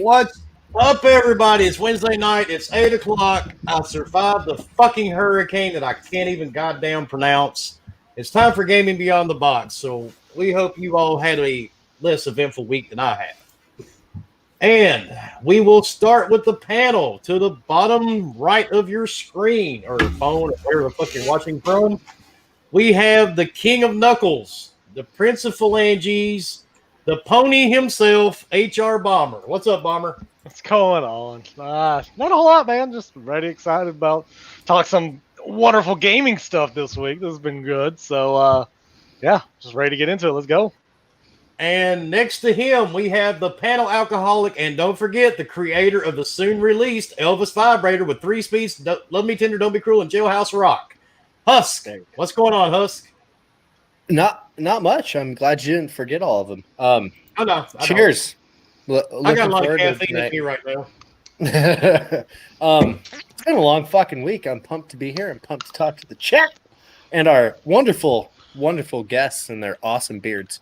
What's up, everybody? It's Wednesday night. It's 8 o'clock. I survived the fucking hurricane that I can't even goddamn pronounce. It's time for Gaming Beyond the Box. So we hope you all had a less eventful week than I have. And we will start with the panel to the bottom right of your screen or phone or wherever the fuck you're watching from. We have the King of Knuckles, the Prince of Phalanges, the pony himself, HR Bomber. What's up, Bomber? What's going on? Not a whole lot, man. Just really excited about talk some wonderful gaming stuff this week. This has been good. So, yeah, just ready to get into it. Let's go. And next to him, we have the panel alcoholic, and don't forget, the creator of the soon-released Elvis Vibrator with 3 speeds, Love Me Tender, Don't Be Cruel, and Jailhouse Rock. Husk, what's going on, Husk? Not much. I'm glad you didn't forget all of them. Cheers. I got a lot of caffeine in me right now. It's been a long fucking week. I'm pumped to be here. I'm pumped to talk to the chat and our wonderful, wonderful guests and their awesome beards.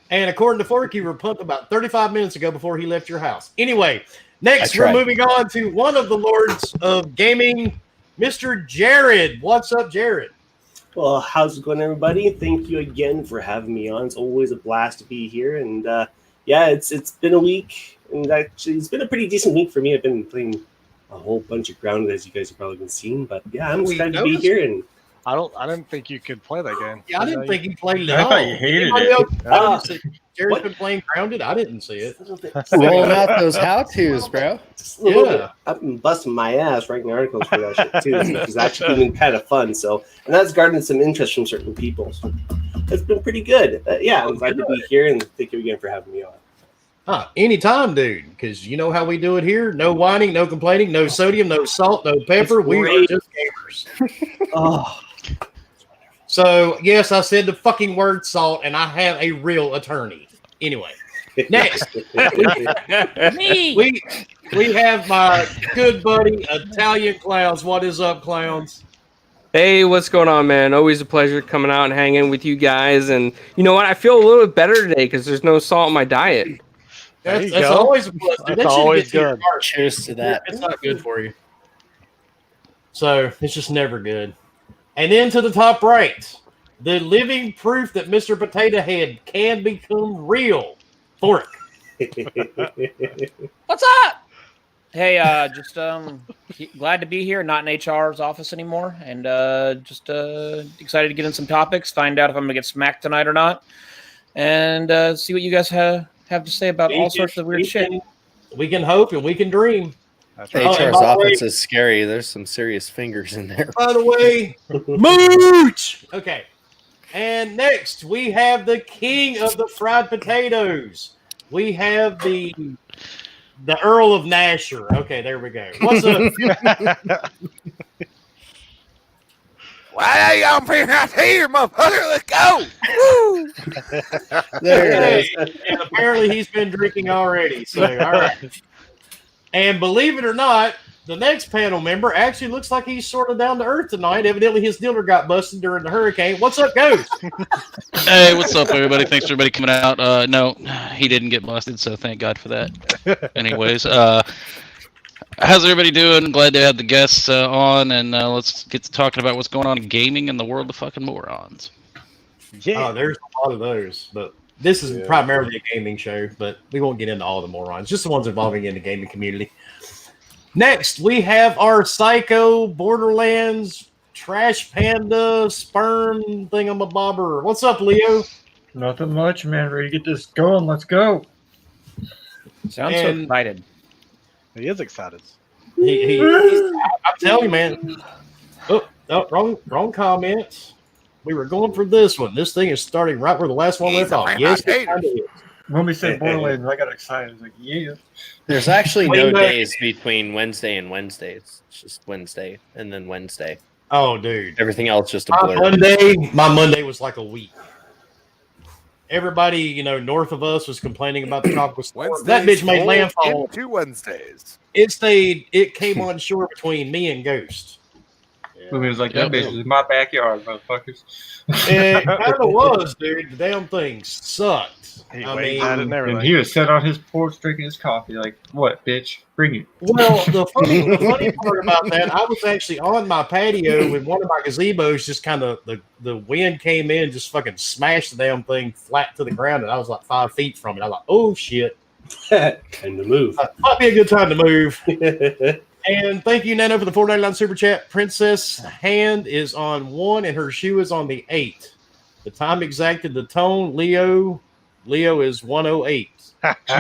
And according to Fork, you were pumped about 35 minutes ago before he left your house. Anyway, next we're moving on to one of the lords of gaming, Mr. Jared. What's up, Jared? Well, how's it going, everybody? Thank you again for having me on. It's always a blast to be here. And yeah, it's been a week, and actually it's been a pretty decent week for me. I've been playing a whole bunch of Grounded, as you guys have probably been seeing. But yeah, I'm excited to be here. And I didn't think you could play that game. Yeah, I didn't think he played it. I thought you hated it. Jared's been playing Grounded. I didn't see it. Rolling out those how-tos, bro. Yeah, I've been busting my ass writing articles for that shit too. It's actually been kind of fun. So, and that's garnered some interest from certain people. So it's been pretty good. Yeah, I'm glad to be here, and thank you again for having me on. Anytime, dude, because you know how we do it here. No whining, no complaining, no sodium, no salt, no pepper. We are just gamers. Oh. So, yes, I said the fucking word salt, and I have a real attorney. Anyway, next, we have my good buddy, Italian Clowns. What is up, Clowns? Hey, what's going on, man? Always a pleasure coming out and hanging with you guys. And you know what? I feel a little bit better today because there's no salt in my diet. That's always a plus. That's always good. Cheers to that. It's not good for you. So, it's just never good. And then to the top right, the living proof that Mr. Potato Head can become real. Fork. What's up? Hey, just glad to be here. Not in HR's office anymore, and just excited to get in some topics, find out if I'm gonna get smacked tonight or not, and see what you guys have to say about all sorts of weird shit. We can hope and we can dream. That's right. HR's office is scary. There's some serious fingers in there. By the way, mooch. Okay. And next, we have the king of the fried potatoes. We have the Earl of Nasher. Okay, there we go. What's up? Why are y'all bring out here, motherfucker? Let's go! Woo! There it is. And apparently he's been drinking already. So, all right. And believe it or not, the next panel member actually looks like he's sort of down to earth tonight. Evidently, his dealer got busted during the hurricane. What's up, Ghost? Hey, what's up, everybody? Thanks for everybody coming out. No, he didn't get busted, so thank God for that. Anyways, how's everybody doing? Glad to have the guests on, and let's get to talking about what's going on in gaming and the world of fucking morons. Yeah, there's a lot of those, but this is primarily a gaming show, but we won't get into all the morons, just the ones involving in the gaming community. Next, we have our Psycho Borderlands Trash Panda Sperm Thingamabobber. What's up, Leo? Nothing much, man. Ready to get this going. Let's go. Sounds so excited. He is excited. I'm telling you, man. Oh, wrong comment. We were going for this one. This thing is starting right where the last one left off. Yes, it kind of is. When we said Borderlands, I got excited. I was like, yeah. There's actually no days between Wednesday and Wednesday. It's just Wednesday and then Wednesday. Oh, dude. Everything else just a blur. My Monday was like a week. Everybody, north of us was complaining about the tropical storm. That bitch made landfall. 2 Wednesdays. It came on shore between me and Ghost. Lumi was like, that Yep. bitch is my backyard, motherfuckers. It kind of was, dude. The damn thing sucked. He I waved mean, at it and everything. And he was sitting on his porch drinking his coffee, like, what, bitch? Bring it. well, the funny part about that, I was actually on my patio with one of my gazebos. Just kind of the wind came in, just fucking smashed the damn thing flat to the ground, and I was like 5 feet from it. I was like, oh shit, Time to move. might be a good time to move. And thank you, Nano, for the $4.99 super chat. Princess hand is on 1 and her shoe is on the 8. The time exacted, the tone. Leo is 108.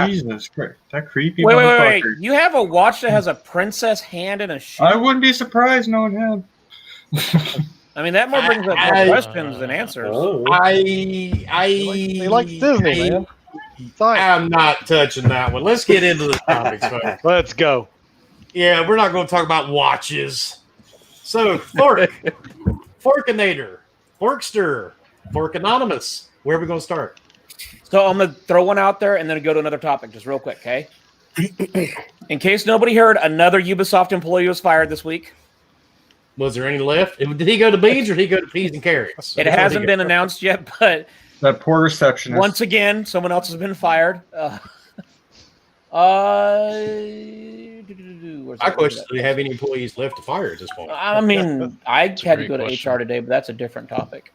Jesus Christ. That creepy Wait. motherfucker. You have a watch that has a princess hand and a shoe? I wouldn't be surprised knowing him. I mean, that more brings up more I- questions than answers. Oh. He likes Disney, man. Fine. I'm not touching that one. Let's get into the topics, folks. Let's go. Yeah, we're not going to talk about watches. So, Forkinator, Forkster, Fork Anonymous. Where are we going to start? So I'm going to throw one out there and then go to another topic just real quick, okay? In case nobody heard, another Ubisoft employee was fired this week. Was there any left? Did he go to beans or did he go to peas and carrots? It hasn't been announced yet, but That poor receptionist. once again, someone else has been fired. Where's I that? question, do they have any employees left to fire at this point? I mean, I a had to great go to question. HR today, but that's a different topic.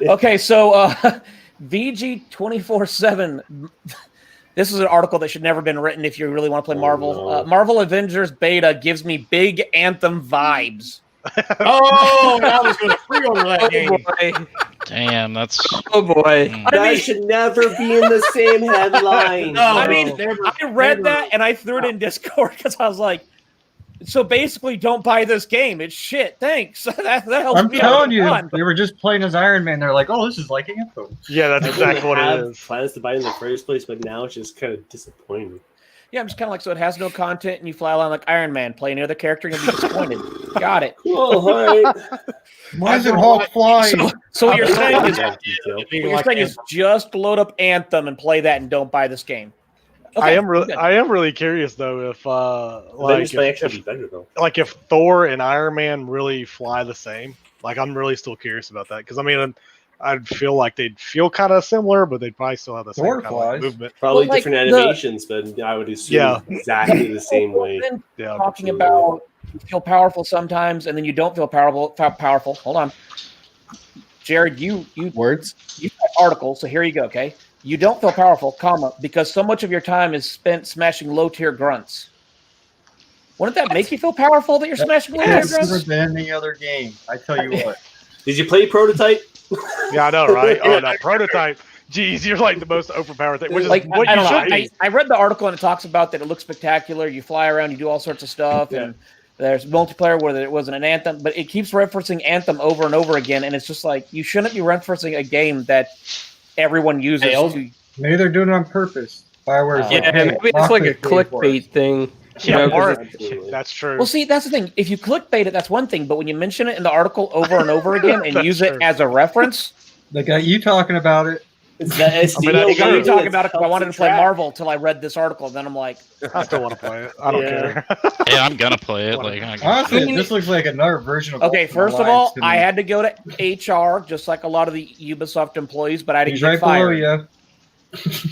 Okay, so VG247. This is an article that should never have been written if you really want to play Marvel. no. Marvel Avengers Beta gives me big Anthem vibes. Oh, I was going to pre-order that game. boy. Damn, that's. Oh boy. Mm. I That mean, should never be in the same headline. No, I mean, never, I read never. that and I threw it in Discord because I was like, so basically, don't buy this game. It's shit. Thanks. that helps I'm me out telling a you, ton. they were just playing as Iron Man. They're like, oh, this is like Anthem. Yeah, that's I exactly what have it is. plans to buy it in the first place, but now it's just kind of disappointing. Yeah, I'm just kind of like, so it has no content and you fly around like Iron Man, play any other character and you'll be disappointed. Got it. Cool, all right. Why is it Hulk flying? So what you're I'm saying not is, that detail. what you're saying is just load up Anthem and play that and don't buy this game. Okay, I am really, good. I am really curious though if Avengers might actually be better though. if Thor and Iron Man really fly the same. Like I'm really still curious about that because I mean I'd feel like they'd feel kind of similar, but they'd probably still have the same Thor kind of like flies. movement. Probably Well, like, different the- animations, but I would assume Yeah. exactly the same way. Then Yeah, talking about you feel powerful sometimes and then you don't feel powerful. Hold on. Jared, you Words. you have articles, so here you go, okay? You don't feel powerful, comma, because so much of your time is spent smashing low-tier grunts. Wouldn't that make you feel powerful that you're smashing low-tier Yes, better grunts? than any other game. I tell you what. Did you play Prototype? Yeah, I know, right? Oh, no, Prototype. Jeez, you're like the most overpowered thing, which is Like, what I you don't know. should be. I read the article and it talks about that it looks spectacular. You fly around, you do all sorts of stuff, and there's multiplayer where there wasn't an Anthem, but it keeps referencing Anthem over and over again, and it's just like you shouldn't be referencing a game that everyone uses to. Maybe they're doing it on purpose. Bioware's like, Yeah, hey, maybe it's lock like a this game for us. clickbait thing. Yeah, know, 'cause or, Absolutely. that's true. Well, see, that's the thing. If you clickbait it, that's one thing, but when you mention it in the article over and over again and That's use true. it as a reference, They got you talking about it. It's the SEO. mean, that's you got me true. talking about it because I wanted to play Marvel. Marvel until I read this article. Then I'm like, I still want to play it. I don't Yeah. care. Yeah, I'm gonna play it. Like, Honestly, I mean, this looks like another version of okay, Ultimate first of Alliance all, to me. I had to go to HR just like a lot of the Ubisoft employees, but I had to He's get right fired. below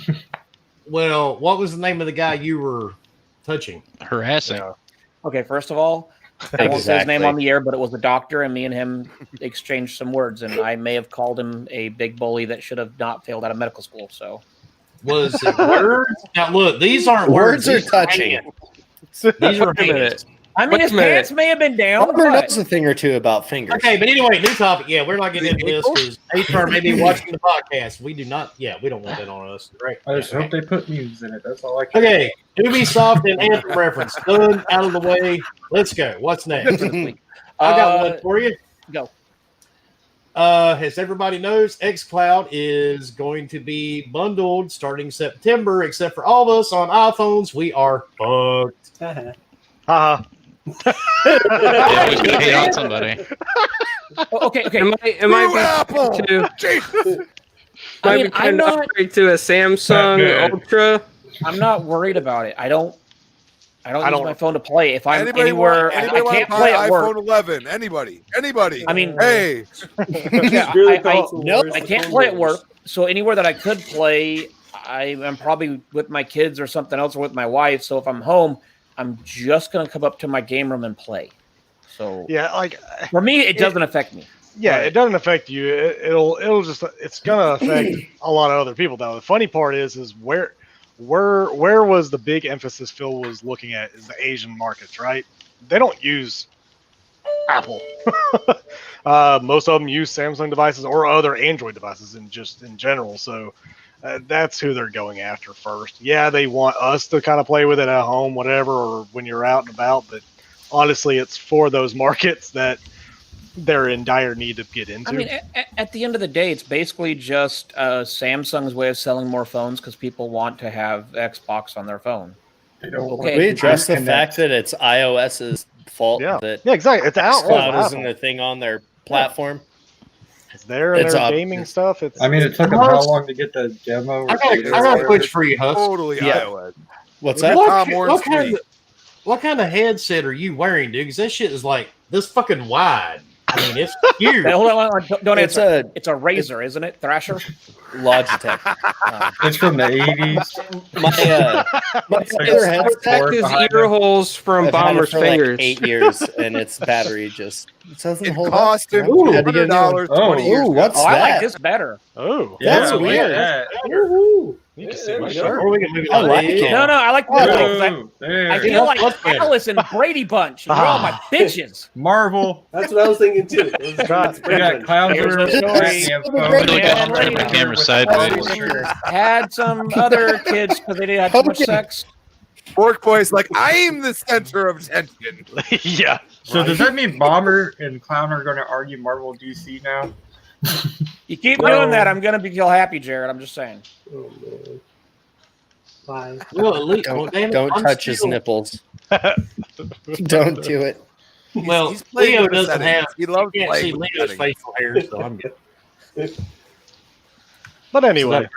you. Well, what was the name of the guy you were touching? harassing. Yeah. Okay, first of all, I won't say his name Exactly. on the air, but it was a doctor, and me and him exchanged some words, and I may have called him a big bully that should have not failed out of medical school. So Was it words? Now, look, these aren't Words words. are touching. These are Wait a minute. hands. I mean, Wait his a minute. pants may have been down. Albert but- knows a thing or two about fingers. Okay, but anyway, new topic. Yeah, we're not getting into this because HR may be watching the podcast. We do not. Yeah, we don't want that on us. Right. I just hope they put news in it. That's all I can. Okay, Ubisoft and Anthem reference done, out of the way. Let's go. What's next? I got one for you. Go. As everybody knows, xCloud is going to be bundled starting September, except for all of us on iPhones. We are fucked. Haha. Yeah, always gonna hate on somebody. Okay. Am I be to? I mean, Might be I'm trying to not. upgrade to a Samsung Batman. Ultra. I'm not worried about it. I don't I don't use my phone to play. If I'm Anybody anywhere, anybody I want to can't play buy at work. iPhone 11? Anybody? I mean, Hey, yeah, Really I console can't wars. play at work. So anywhere that I could play, I'm probably with my kids or something else, or with my wife. So if I'm home, I'm just gonna come up to my game room and play. So Yeah, like for me, it doesn't affect me. yeah, Right. it doesn't affect you. It's gonna affect a lot of other people though. The funny part is where was the big emphasis Phil was looking at is the Asian markets, right? They don't use Apple. Most of them use Samsung devices or other Android devices in general. So that's who they're going after first. Yeah, they want us to kind of play with it at home, whatever, or when you're out and about. But honestly, it's for those markets that they're in dire need to get into. I mean, at the end of the day, it's basically just Samsung's way of selling more phones because people want to have Xbox on their phone. Okay, We address the fact that it's iOS's fault that exactly. It's xCloud Apple. isn't a thing on their platform. It's there and their gaming stuff. It took them how long to get the demo? I got a question for you, Husk. totally iOS. What's that? What kind of headset are you wearing, dude? Because that shit is like this fucking wide. I mean, it's huge. Hey, hold on, don't It's answer. It's a Razer, isn't it? Thrasher? Logitech. It's from the 80s. My other headset Protect his ear holes from I've had it Bomber's for fingers. like 8 years, and its battery just doesn't It hold cost up. him $200 20 years ago. What's Oh, I like that? this better. Oh, That's look at weird. that. you can see my Or shirt. we can move it I on. like it. No, I like this one. 'Cause Oh, there. I feel like What's better? Alice and Brady Bunch. You're all my bitches. Marvel. That's what I was thinking too. We got Here's Clouser. the story. Turn the camera sideways. Had some other kids because they didn't have too much sex. Workplace, like I'm the center of attention. Yeah. So does that mean Bomber and Clown are going to argue Marvel DC now? You keep doing that, I'm gonna feel happy, Jared. I'm just saying. Oh, man. Bye. Well, at least, well, damn it, Don't I'm touch his still- nipples. Don't do it. Well, He's playing Leo with the doesn't settings. have. He loves You can't playing see with the Leo's settings. facial hair, so I'm good. But anyway,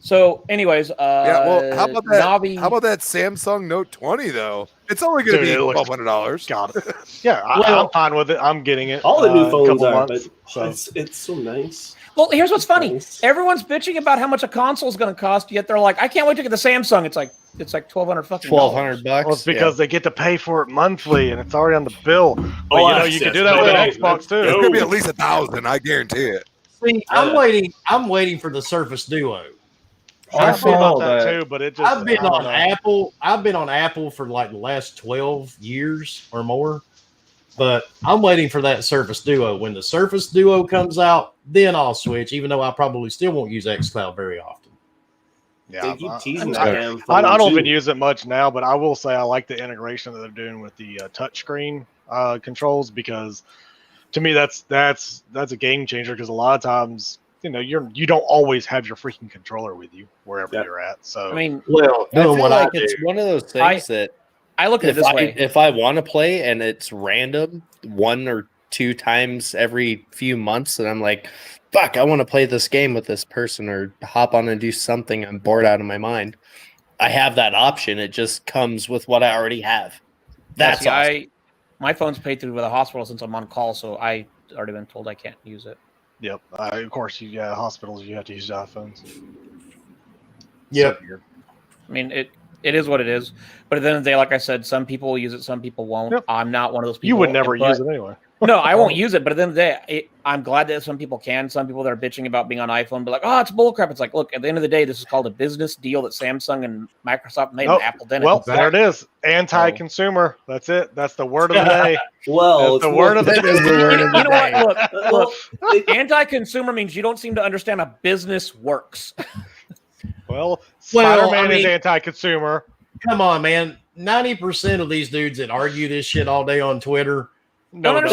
So, anyways, Yeah, well, how about that? Navi, How about that Samsung Note 20 though? It's only going to Dude, be it looks- $1,200. got it. Yeah, I'm fine with it. I'm getting it. All the new in a phones couple are, months, but so. it's so nice. well, here's what's funny. Nice. Everyone's bitching about how much a console is going to cost, yet they're like, I can't wait to get the Samsung. It's like $1,200 fucking $1,200 bucks. Well, it's because they get to pay for it monthly, and it's already on the bill. But All you access, can do that with an baby. Xbox too. It's going to be at least 1,000. I guarantee it. See, I'm waiting for the Surface Duo. I I feel about saw that that. too, but it just I've been I don't on know. Apple. I've been on Apple for like the last 12 years or more. But I'm waiting for that Surface Duo. When the Surface Duo comes out, then I'll switch, even though I probably still won't use xCloud very often. They Yeah, keep I- teasing that damn I phone, don't too. even use it much now, but I will say I like the integration that they're doing with the touchscreen controls because to me that's a game changer because a lot of times you don't always have your freaking controller with you wherever Yeah. you're at. So I mean, Well, I doing feel what like I it's do. one of those things that I look at it this way. if I want to play and it's random 1 or 2 times every few months, and I'm like, fuck, I want to play this game with this person or hop on and do something. I'm bored out of my mind. I have that option. It just comes with what I already have. That's See, awesome. my phone's paid through with a hospital since I'm on call, so I already been told I can't use it. yep, of course you hospitals you have to use iPhones. Yep. I mean, it is what it is. But at the end of the day, like I said, some people will use it, some people won't. Yep. I'm not one of those people. You would never but- use it anyway. No, I won't use it. But at the end of the day, I'm glad that some people can. Some people that are bitching about being on iPhone, but like, oh, it's bullcrap. It's like, look, at the end of the day, this is called a business deal that Samsung and Microsoft made, Oh, and Apple didn't. Well, there it is. Anti-consumer. That's it. That's the word of the day. Well, That's the word of the That is the word of the You know day. what? Look, anti-consumer means you don't seem to understand how business works. Well, Well, Spider-Man I mean- is anti-consumer. Come on, man. 90% of these dudes that argue this shit all day on Twitter, No, Don't no.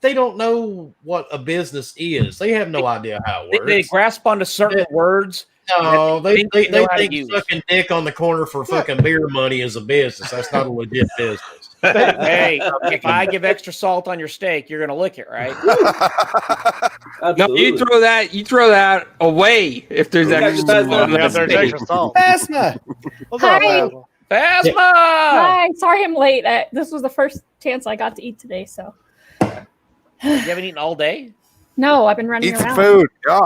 they don't know what a business is. They have no idea how it works. They grasp onto certain words. No, they think they know how to think use. sucking dick on the corner for fucking beer money is a business. That's not a legit business. Hey, if I give extra salt on your steak, you're gonna lick it, right? No, you throw that away if there's extra salt on Yeah, that there's steak. extra salt. Phasma. What's up, Hi. Basil? Phasma! Hi, sorry I'm late. This was the first chance I got to eat today, so. You haven't eaten all day? No, I've been running Eat some around. food. Yeah.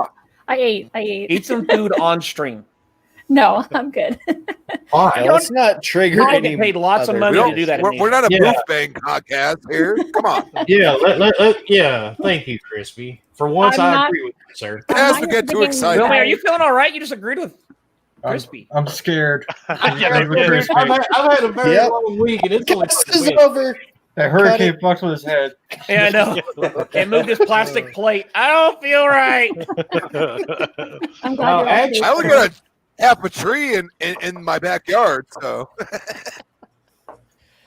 I ate. Eat some food on stream. No, I'm good. Why? Yeah, let's not trigger I any get paid lots of other money We to don't, do that. we're not a Yeah. booth bang podcast here. Come on. Yeah. Thank you, Crispy. For once, I'm I not- agree with you, sir. As I'm we not get too beginning- excited. Wilmy, are you feeling all right? You just agreed with Crispy. I'm scared. I've had a very Yep. long week, and it's only Cast fucking is week. over. That hurricane fucks with his head. Yeah, I know. Hey, move this plastic plate. I don't feel right. I'm glad No, you're all actually- I only got half a tree in my backyard, so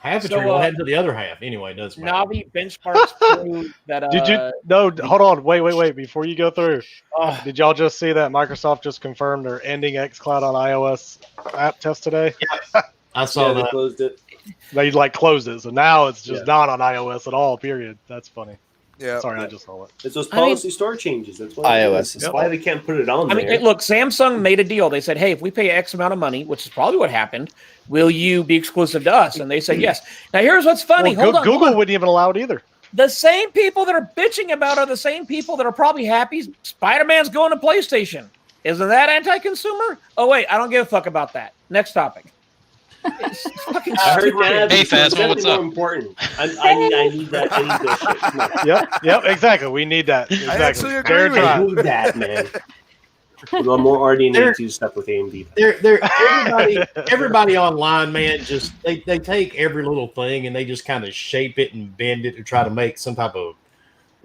Half a So, tree will head to the other half. Anyway, it doesn't matter. Navi benchmarks prove that. Did you? No, hold on. Wait. Before you go through, did y'all just see that Microsoft just confirmed they're ending xCloud on iOS app test today? I saw they that. closed it. They closed it, so now it's just not on iOS at all. Period. That's funny. yeah. Sorry, I just saw it. It's those I mean- policy store changes. That's why iOS That's is why they can't put it on I mean, there. hey, look, Samsung made a deal. They said, "Hey, if we pay X amount of money, which is probably what happened, will you be exclusive to us?" And they said yes. Now, here's what's funny. Well, hold on. Google wouldn't even allow it either. The same people that are bitching about are the same people that are probably happy Spider-Man's going to PlayStation. Isn't that anti-consumer? Oh wait, I don't give a fuck about that. Next topic. It's fucking I heard stupid. that. Hey, so it's Phasma, what's definitely more up? important. I need that. I need that shit. Come on. Yep, exactly. We need that. actually Exactly. agree Jared with you. I tried. need that, man. We want more RDNA2 stuff with AMD. Everybody online, man, just they take every little thing and they just kind of shape it and bend it to try to make some type of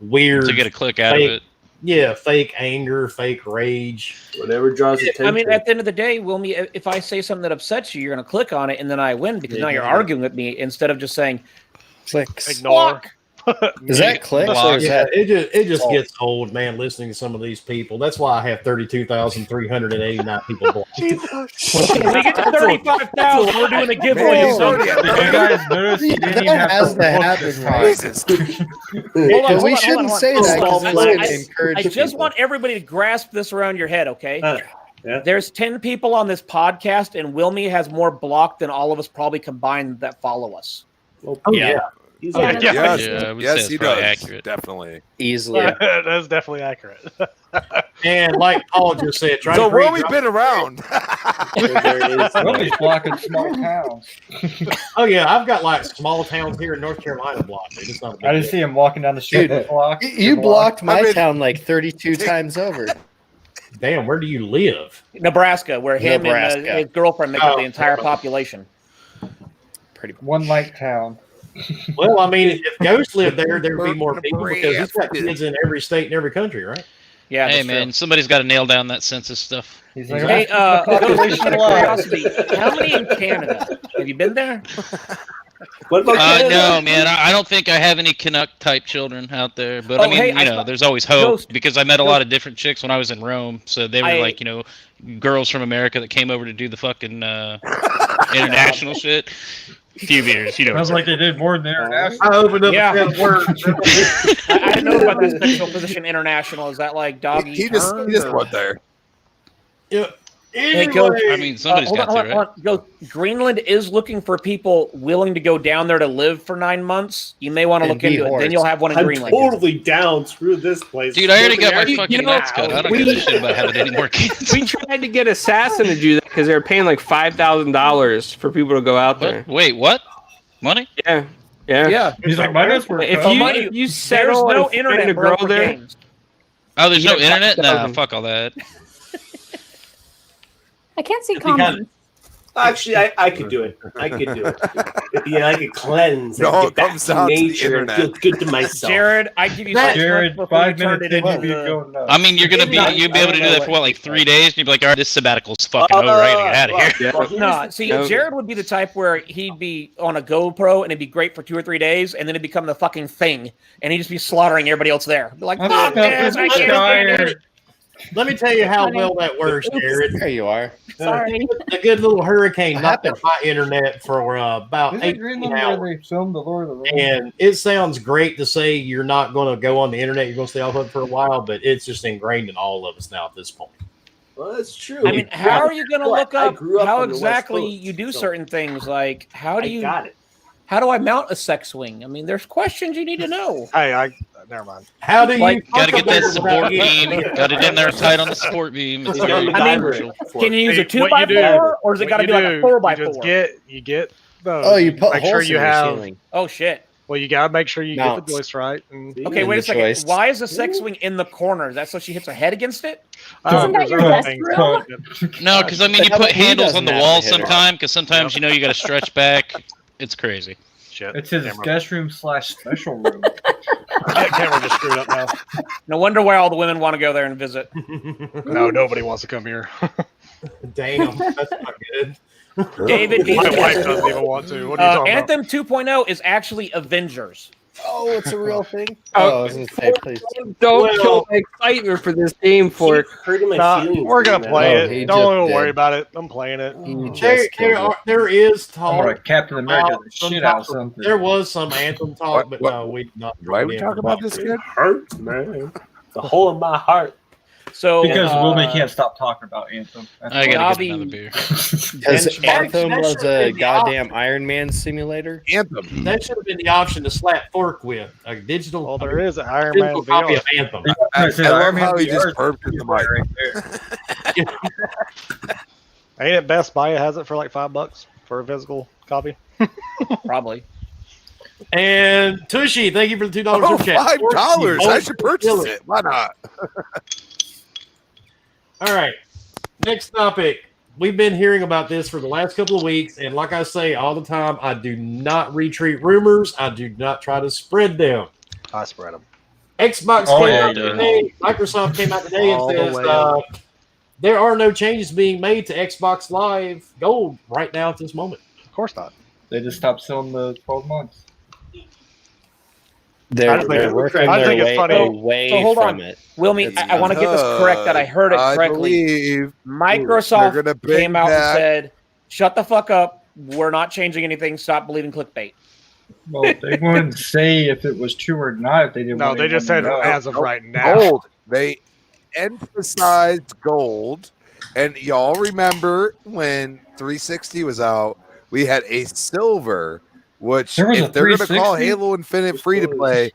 weird To get a click out of fake, it. yeah, fake anger, fake rage. Whatever draws attention. I mean, at the end of the day, Wilmy, if I say something that upsets you, you're going to click on it, and then I win because now you're arguing with me instead of just saying, Clicks. Ignore. Is that clicks Block. or is Yeah, that? it just gets old, man. Listening to some of these people. That's why I have 32,389 people blocked. "When we get to 35,000, we're doing a giveaway." Man, of something. Zodiac. Did you guys notice you didn't even That have has to to look happen, this right? time? Jesus. Hold on, We hold shouldn't on. say that Small because flags. it's going to encourage I just people. want everybody to grasp this around your head, okay? Yeah. There's 10 people on this podcast, and Wilmy has more blocked than all of us probably combined that follow us. Well, Yeah. he's Yeah, like, Yes, Yeah, I would say yes, that's he probably does. accurate. Definitely. Easily. That's definitely accurate. And like Paul just said, try So to where create we been around? there it is. Nobody's blocking small towns. Oh yeah, I've got like small towns here in North Carolina blocked. Dude. It's not a big I just deal. see him walking down the street. Dude, blocked. You blocked my I mean- town like 32 times over. Damn, where do you live? Nebraska, where him Nebraska. and his girlfriend make up the Oh. entire population. Pretty much. One light town. Well, I mean, if Ghost lived there, there'd be more people because he's got Nebraska. kids in every state and every country, right? Yeah, Hey that's man, somebody's got to nail down that census stuff. He's true. like, Hey, "That's the Ghost, population out of alive." curiosity, how many in Canada? Have you been there? What about Canada? No, man, I don't think I have any Canuck type children out there. But I Oh, mean, hey, you I know, saw- there's always hope Ghost- because I met a lot of different chicks when I was in Rome. So they were I- like, you know, girls from America that came over to do the fucking international shit. Few beers, you know. Sounds like they did more than international. I opened up Yeah. a can of worms. I didn't know about that special position international. Is that like dog He eat just turns, or- went there. Yeah. Hey, Ghost, Anyway, I mean, somebody's hold got on, to, right? hold on. Go. Greenland is looking for people willing to go down there to live for 9 months. You may want to And look be into it. Then hordes. you'll have one in I'm Greenland. totally down. Screw this place. Dude, I already got my You fucking know, nuts cut. I don't we- give a shit about having any more kids. We tried to get Assassin to do that because they were paying like $5,000 for people to go out there. What? Wait, what? Money? Yeah, yeah. Yeah. He's like, my nuts were If cut." you There's settle no and find internet a bro, girl for there, games. Oh, there's You no get internet? Nah, 5,000. fuck all that. I can't see If you got- comments. Actually, I could do it. I could do it. Yeah, I could cleanse. No, and it get back comes to down to the nature and internet. feel good to myself. Jared, I give you Jared, 5 turn minutes it in, into you'd be the- going nuts. I mean, you'll be able to do that for what, like 3 days? And you'd be like, all right, this sabbatical's fucking over. I gotta get out of here. Well, no, see, Yeah. Jared would be the type where he'd be on a GoPro and it'd be great for 2 or 3 days, and then it'd become the fucking thing, and he'd just be slaughtering everybody else there. Be like, I'm fuck stuck this, in I the can't stand dryer. it. Let me tell you how well that works, Jared. There you are. Sorry. A good little hurricane knocked out my internet for about Is it 18 Greenland where hours. they filmed the Lord of the Rings? And it sounds great to say you're not going to go on the internet, you're going to stay off of it for a while, but it's just ingrained in all of us now at this point. Well, that's true. I mean, how are you going to look I up grew up how on the West exactly Coast, you do so certain things? Like, how do I you? got it. How do I mount a sex swing? I mean, there's questions you need to know. Hey, never mind. How do you Like, Got to get that support beam? beam. Got it in there tight on the support beam. It's very I mean, crucial. can you use a Hey, what you 2x4 or is it what got to you be like do, a 4x4? you get those. Oh, you put make holes sure in you your have. ceiling. Oh shit. Well, you gotta make sure you get Mounts. the joist right. And, Okay, And wait a the second. joist. Why is the sex swing in the corner? Is that so she hits her head against it? Isn't that there's your other desk things room? that- No, because I mean, you But put he handles doesn't on the have to wall hit it. sometimes. Because sometimes you know you got to stretch back. It's crazy. Shit. It's his Camera. guest room / special room. Camera just screwed up now. No wonder why all the women want to go there and visit. No, nobody wants to come here. Damn, that's not good. David, My wife doesn't even want to. What are you talking about? Anthem 2.0 is actually Avengers. Oh, it's a real thing. Oh, Oh, I was going to say, please. Don't Well- kill my excitement for this game, Fork. Keep hurting my Nah, feelings. we're gonna man. play Oh, he it. just Don't even worry did. about it. I'm playing it. He There, just killed it. there is I'm gonna talk. Captain America about the some shit out of type of- something. There was some Anthem talk, but What- no, we not. Why are we talking about this It kid? hurts, man. The hole in my heart. So Because Wilmy can't stop talking about Anthem. That's I why. gotta get Dobby- another beer. Because Benchmark. Anthem That was should've a been the goddamn Iron Man simulator. Anthem. That should have been the option to slap Fork with a digital. Well, there is an Iron Man digital copy VR. of Anthem. I Said love Iron Man how he VR just is burped in the mic. right there. Ain't it Best Buy has it for like $5 for a physical copy? probably. And Tushy, thank you for the $2 Oh, super chat. $5. I should purchase it. Why not? All right. Next topic. We've been hearing about this for the last couple of weeks, and like I say all the time, I do not retreat rumors. I do not try to spread them. I spread them. Xbox Oh, came yeah, out you do. today. Microsoft came out today and All the says way up. there are no changes being made to Xbox Live Gold right now at this moment. Of course not. They just stopped selling the 12 months. They're, think they're it's- working I their think it's way funny. away So hold from on. it. Wilmy, It's I want to get this correct that I heard it I correctly. believe Microsoft they're gonna bring came out and back- said, shut the fuck up. We're not changing anything. Stop believing clickbait. Well, they wouldn't say if it was true or not if they didn't No, want they just said anyone to know. as of right now. gold. They emphasized gold, and y'all remember when 360 was out, we had a silver, which There was a if they're going to call 360? Halo Infinite free to play,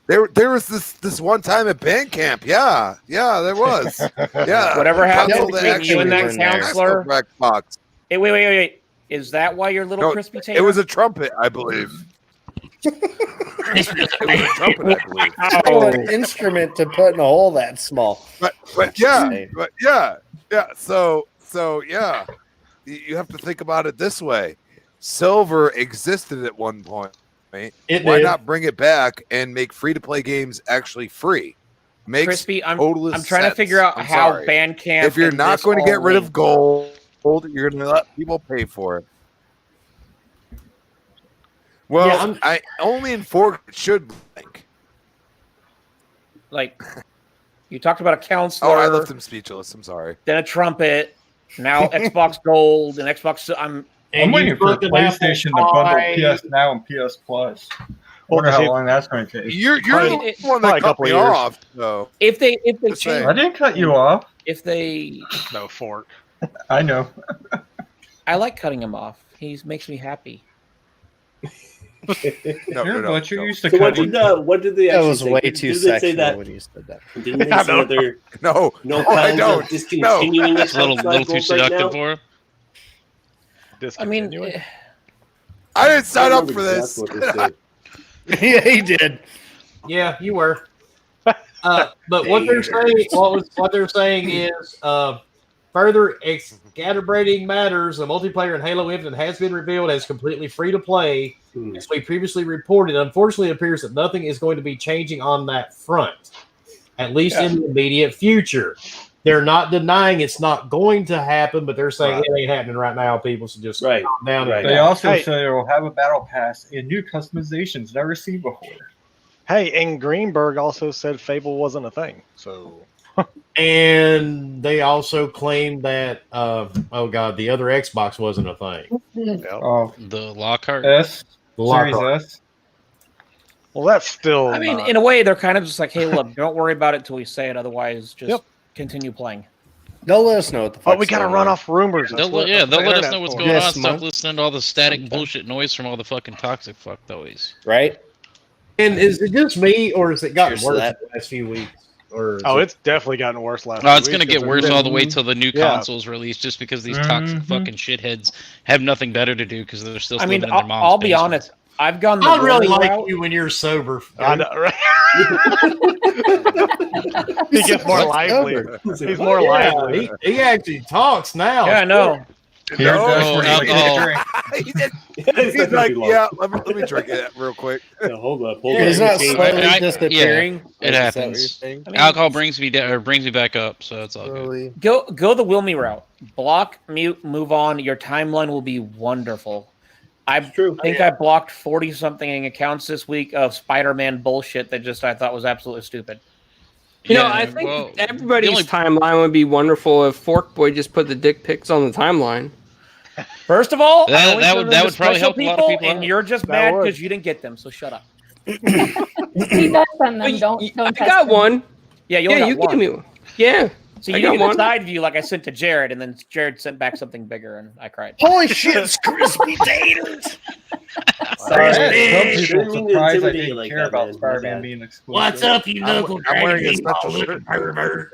there was this one time at Bandcamp. Yeah, there was. Yeah, Whatever happened console between that you and that actually was counselor? an Xbox. Hey, wait. Is that why your little No, crispy tater? It was a trumpet, I believe. It was a trumpet, I believe. Oh, an instrument to put in a hole that small. But yeah, Insane. yeah. So yeah, you have to think about it this way: silver existed at one point. Right? It Why did. not bring it back and make free-to-play games actually free? Makes Crispy, I'm total trying to sense. figure out I'm how sorry. Bandcamp. If you're and not this going to all get rid of link. gold, you're going to let people pay for it. Well, Yeah, I only in Fork should link. like, you talked about a Oh, counselor, I left him speechless. I'm sorry. then a trumpet, now Xbox Gold and Xbox. I'm And waiting you for put an PlayStation to apple bundle pie. PS Now and PS Plus. I Well, wonder how see- long that's going to take. You're Probably- the one probably that a cut couple me of years. off. So If they Just saying. change, I didn't cut you off. if they, No fork. I know. I like cutting him off. He makes me happy. You're a butcher. You used to So cut what did they That actually was say? way Did too they say sexual that? when you said that. Didn't they I say don't that they're no, no I plans don't. of discontinuing It's a little Xbox too Live Gold right now? seductive for him. I mean, Discontinuing. I didn't sign I up remember for this. exactly what they said. Yeah, he did. Yeah, you were. But what they're saying, what they're saying is, further scatterbraiding matters. The multiplayer in Halo Infinite has been revealed as completely free to play, as we previously reported. Unfortunately, it appears that nothing is going to be changing on that front, at least in the immediate future. They're not denying it's not going to happen, but they're saying it ain't happening right now. People should just calm down. Right. They also Hey. say it will have a battle pass and new customizations never seen before. Hey, and Greenberg also said Fable wasn't a thing. So, And they also claimed that oh god, the other Xbox wasn't a thing. Oh, The Lockhart. S The Series Lockhart. S. well, that's still. I mean, not- in a way, they're kind of just like, hey, look, don't worry about it till we say it. Otherwise, just Yep. continue playing. They'll let us know what the fuck. But we gotta run off rumors. That's They'll what- let that's what us internet's know what's for. going Yes, on. Stop month. listening to all the static bullshit noise from all the fucking toxic fuck toys. right? And is it just me, or has it gotten Cheers to worse that. the last few weeks? Or is Oh, it- it's definitely gotten worse last. Oh, few it's gonna weeks get 'cause worse there's all been- the way till the new Yeah. consoles release, just because these toxic fucking shitheads have nothing better to do because they're still I mean, living in their mom's I'll be basement. honest. I've gone the I really Wilmy like route. you when you're sober. I know, right? He gets more What's lively. over? He's more Yeah, lively. he actually talks now. Yeah, I know. Here No, goes oh, where you get a alcohol. drink. He's like, yeah, let me drink it real quick. Yeah, hold up. Yeah, He's not Hey, slowly I- disappearing. it Is that what happens. you're saying? I mean, Alcohol brings me down or brings me back up, so it's all good. Slowly. Go the Wilmy route. Block, mute, move on. Your timeline will be wonderful. I think I blocked 40-something accounts this week of Spider-Man bullshit that just I thought was absolutely stupid. You know, Yeah, I think well, everybody's the only- timeline would be wonderful if Forkboy just put the dick pics on the timeline. First of all, That- I only that send would- them that to would probably special help a lot of people and out. you're just That mad would. because you didn't get them. So shut up. He does send them. Don't I test got them. one. Yeah, you Yeah, only you got gave one. me one. Yeah. So I you got didn't get a one. side view like I sent to Jared, and then Jared sent back something bigger, and I cried. Holy shit, it's crispy taters! Sorry, some Shouldn't people mean to surprised I intimidate you didn't like care that, about man. Spider-Man Yeah. being exclusive. What's up, you knuckle I'm wearing a dragging special ball-looking shirt. pervert?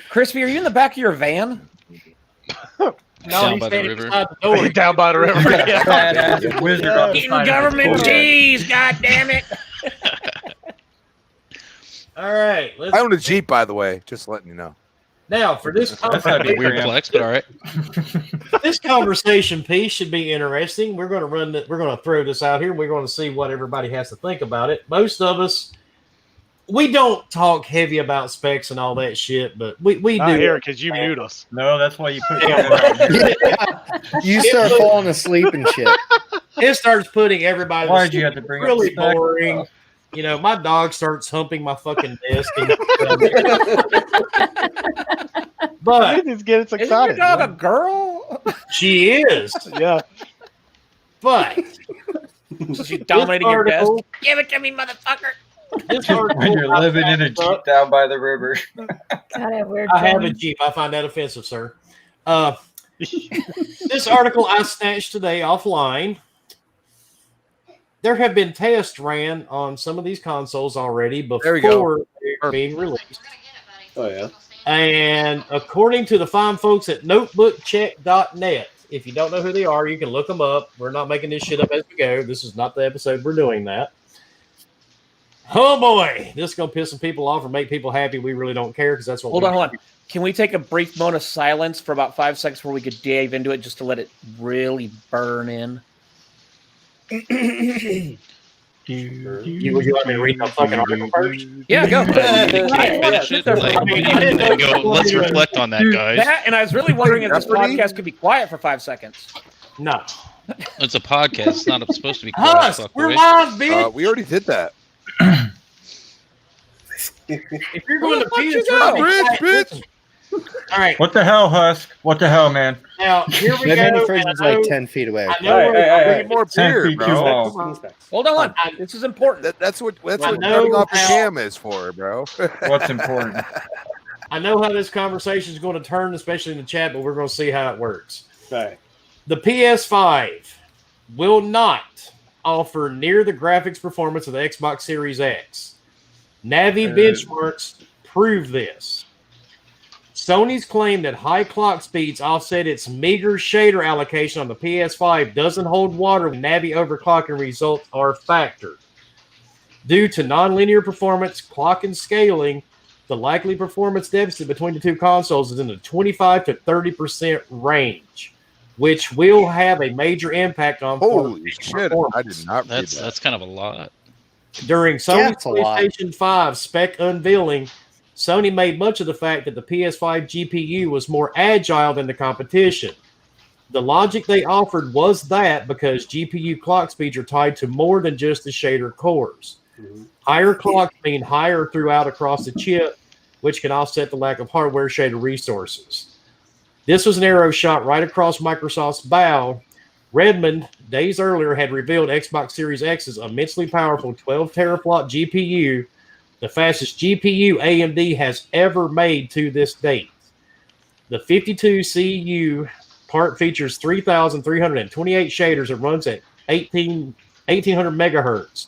Crispy, are you in the back of your van? No, Down he's by the standing river. beside the door. Down by the river. Yeah. Badass wizard on the Eating side of the government door. cheese, god damn it! All right, let's I own a Jeep, by the way. Just letting you know. now for this That's how conversation. Weird flex, but all right. This conversation piece should be interesting. We're going to we're going to throw this out here. We're going to see what everybody has to think about it. Most of us, we don't talk heavy about specs and all that shit, but we Not do. here because you mute us. No, that's why you put Yeah. You start falling asleep and shit. It starts putting everybody. to Why'd you sleep. have to bring It's really up specs? boring. You know, my dog starts humping my fucking desk. But It's getting Isn't your excited. dog a girl? she is. Yeah. But So she's dominating your desk. article- Give it to me, motherfucker. this article When you're living in a Jeep down by the river. God, I have weird I have a feelings. Jeep. I find that offensive, sir. This article I snatched today offline. There have been tests ran on some of these consoles already There we go. before they're being released. Oh yeah. And according to the fine folks at notebookcheck.net, if you don't know who they are, you can look them up. We're not making this shit up as we go. This is not the episode we're doing that. Oh boy, this is going to piss some people off or make people happy. We really don't care because that's what Hold we on, do. hold on. Can we take a brief moment of silence for about 5 seconds where we could dive into it just to let it really burn in? Would you like me to read the fucking article first? Yeah, go. You can't finish it. Like, I mean, I didn't know and go, you let's wanted to- reflect on that, guys. That, and I was really wondering if this Jeopardy? podcast could be quiet for 5 seconds. No. It's a podcast. It's not supposed to be quiet. Husk, fuck we're boy. live, bitch. We already did that. If you're going to Where the PS, fuck you go? Bitch. All right, What the hell, Husk? What the hell, man? now here we That go. antifreeze is like 10 feet away. I know. Bring more 10 beer, feet too bro. long. Hold on. This is important. That's what I cutting know off the how- cam is for, bro. What's important? I know how this conversation is going to turn, especially in the chat, but we're going to see how it works. Right. The PS5 will not offer near the graphics performance of the Xbox Series X. Navi benchmarks prove this. Sony's claim that high clock speeds offset its meager shader allocation on the PS5 doesn't hold water when Navi overclocking results are factored. Due to nonlinear performance, clock and scaling, the likely performance deficit between the two consoles is in the 25 to 30% range, which will have a major impact on Holy shit! performance. I did not read that. That's kind of a lot. During Sony's it's a lot. PlayStation 5 spec unveiling, Sony made much of the fact that the PS5 GPU was more agile than the competition. The logic they offered was that because GPU clock speeds are tied to more than just the shader cores. Higher clocks mean higher throughout across the chip, which can offset the lack of hardware shader resources. This was an arrow shot right across Microsoft's bow. Redmond, days earlier, had revealed Xbox Series X's immensely powerful 12 teraflop GPU, the fastest GPU AMD has ever made to this date. The 52 CU part features 3,328 shaders and runs at 1,800 megahertz,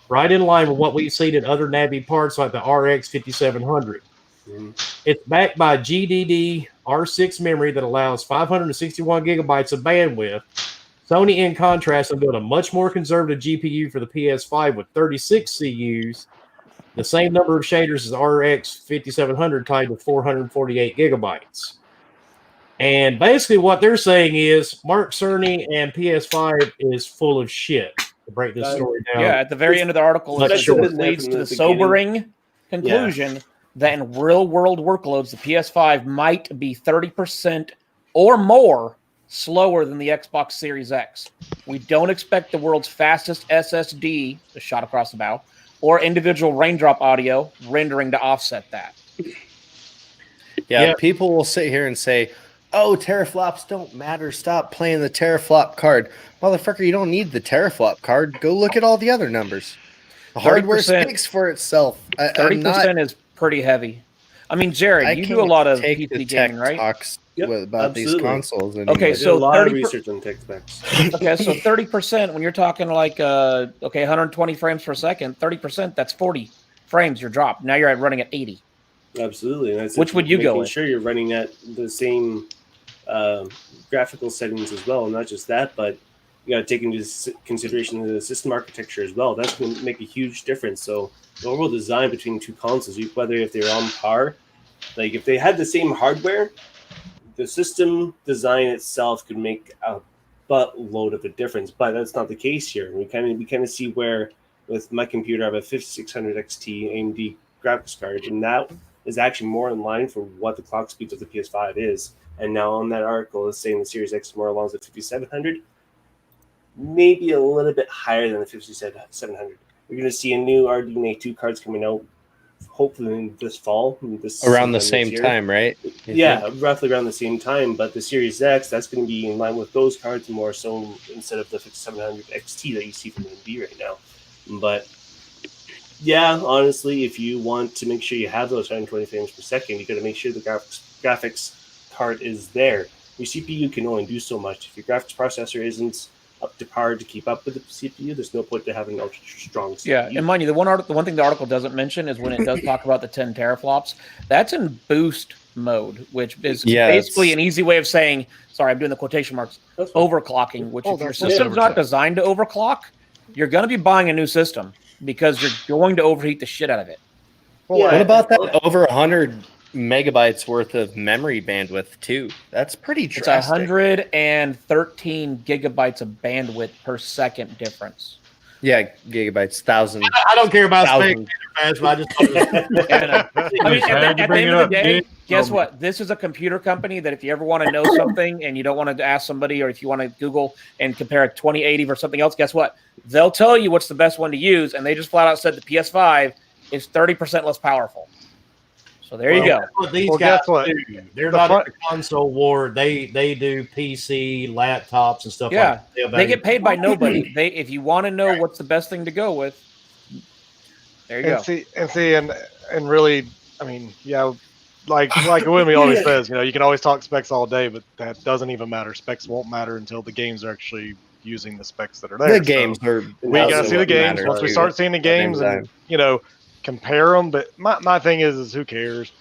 right in line with what we've seen in other Navi parts like the RX 5700. It's backed by GDD R6 memory that allows 561 gigabytes of bandwidth. Sony, in contrast, unveiled a much more conservative GPU for the PS5 with 36 CUs, the same number of shaders as RX 5700 tied to 448 gigabytes. And basically what they're saying is Mark Cerny and PS5 is full of shit, to break this story down. Yeah, at the very end of the article, it leads to the sobering conclusion that in real-world workloads, the PS5 might be 30% or more slower than the Xbox Series X. We don't expect the world's fastest SSD, the shot across the bow, or individual raindrop audio rendering to offset that. Yeah, people will sit here and say, oh, teraflops don't matter. Stop playing the teraflop card. Motherfucker, you don't need the teraflop card. Go look at all the other numbers. The hardware speaks for itself. 30% is pretty heavy. I mean, Jared, you do a lot of PC gaming, right? Talks about these consoles. Okay, so a lot of research on tech specs. Okay, so 30%, when you're talking like, 120 frames per second, 30%, that's 40 frames you're dropped. Now you're running at 80. Absolutely. And that's Which would you go with? Sure, you're running at the same graphical settings as well. Not just that, but you got to take into consideration the system architecture as well. That's going to make a huge difference. So the overall design between two consoles, whether if they're on par, like if they had the same hardware, the system design itself could make a buttload of a difference. But that's not the case here. We kind of see where with my computer, I have a 5600 XT AMD graphics card, and that is actually more in line for what the clock speed of the PS5 is. And now on that article is saying the Series X more along the 5700, maybe a little bit higher than the 5700. We're going to see a new RDNA 2 cards coming out, hopefully this fall. Around the same time, right? Roughly around the same time. But the Series X, that's going to be in line with those cards more so instead of the 5700 XT that you see from AMD right now. But yeah, honestly, if you want to make sure you have those 120 frames per second, you got to make sure the graphics card is there. Your CPU can only do so much. If your graphics processor isn't up to par to keep up with the CPU, there's no point to having an ultra strong CPU. Yeah, and mind you, the one thing the article doesn't mention is when it does talk about the 10 teraflops, that's in boost mode, which is basically an easy way of saying, sorry, I'm doing the quotation marks, overclocking, which if your system's not designed to overclock, you're going to be buying a new system because you're going to overheat the shit out of it. What about that over 100 megabytes worth of memory bandwidth too? That's pretty drastic. It's 113 gigabytes of bandwidth per second difference. Yeah, gigabytes, 1,000. I don't care about specs, but I just. I mean, at the end of the day, guess what? This is a computer company that if you ever want to know something and you don't want to ask somebody, or if you want to Google and compare a 2080 versus something else, guess what? They'll tell you what's the best one to use, and they just flat out said the PS5 is 30% less powerful. So there you go. What these guys do. They're not in the console war. They do PC, laptops, and stuff like that. They get paid by nobody. If you want to know what's the best thing to go with, there you go. And really, I mean, like Wimmy always says, you can always talk specs all day, but that doesn't even matter. Specs won't matter until the games are actually using the specs that are there. The games are. We gotta see the games. Once we start seeing the games, and compare them. But my thing is who cares?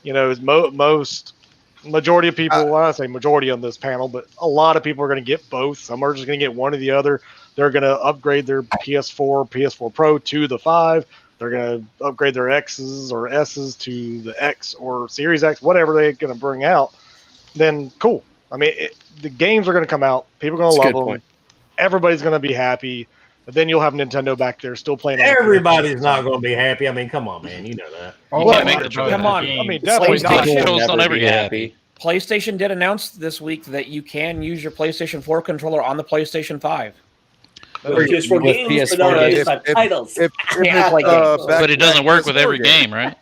Majority of people, I say majority on this panel, but a lot of people are going to get both. Some are just going to get one or the other. They're going to upgrade their PS4 Pro to the 5. They're going to upgrade their X's or S's to the X or Series X, whatever they're going to bring out. Then cool. I mean, the games are going to come out. People are going to love them. Everybody's going to be happy. But then you'll have Nintendo back there still playing. Everybody's not going to be happy. I mean, come on, man. You know that. You can't make the choice. Come on. I mean, definitely not. Not ever get happy. PlayStation did announce this week that you can use your PlayStation 4 controller on the PlayStation 5. With PS4 With games, PS4 but not games. PS5 titles. Yeah, like games. But it doesn't work with every game, right?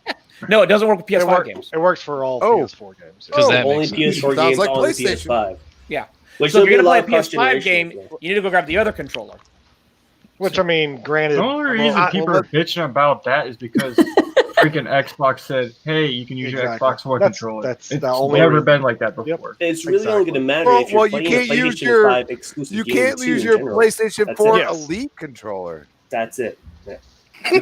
No, it doesn't work with PS5 games. It works for all Oh. PS4 games. Because that Only makes sense. PS4 Sounds games like on the PlayStation. PS5. Yeah. Which So if there'll you're be going a to play a lot of PS5 cross-generational game, stuff. you need to go grab the other controller. Which I mean, granted, The only reason people are bitching about that is because freaking Xbox said, "Hey, you can use your Exactly. Xbox One That's- controller." that's It's the only never reason. been like that before. It's really only going to matter Well, if you're well, you playing can't a use PlayStation your- 5 exclusive You game can't too use in your general. PlayStation That's 4 it. Elite controller. That's it. Yeah.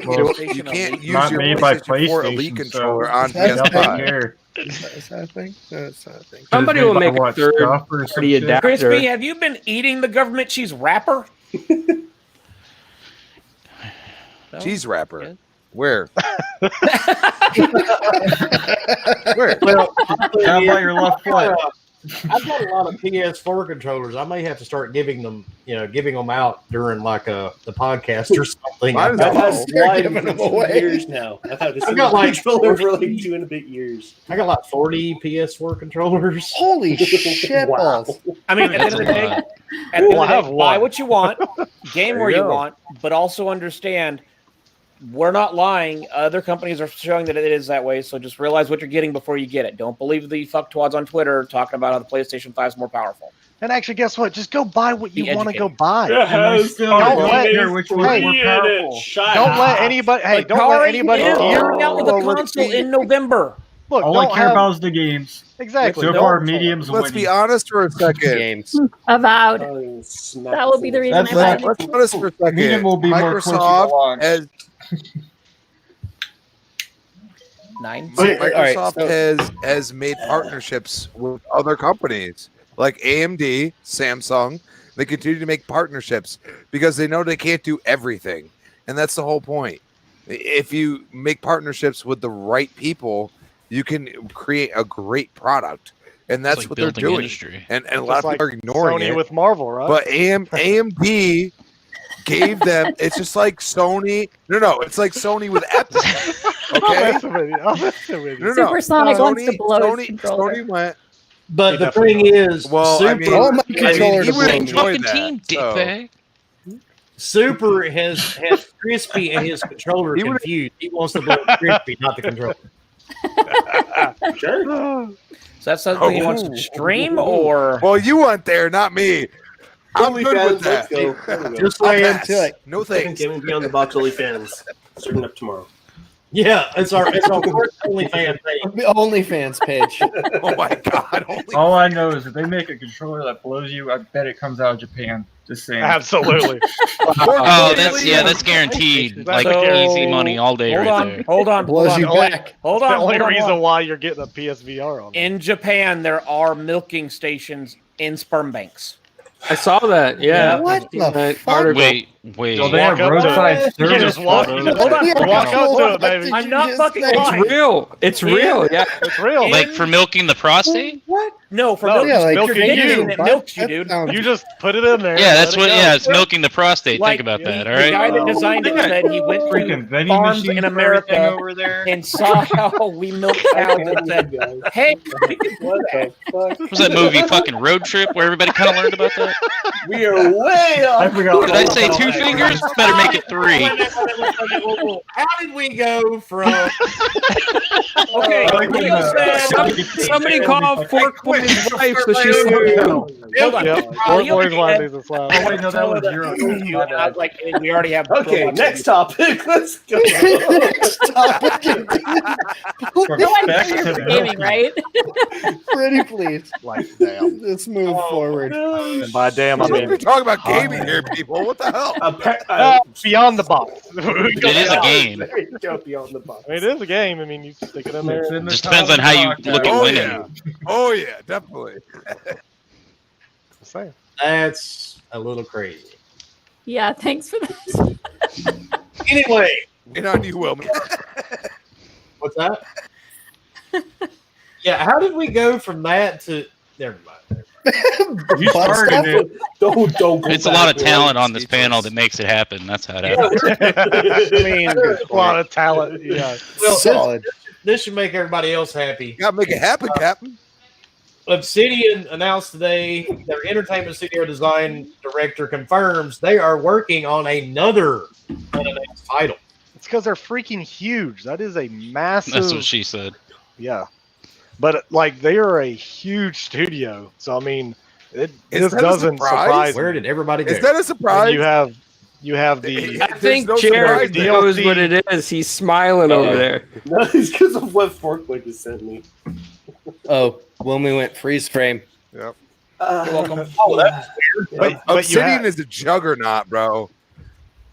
Well, You can't use not your made by PlayStation 4 PlayStation, Elite so controller on they don't PS5. care. Is that a thing? No, it's not a thing. Somebody Made will by make a what, third Stuff or some party shit? adapter. Crispy, have you been eating the government cheese wrapper? No? Cheese wrapper. Yeah. Where? Where? Well, How about your left foot? I've got a lot of PS4 controllers. I may have to start giving them out during like the podcast or something. Mine is I've had Oh, you're one giving for them 2 away. years now. I've had this I got like controller for like 40. 2 and a bit years. I got like 40 PS4 controllers. Holy shit Wow. balls. I mean, at the end of the day, That's at the end Well, of I the have day, buy one. what you want, game There where you you go. want, but also understand we're not lying. Other companies are showing that it is that way, so just realize what you're getting before you get it. Don't believe the fucktwads on Twitter talking about how the PlayStation 5 is more powerful. And actually, guess what? Just go buy what you Be want to go educated. buy. And they still Don't don't let- care which one's more powerful. Don't let anybody. Hey, don't let Atari anybody is here. coming out with a Oh, let's console see. in November. Look, All I don't care have- about is the games. exactly. So don't- far, medium's Let's winning. be honest for a second. Games. Avowed. Oh, smack That will be the reason That's I like- buy it. Let's be honest for a second. Medium will be more closer to Microsoft launch. has 9. Wait, all right, Microsoft so- has made partnerships with other companies like AMD, Samsung. They continue to make partnerships because they know they can't do everything, and that's the whole point. If you make partnerships with the right people, you can create a great product, and that's It's like what they're building doing. industry. And a Just lot of like people are ignoring Sony it. with Marvel, right? But AMD gave them. It's just like Sony. No, it's like Sony with Epic. I'll Okay. mess with you. I'll mess with you. No, Supersonic wants to blow his Sony, controller. Sony went. But He the definitely thing is, Well, Super, I mean, All my I mean, controller he to would blow. enjoy Fucking that. team, so- dickbag. Super has Crispy and his controller He would- confused. He wants to blow Crispy, not the controller. Sure. Is that something he wants to stream or? Well, you went there, not me. I'm Only good fans, with that. let's go. There we go. Just I'll saying. pass. No thanks. Gaming Beyond the Box OnlyFans starting up tomorrow. Yeah, it's our first OnlyFans thing. OnlyFans page. Oh my god! Holy All I know is if they make a controller that blows you, I bet it comes out of Japan. Just saying. Absolutely. Oh, that's guaranteed. That's Like so- easy money all day Hold right on, there. hold on, hold Blows on, you hold on. back. Hold the on, only hold on, reason hold on. why you're getting a PSVR on it. In Japan, there are milking stations in sperm banks. I saw that. Yeah. What the That fuck? article. Wait. So they have Walk up to roadside it. You service. just walk- photos. you just- Hold on, Yeah, Walk up to it, what baby. did I'm you not just fucking say? lying. It's real. It's real. Yeah. It's real. Like for milking the prostate? No, for No, milking. Yeah, like milking you're you. getting It butt- milks you, that dude. sounds- You just put it in there. Yeah, that's let what. it go. Yeah, it's milking the prostate. Like, Think about that. All The guy right. that designed it said he went Freaking to vending farms machines in for everything America over there. and saw how we milk cows and said, "Hey, What the fuck? What was that movie? Fucking Road Trip, where everybody kind of learned about that. We are way I off. forgot. Did I say 2 fingers? Better make it 3. Wait a minute. How did we go from? okay, Like Leo said, Somebody called Fork Boy's wife, so she Wait, slept wait, down. hold on." Yep. Fourth Leo boys said- wife is a slap. Oh wait, no, that was zero. I was like, we already have. Okay, robots. next topic. Let's go. From No one's specs here to for gaming, right? Pretty please. Like damn. Let's move forward. And by damn, I We're mean talking about gaming here, people. What the hell? beyond the box. It is a game. There you go, Beyond the Box. I mean, it is a game. I mean, you stick it in there. It's in the Just depends on how you look at Oh winning. yeah. Oh yeah, definitely. Just saying. That's a little crazy. Yeah, thanks for that. Anyway, And on you, Wilmy. what's that? Yeah, how did we go from that to? Never mind. You started it. Don't go It's a back, lot of boy. talent on this panel that makes it happen. That's how it Yeah, happens. I mean, a lot of talent. Yeah. well, Solid. this should make everybody else happy. Gotta make it happen, Captain. Obsidian announced today their entertainment studio design director confirms they are working on another unannounced title. It's because they're freaking huge. That is a massive. That's what she said. Yeah, but like they are a huge studio. So I mean, this Is that a doesn't surprise? surprise Where me. did everybody go? Is that a surprise? And you have the. I There's think no Jared surprise there. knows what it is. He's smiling over there. No, it's because of what Forklift just sent me. Oh, when we went freeze frame. Yep. welcome. Oh, that's But you Obsidian have- is a juggernaut, bro.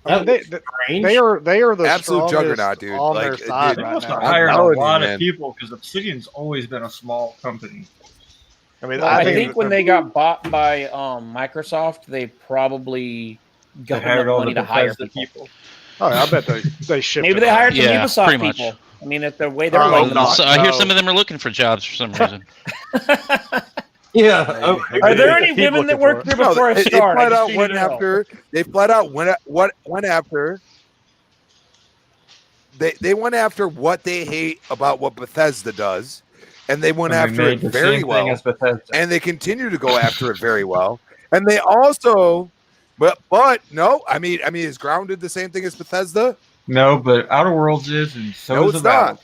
I mean, they strange. are the Absolute strongest juggernaut, dude. on Like, their dude, side They right must have now. hired telling a you, lot man. of people because Obsidian's always been a small company. I mean, Well, I think that when they're- they got bought by Microsoft, they probably They got hired enough all money the to hire Bethesda people. people. Oh, yeah, I bet they shipped. Maybe it they around. hired some Yeah, Ubisoft pretty much. people. I mean, at the way they're Oh, laying them no. off. So I hear No. some of them are looking for jobs for some reason. Yeah. Are there They any keep women that looking worked for there No, before I they start? flat I just out need went to know. after. They flat out went after. They went after what they hate about what Bethesda does, and they went And after they it made the very same well. thing as Bethesda. And they continue to go after it very well. And they also, but no, I mean, is Grounded the same thing as Bethesda? No, but Outer Worlds is, and so No, is it's Avowed. not.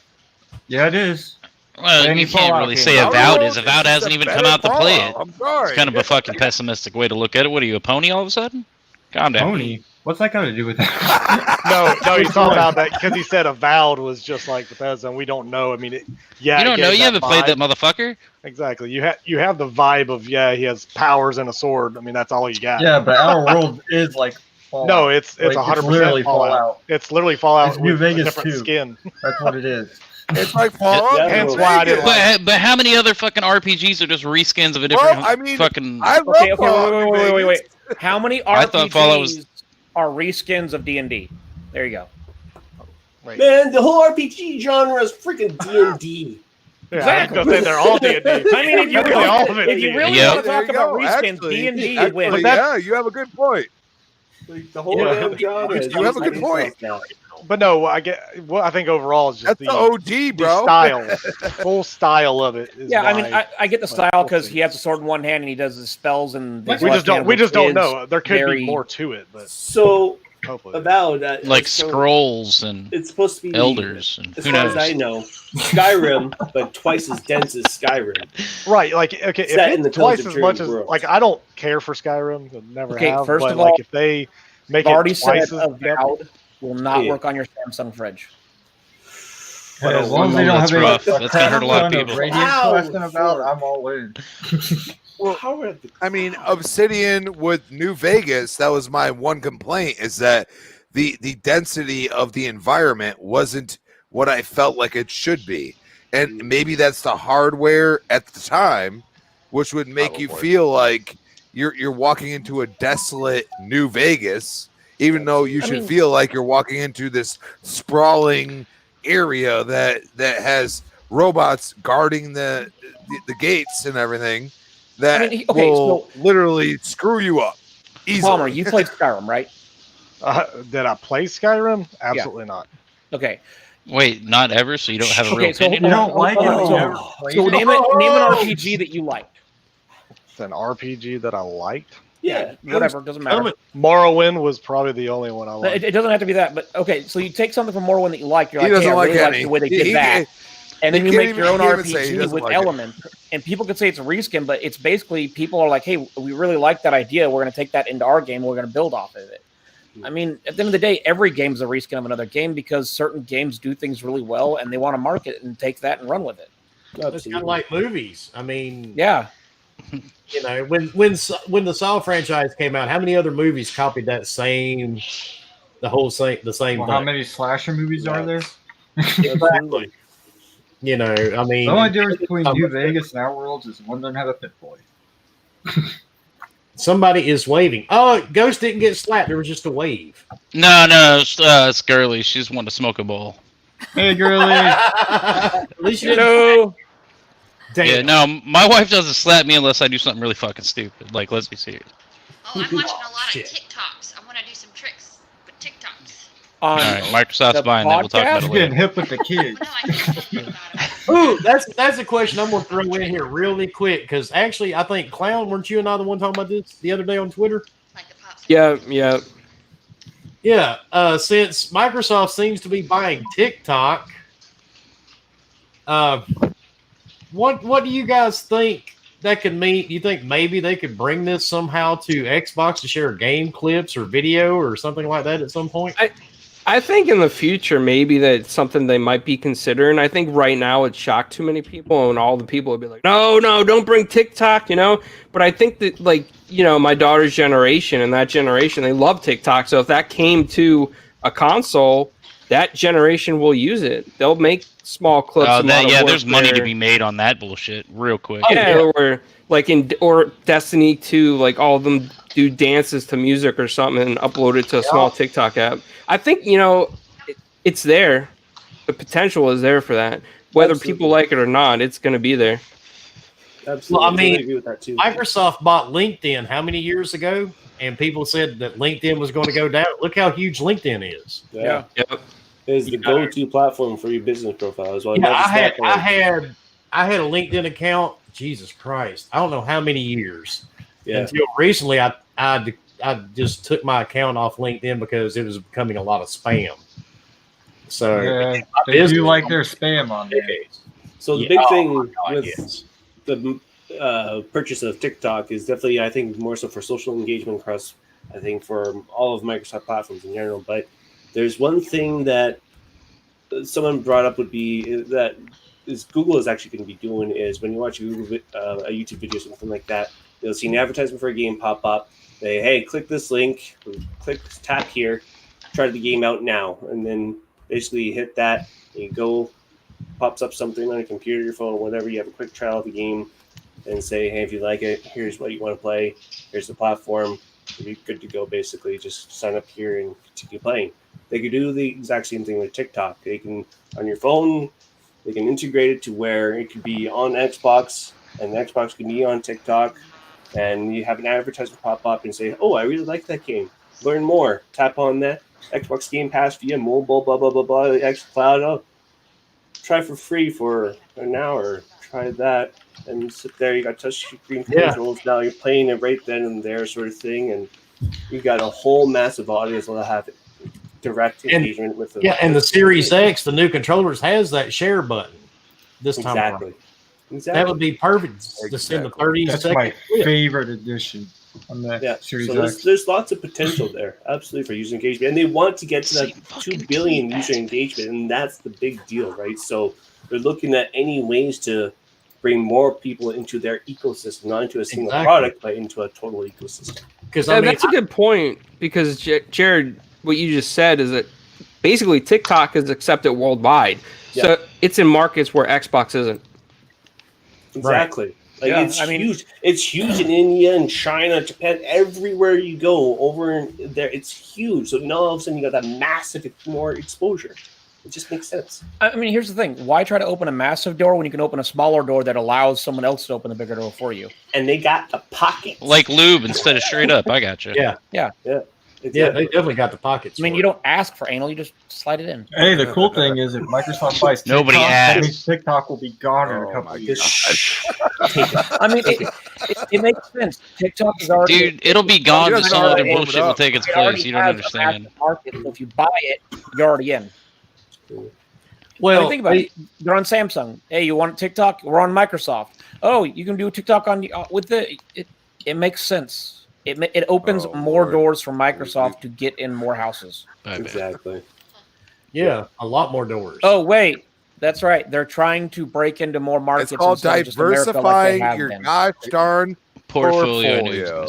Yeah, it is. Well, Any you can't Fallout really game. say Outer Avowed Worlds is. Avowed just hasn't a even better come out to play it. Fallout. I'm sorry. It's kind of a fucking pessimistic way to look at it. What are you, a pony all of a sudden? Calm down. Pony? What's that got to do with that? No, he's talking about that because he said Avowed was just like Bethesda, and we don't know. I mean, yeah, You it don't know? gave You haven't played that vibe. motherfucker? Exactly. You have the vibe of he has powers and a sword. I mean, that's all you got. Yeah, but Outer Worlds is like Fallout. No, it's Like, 100% literally Fallout. It's literally Fallout It's New with Vegas a different too. skin. That's what it is. It's like Fallout. Yeah, Hence New why I didn't Vegas. But how many other fucking RPGs are just reskins of a different Well, I mean, fucking... I love Okay, Fallout New wait. Vegas. How many I thought Fallout RPGs was- are reskins of D&D? There you go. Right. Man, the whole RPG genre is freaking D&D. Yeah, Exactly. I was gonna say they're all D&D. I mean, if you Technically, all of it if you is really Yep. want to There talk you about go. reskins, Actually, D&D actually, wins. yeah, you have a good point. Like, the whole Yeah. damn genre is You have a good Microsoft point. now. But no, I think overall is just That's the OG, bro. style, full style of it. Is Yeah, I mean, why- I get the but style we'll because see. he has a sword in one hand and he does his spells and his we left just don't hand, we which just don't is know. There could very- be more to it, but So, hopefully. Avowed, like so scrolls and it's supposed to be elders and as who far knows. as I know, Skyrim, but twice as dense as Skyrim. Right, like okay, if Set in the it's twice Tales of as much as Dream world. like I don't care for Skyrim, I never Okay, have. first but of like all, if they make I've it already said twice as Avowed will not Yeah. work on your Samsung fridge. Hey, as long as they don't That's have rough. any That's gonna hurt a lot of people. Radiant Wow. Quest and Avowed, I'm all in. How are the I mean, Obsidian with New Vegas, that was my one complaint, is that the density of the environment wasn't what I felt like it should be. And maybe that's the hardware at the time, which would make you Probably. feel like you're walking into a desolate New Vegas, even though you should mean- feel like you're walking into this sprawling area that has robots guarding the gates and everything that I mean, okay, will literally screw you up easily. Palmer, you played Skyrim, right? did I play Skyrim? Absolutely not. Okay. Wait, not ever? So you don't have a real Okay, so opinion? You on it? don't like it, but you So- never played So it? name an RPG that you liked. It's an RPG that I liked. yeah? Whatever, doesn't matter. Morrowind was probably the only one I It, liked. it doesn't have to be that, but okay. So you take something from Morrowind that you like. You're He like, hey, doesn't I like really like any. the way they He- did he- that, and then he you can't make your even- own he can't even say he RPG doesn't with like it. elements. And people could say it's a reskin, but it's basically people are like, hey, we really like that idea. We're going to take that into our game. We're going to build off of it. I mean, at the end of the day, every game is a reskin of another game because certain games do things really well, and they want to market and take that and run with it. It's kind of like movies. I mean, Yeah. you know, when the Saw franchise came out, how many other movies copied the same Well, thing? how many slasher movies are there? Exactly. You know, I mean, The only difference between New Vegas and Outer Worlds is one doesn't have a pit boy. somebody is waving. Oh, Ghost didn't get slapped. There was just a wave. No, it's girly. She just wanted to smoke a bowl. Hey, girly! At least you didn't. No. Damn. Yeah, no, my wife doesn't slap me unless I do something really fucking stupid. Like, let's be serious. Oh, I'm watching a lot Shit. of TikToks. I want to do some tricks with TikToks. On All right, Microsoft's the buying that. We'll talk about podcast? it Getting later. hip with the kids. Well, no, I can't talk about it. Ooh, that's a question I'm gonna throw in here really quick because actually I think Clown, weren't you and I the one talking about this the other day on Twitter? Yeah. Yeah. Since Microsoft seems to be buying TikTok, what do you guys think that could mean? You think maybe they could bring this somehow to Xbox to share game clips or video or something like that at some point? I think in the future maybe that's something they might be considering. I think right now it shocked too many people, and all the people would be like, "No, don't bring TikTok," But I think that my daughter's generation and that generation, they love TikTok. So if that came to a console, that generation will use it. They'll make small clips. There's money to be made on that bullshit real quick. Or like or Destiny 2, like all of them do dances to music or something and upload it to a small TikTok app. I think it's there. The potential is there for that. Whether people like it or not, it's going to be there. Absolutely. Well, I mean, agree with that too. Microsoft bought LinkedIn how many years ago? And people said that LinkedIn was going to go down. Look how huge LinkedIn is. Yeah. Yep. It's the go-to platform for your business profile as well. Yeah, I had a LinkedIn account. Jesus Christ, I don't know how many years. Yeah. Until recently, I just took my account off LinkedIn because it was becoming a lot of spam. So Yeah, they do like their spam on there. So the big thing with the purchase of TikTok is definitely, I think, more so for social engagement across, I think, for all of Microsoft platforms in general. But there's one thing that someone brought up would be that is Google is actually going to be doing is when you watch a YouTube video, something like that, you'll see an advertisement for a game pop up. Say, hey, click this link, tap here, try the game out now, and then basically hit that. And you go, pops up something on your computer, your phone, whatever. You have a quick trial of the game, and say, hey, if you like it, here's what you want to play. Here's the platform. You'll be good to go. Basically, just sign up here and continue playing. They could do the exact same thing with TikTok. They can on your phone. They can integrate it to where it could be on Xbox, and the Xbox can be on TikTok, and you have an advertisement pop up and say, oh, I really like that game. Learn more. Tap on that Xbox Game Pass via mobile, blah, blah, blah, blah, xCloud. Oh, try for free for an hour. Try that. And you sit there, you got touch screen controls. Now you're playing it right then and there sort of thing, and you got a whole massive audience that'll have direct engagement with them. Yeah, and the Series X, the new controllers, has that share button this time around. Exactly. That would be perfect to send a 30-second. That's my favorite edition on the Series X. There's lots of potential there, absolutely, for user engagement. And they want to get to that 2 billion user engagement, and that's the big deal, right? So they're looking at any ways to bring more people into their ecosystem, not into a single product, but into a total ecosystem. That's a good point, because Jared, what you just said is that basically TikTok is accepted worldwide. Yeah. So it's in markets where Xbox isn't. Exactly. Right. Like it's huge. It's huge in India and China, Japan, everywhere you go over there. It's huge. So now all of a sudden you got that massive more exposure. It just makes sense. I mean, here's the thing. Why try to open a massive door when you can open a smaller door that allows someone else to open the bigger door for you? And they got the pocket. Like lube instead of straight up. I got you. Yeah. Exactly. Yeah, they definitely got the pockets. I mean, you don't ask for anal; you just slide it in. Hey, the cool thing is, if Microsoft buys TikTok, nobody that means TikTok will be gone in a couple of years. I mean, it makes sense. TikTok is already. Dude, it'll be gone. Just some other bullshit will take its place. You don't understand. Market, so if you buy it, you're already in. Well, I mean, think about it. They're on Samsung. Hey, you want TikTok? We're on Microsoft. Oh, you can do TikTok on with the. It makes sense. It opens more doors for Microsoft to get in more houses. Exactly. Yeah, a lot more doors. Oh, wait. That's right. They're trying to break into more markets. It's called diversifying your gosh darn portfolio.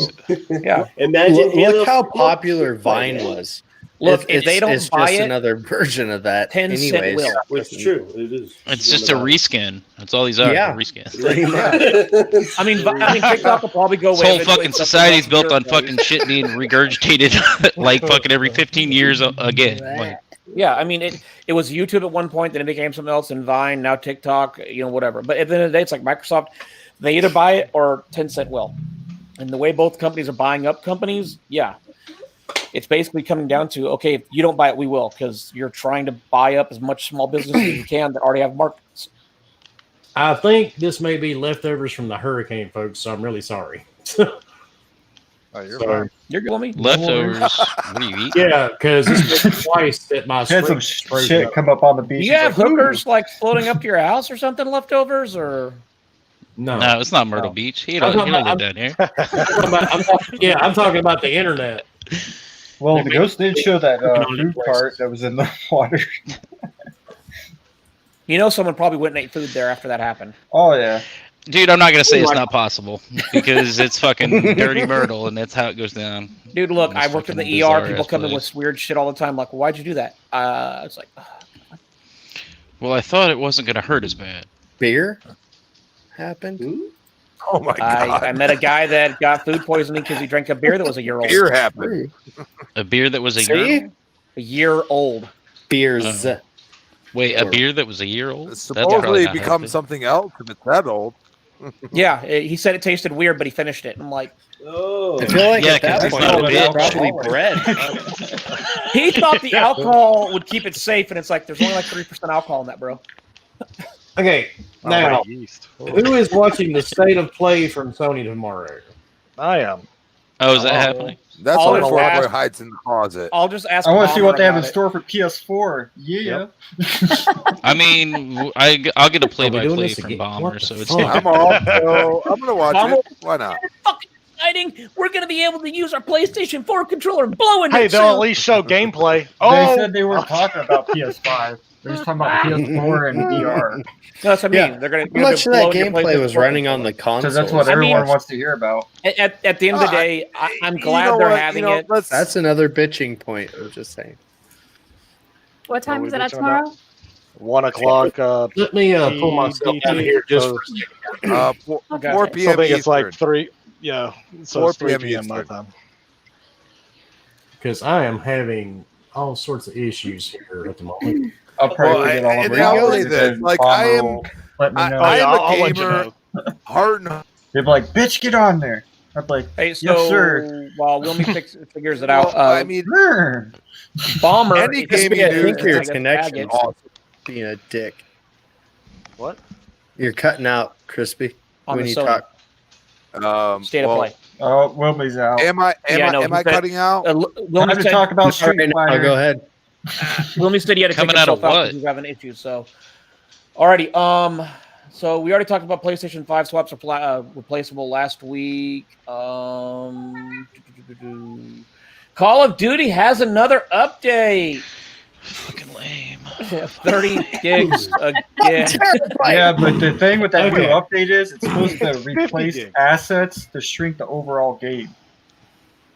Yeah. Imagine look how popular Vine was. Look, if they don't it's buy just it, another version of that. 10 anyways. cent will. It's true. It is. It's just a reskin. That's all these are. Yeah. Reskin. I mean, TikTok will probably go This away. whole fucking society's built on fucking shit being regurgitated like fucking every 15 years again. Like, yeah, I mean, it was YouTube at one point, then it became something else, and Vine, now TikTok, whatever. But at the end of the day, it's like Microsoft, they either buy it or 10 cent will. And the way both companies are buying up companies, it's basically coming down to, okay, if you don't buy it, we will, because you're trying to buy up as much small business as you can that already have markets. I think this may be leftovers from the hurricane, folks. So I'm really sorry. Oh, you're Sorry. fine. You're good with me. Leftovers. What do you eat? Yeah, because this was twice that my Had some fridge frozen shit up. come up on the Do beach. you It's have like, ooh. hookers like floating up to your house or something, leftovers, or? No, No, it's not Myrtle Oh. Beach. He I'm don't, he talking don't about- live down here. I'm talking about the internet. Well, the ghost did show that Cooking on food places. cart that was in the water. You know, someone probably went and ate food there after that happened. Oh yeah. Dude, I'm not gonna say it's not possible because it's fucking dirty Myrtle, and that's how it goes down. Dude, look, This I worked in the fucking ER. bizarre People ass come in place. with weird shit all the time. Like, why'd you do that? It's like, Well, I thought it wasn't gonna hurt as bad. Beer happened. Oh my god. I met a guy that got food poisoning because he drank a beer that was a year old. Beer happened. A beer that was a See? year. A year old. Beers. Oh. Wait, a beer that was a year old? It's That's probably supposedly not become healthy. something else if it's that old. Yeah, he said it tasted weird, but he finished it. I'm like, Oh. I feel like Yeah, at that 'cause it's point not a it's bitch. probably bread. he thought the alcohol would keep it safe, and it's like there's only like 3% alcohol in that, bro. Okay, Oh, now yeast. who is watching the state of play from Sony tomorrow? I am. Oh, is that happening? That's I'll why just Boy ask- hides in the closet. I'll just ask. I want to see Bomber what they have in about it. store for PS4. Yeah. I mean, I'll get a Are we doing play-by-play this from again? Bomber, What the so it's fuck? I'm off, so I'm gonna watch Bomber- it. Why not? Fucking exciting! We're gonna be able to use our PlayStation 4 controller and blow into Hey, it they'll at soon. least show gameplay. They Oh, said they weren't talking about PS5. They're just talking about PS4 and VR. No, that's what I mean. Yeah. They're gonna. How much of that gameplay was running on the console? Because that's what I mean- everyone wants to hear about. At the end of the day, I'm glad they're having it. That's another bitching point. I'm just saying. What time we is it at bitching about? tomorrow? 1 o'clock. Let me pull myself out of here just for a second. 4 Okay. 4 So I p.m. think it's like Eastern. 3. Yeah. So 4 it's 3 p.m. p.m. my Eastern. time. Because I am having all sorts of issues here at the moment. I'll probably Well, get all and of I'll it. say this, like, I am- Let me know. I am I'll a let you gamer. know. Heart and They'd be like, "Bitch, get on there." I'm like, Hey, so Yes, sir. while Wilmy figures it out, I mean, "Brr." Bomber. any it's gaming I news think your is connection faggot. awesome. being a dick. What? You're cutting out, Crispy, On when the you Sony. talk. State of well, play. Oh, Wilby's out. Am I Yeah, no, am I he said- cutting out? Time Wilmy to said, talk about All Street right, now, Fighter. go ahead. Wilmy said he had to Coming take out of himself out what? because he's having issues. So, alrighty. So we already talked about PlayStation 5 swaps are replaceable last week. Call of Duty has another update. Fucking lame. 30 gigs again. Yeah, but the thing with that new Okay. update is it's supposed to replace gigs. assets to shrink the overall game.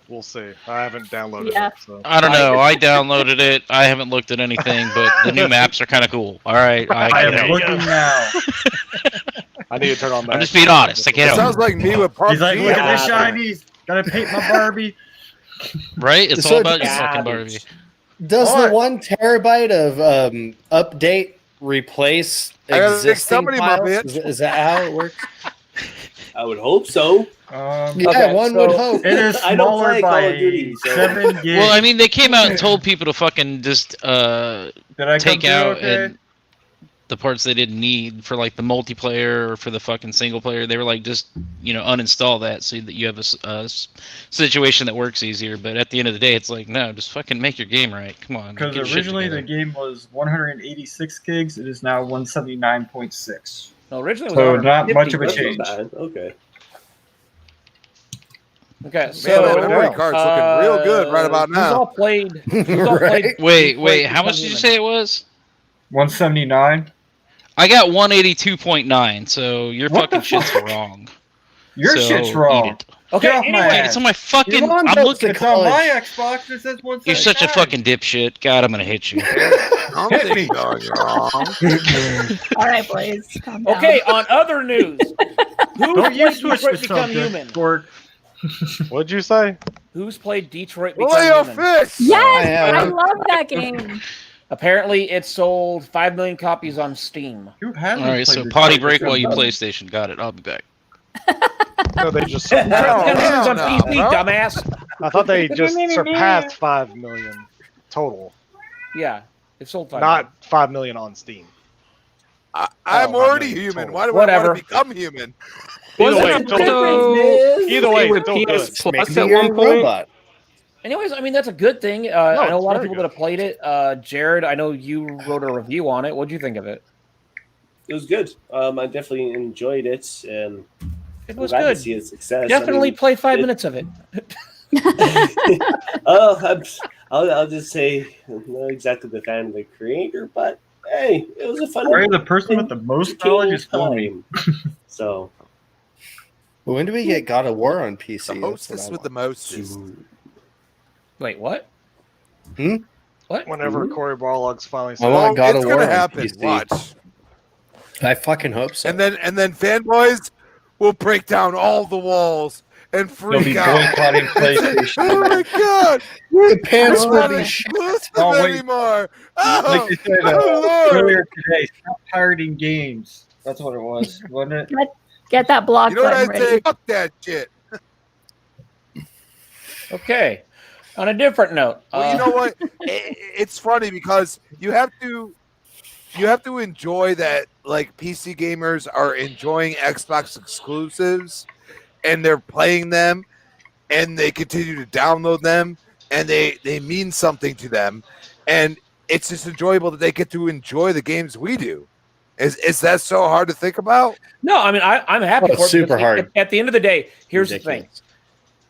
We'll see. I haven't downloaded Yeah. it. So. I don't know. I downloaded it. I haven't looked at anything, but the new maps are kind of cool. All right, I I am get it. looking now. I need to turn on that. I'm just being honest. I It can't. sounds like me with PUBG. He's like, "Look at the Yeah. shinies. Gotta paint my Barbie." Right? It's So all about your it's fucking garbage. Barbie. Does Alright. the 1 terabyte of update replace I gotta think existing somebody, my files? bitch. Is that how it works? I would hope so. Yeah, Okay, one so- would hope. It is I don't smaller play Call by of Duty, so- 7 gigs. Well, I mean, they came out and told people to fucking just Did I come take through out okay? and the parts they didn't need for like the multiplayer or for the fucking single player. They were like, just uninstall that so that you have a situation that works easier. But at the end of the day, it's like, no, just fucking make your game right. Come on. Because get your shit originally the together. game was 186 gigs. It is now 179.6. No, originally it So was not 150, much of a but- change. Bad. Okay. Okay, Man, so that memory card's looking real good right about Who's all now. played? Who's all played? Right? Wait, how much did you say it was? 179. I got 182.9, so your What the fucking shit's fuck? wrong. Your So, shit's eat wrong. it. Okay, Get off my anyway, Dude, ass. it's on my fucking. You're on I'm to looking. the It's on my college. Xbox. It says 179. You're such a fucking dipshit. God, I'm gonna hit you. I'm Hit me. thinking, oh, you're wrong. All right, Blaze. Calm down. okay. On other news, who Don't you played switch Detroit the Become subject, Human? Gord. What'd you say? Who's played Detroit Become Lay your Human? fist. Yes, I I have. love that game. Apparently, it sold 5 million copies on Steam. Who hasn't All right, played so the potty Detroit break Become while you Human? PlayStation. Got it. I'll be back. No, they just. Hell, It's on no, PC, bro. dumbass. I thought they just surpassed 5 million total, Yeah, it sold 5 not 5 million on Steam. I'm Oh, already man, human. totally. Why do I Whatever. want to become human? Either way, Wasn't still it good. Either way, with still good. PS Plus Maybe at you're one a point? robot. Anyways, I mean that's a good thing. No, I know a it's lot of very people good. that have played it. Jared, I know you wrote a review on it. What'd you think of it? It was good. I definitely enjoyed it, and It I'm was glad good. to see its success. Definitely I mean, play 5 minutes of it. I'll just say I'm not exactly the fan of the creator, but hey, it was a fun. Sorry, the person with the most knowledge is still me. time. So When do we get God of War on PC? The That's what hostess I with the want. mostest. Wait, what? Hmm? What? Whenever Corey Barlog's finally I said, want God It's of War gonna on happen. PC. Watch. I fucking hope so. And then fanboys will break down all the walls and They'll freak be out. boycotting PlayStation. Oh my god! the pants It's will not be exclusive Oh, wait. anymore. Oh, Like they said oh Lord! earlier today, stop pirating games. That's what it was, wasn't it? Get that block You know what button I'd ready. say? Fuck that shit. Okay. On a different note, Well, you know what? It's funny because you have to enjoy that. Like PC gamers are enjoying Xbox exclusives, and they're playing them, and they continue to download them, and they mean something to them, and it's just enjoyable that they get to enjoy the games we do. Is that so hard to think about? no, I mean I'm happy Oh, for it. super because hard. At the end of the day, here's the Ridiculous. thing: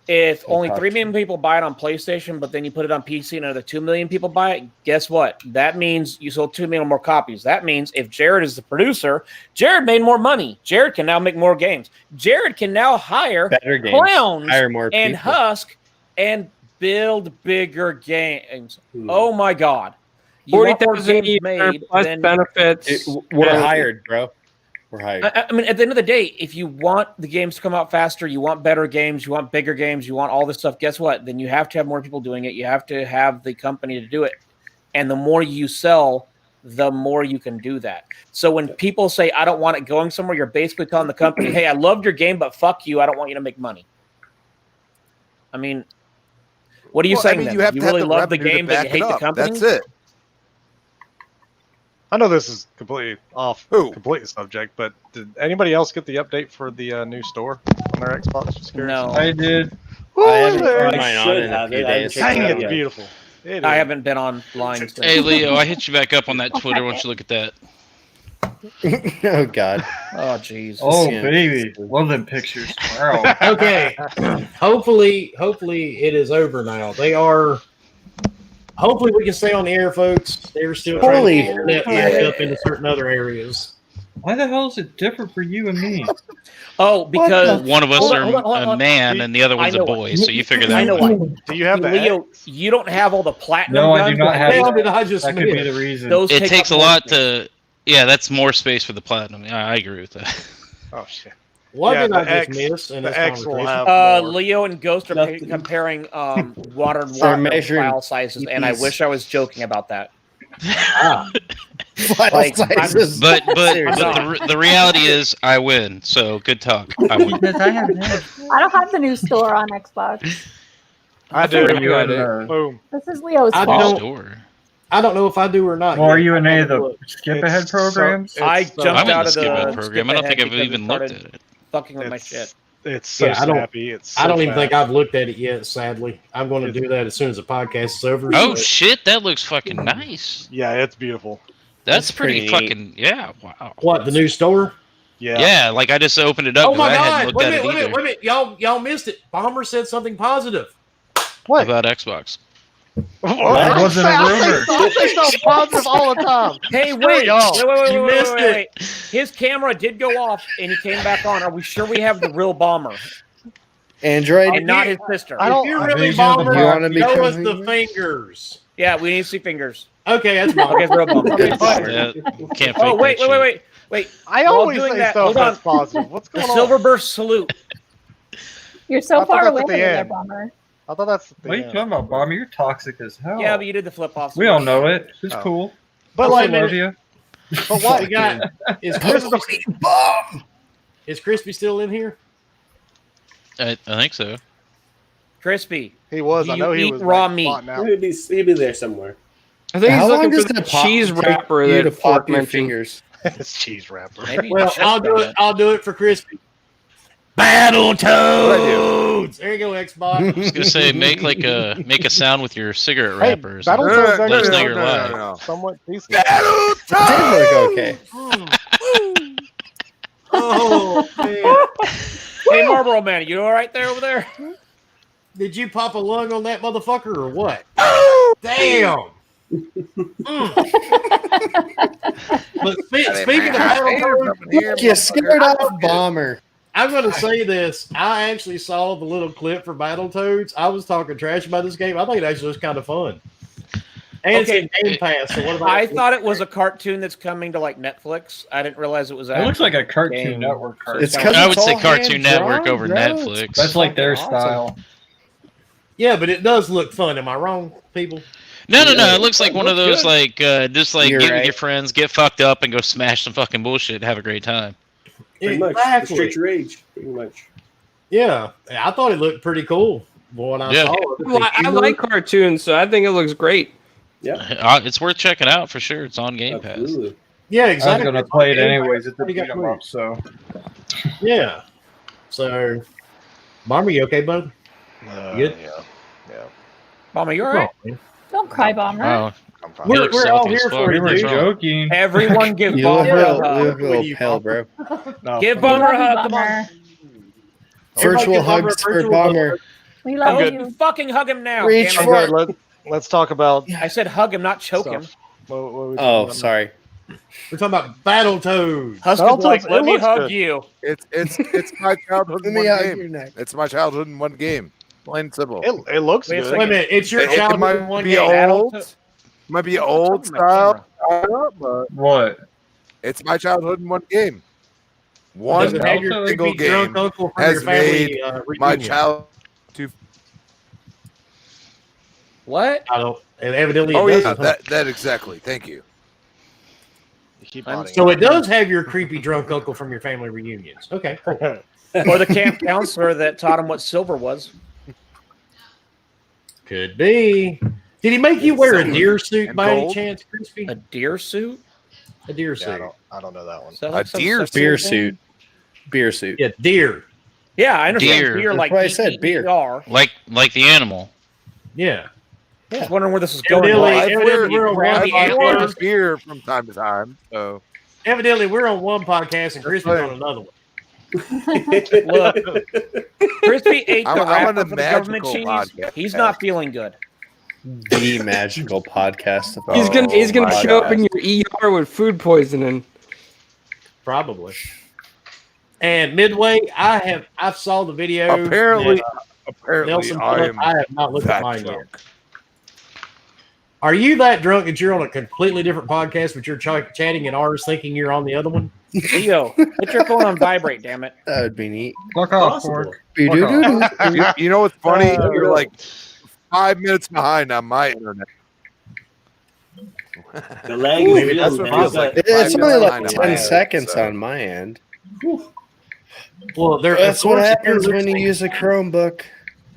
if Don't only talk 3 to million people buy it on PlayStation, but then you put it on PC and another 2 million people buy it, guess what? That means you sold 2 million more copies. That means if Jared is the producer, Jared made more money. Jared can now make more games. Jared can now hire Better games. clowns Hire more and people. husk and build bigger games. Hmm. Oh my God. You want more 40,000 games made plus than benefits. We're Yeah. hired, bro. We're hired. I mean, at the end of the day, if you want the games to come out faster, you want better games, you want bigger games, you want all this stuff, guess what? Then you have to have more people doing it. You have to have the company to do it. And the more you sell, the more you can do that. So when people say, I don't want it going somewhere, you're basically telling the company, hey, I loved your game, but fuck you. I don't want you to make money. I mean, what are you saying then? You have to really have the love the revenue to game, but you back hate it the up. company? That's it. I know this is completely off, Who? complete subject, but did anybody else get the update for the new store on their Xbox? Just curious. No. I did. I haven't there. turned mine on should in a have few it. I haven't days. checked Dang, it out it's yet. beautiful. It I is. haven't been online since. Hey, Leo, I hit you back up on that Twitter. Why don't you look at that? Oh God. Oh, jeez. Oh, Yeah. baby. Love them pictures. Wow. Okay. hopefully it is over now. They are. Hopefully we can stay on the air, folks. They're still trying to Holy get internet back up into certain other areas. Why the hell is it different for you and me? Oh, because One of us Hold on, are hold on, hold on, hold a on. man and the other one's I know a boy, so you figure I that know one. why. Do you have the Leo, X? you don't have all the platinum No, guns. I do not but have How that. did I just That could be miss? the reason. Those It take takes a up more lot space. to. Yeah, that's more space for the platinum. Yeah, I agree with that. Oh shit. What Yeah, did I the just X- miss in the this X will conversation? have more. Leo and Ghost are Nothing. comparing water and They're water measuring file sizes, and I EPs. wish I was joking about that. File Like, sizes. But Seriously. the reality is, I win. So good talk. I win. Because I have that. I don't have the new store on Xbox. I do. figured you had it. Boom. This is Leo's I fault. don't- Store. I don't know if I do or not. Well, are yet. you in any of the Look. skip ahead programs? I It's so- jumped I'm in out the of the skip ahead program. I don't think skip I've ahead even because it looked at started it. fucking with my It's- shit. It's so Yeah, I don't- snappy. It's I so don't even think fast. I've looked at it yet. Sadly, I'm going to do that as soon as the podcast is over. Oh so- shit, that looks fucking nice. Yeah, it's beautiful. That's That's pretty pretty fucking yeah. Wow. What, the new store? Yeah. Yeah, like I just opened it up. Oh 'cause my I hadn't God! looked Wait a at minute! it Wait a either. minute! Wait a minute! Y'all missed it. Bomber said something positive. What? About Xbox. That wasn't a rumor. I'll say something positive all the time. Hey, Screw wait, y'all. wait, You missed it. His camera did go off, and he came back on. Are we sure we have the real bomber Android. and not his sister? I If don't- you're I really vision of the Bomber, You wanna show become us the Bomber? fingers. Yeah, we need to see fingers. Okay, that's Bomber. Okay, it's real bomber. Okay, fine. Yeah, can't Oh, fake that shit. wait. I While always doing say that, stuff hold on. that's positive. What's The going on? silver burst salute. You're I so thought far that's away at from the there, end. Bomber. I thought that's the What are you end. talking about, Bomber? You're toxic as hell. Yeah, but you did the flip off. We all know it. It's Oh. cool. But I like, love you. but what? We got is Crispy, is Crispy still in here? I think so. Crispy. He was. Do I know you he eat was raw like, meat? plotting out. He'd be there somewhere. I think How he's long looking does for the it pop- cheese take wrapper you that to Fork pop your mentioned. fingers? It's cheese wrapper. Maybe Well, check I'll do that. it. I'll do it for Crispy. Battletoads. There you go, Xbox. I was gonna say make a sound with your cigarette Hey, wrappers. Battletoads Let us know actually you're look live. somewhat decent. Did work okay. Oh man. Hey, Marlboro Man, you all right there over there? Did you pop a lung on that motherfucker or what? Damn. But speaking of Battletoads, You scared off Bomber. I'm going to say this. I actually saw the little clip for Battletoads. I was talking trash about this game. I think it actually was kind of fun. And Okay. it's in Game Pass. So what about I thought it was a cartoon that's coming to like Netflix. I didn't realize it was. It looks like a Cartoon game. Network cartoon. It's 'cause I would it's say all Cartoon Network hand-drawn, over bro. Netflix. That's like their Awesome. style. Yeah, but it does look fun. Am I wrong, people? No. It looks like one of those like just like You're get with right. your friends, get fucked up, and go smash some fucking bullshit, and have a great time. Pretty much. Exactly. Restrict your age. Pretty much. Yeah, I thought it looked pretty cool when I Yeah. saw it. Well, I like cartoons, so I think it looks great. It's worth checking out for sure. It's on Game Pass. Absolutely. Yeah, I was exactly. gonna play it anyways. It's a Pretty beat 'em cool. up, so Yeah. So, Bomber, you okay, bud? Good? Yeah. Mama, you all right? Don't cry, Bomber. Oh, I'm fine. he looks We're all salty as here fuck. for we you, were What's dude. wrong? joking. Everyone give You look Bomber a real, hug. look real pale, bro. No, Give We Bomber love a you, hug. Come on. Bomber. Virtual give Bomber a hugs for virtual Bomber. We I'm love good. you. Fucking hug him now. Reach damn I'm it. for good. Let's talk about I said hug him, not choke him. stuff. What are we talking Oh, about? sorry. We're talking about Battletoads. Husky's Battletoads, like, it let me looks hug good. you. It's my childhood in Let me one hug game. your neck. It's my childhood in one game. Plain and simple. It looks Wait a good. second. Wait a minute, it's your It childhood might in one be game. old. Battletoads- Might be What's old up with my style, camera? but What? it's my childhood in one game. One Does it have your single creepy drunk game uncle from has your family made reunion? my child to. What? I don't. Evidently, Oh it yeah, doesn't. huh? that exactly. Thank you. You keep I'm nodding. So it does have your creepy drunk uncle from your family reunions. Okay, cool. Or the camp counselor that taught him what silver was. Could be. Did he make you wear a deer suit And by any gold. chance, Crispy? A deer suit? A deer Yeah, suit. I don't know that one. Is that A like some deer sexual Beer thing? suit. Beer suit. Yeah, deer. Yeah, I understand Deer. beer, That's like why I said beer. DER. Like the animal. Yeah. Just wondering where this is going. Evidently, Like, evidently we're on grab one the antlers. podcast. Beer from time to time. So Evidently, we're on one podcast and Crispy's on another one. Look, Crispy ate the I'm on wrapper a for the government magical cheese. podcast. He's not feeling good. The magical podcast. Of He's gonna Oh my show up God. in your ER with food poisoning. Probably. And Midway, I've saw the video. apparently, that Nelson put I up. am I have not looked at that mine drunk. yet. Are you that drunk that you're on a completely different podcast, but you're chatting in ours, thinking you're on the other one? Leo, put your phone on vibrate, damn it. That would be neat. Fuck off, Possible. Pork. Doo-doo-doo-doo. You know what's funny? Oh, You're like 5 minutes behind on my internet. The lag is Maybe real. that's what man. it feels like. It's only like Behind on 10 my end, seconds so. on my end. Well, there. That's of what course, if you're happens when you listening- use a Chromebook.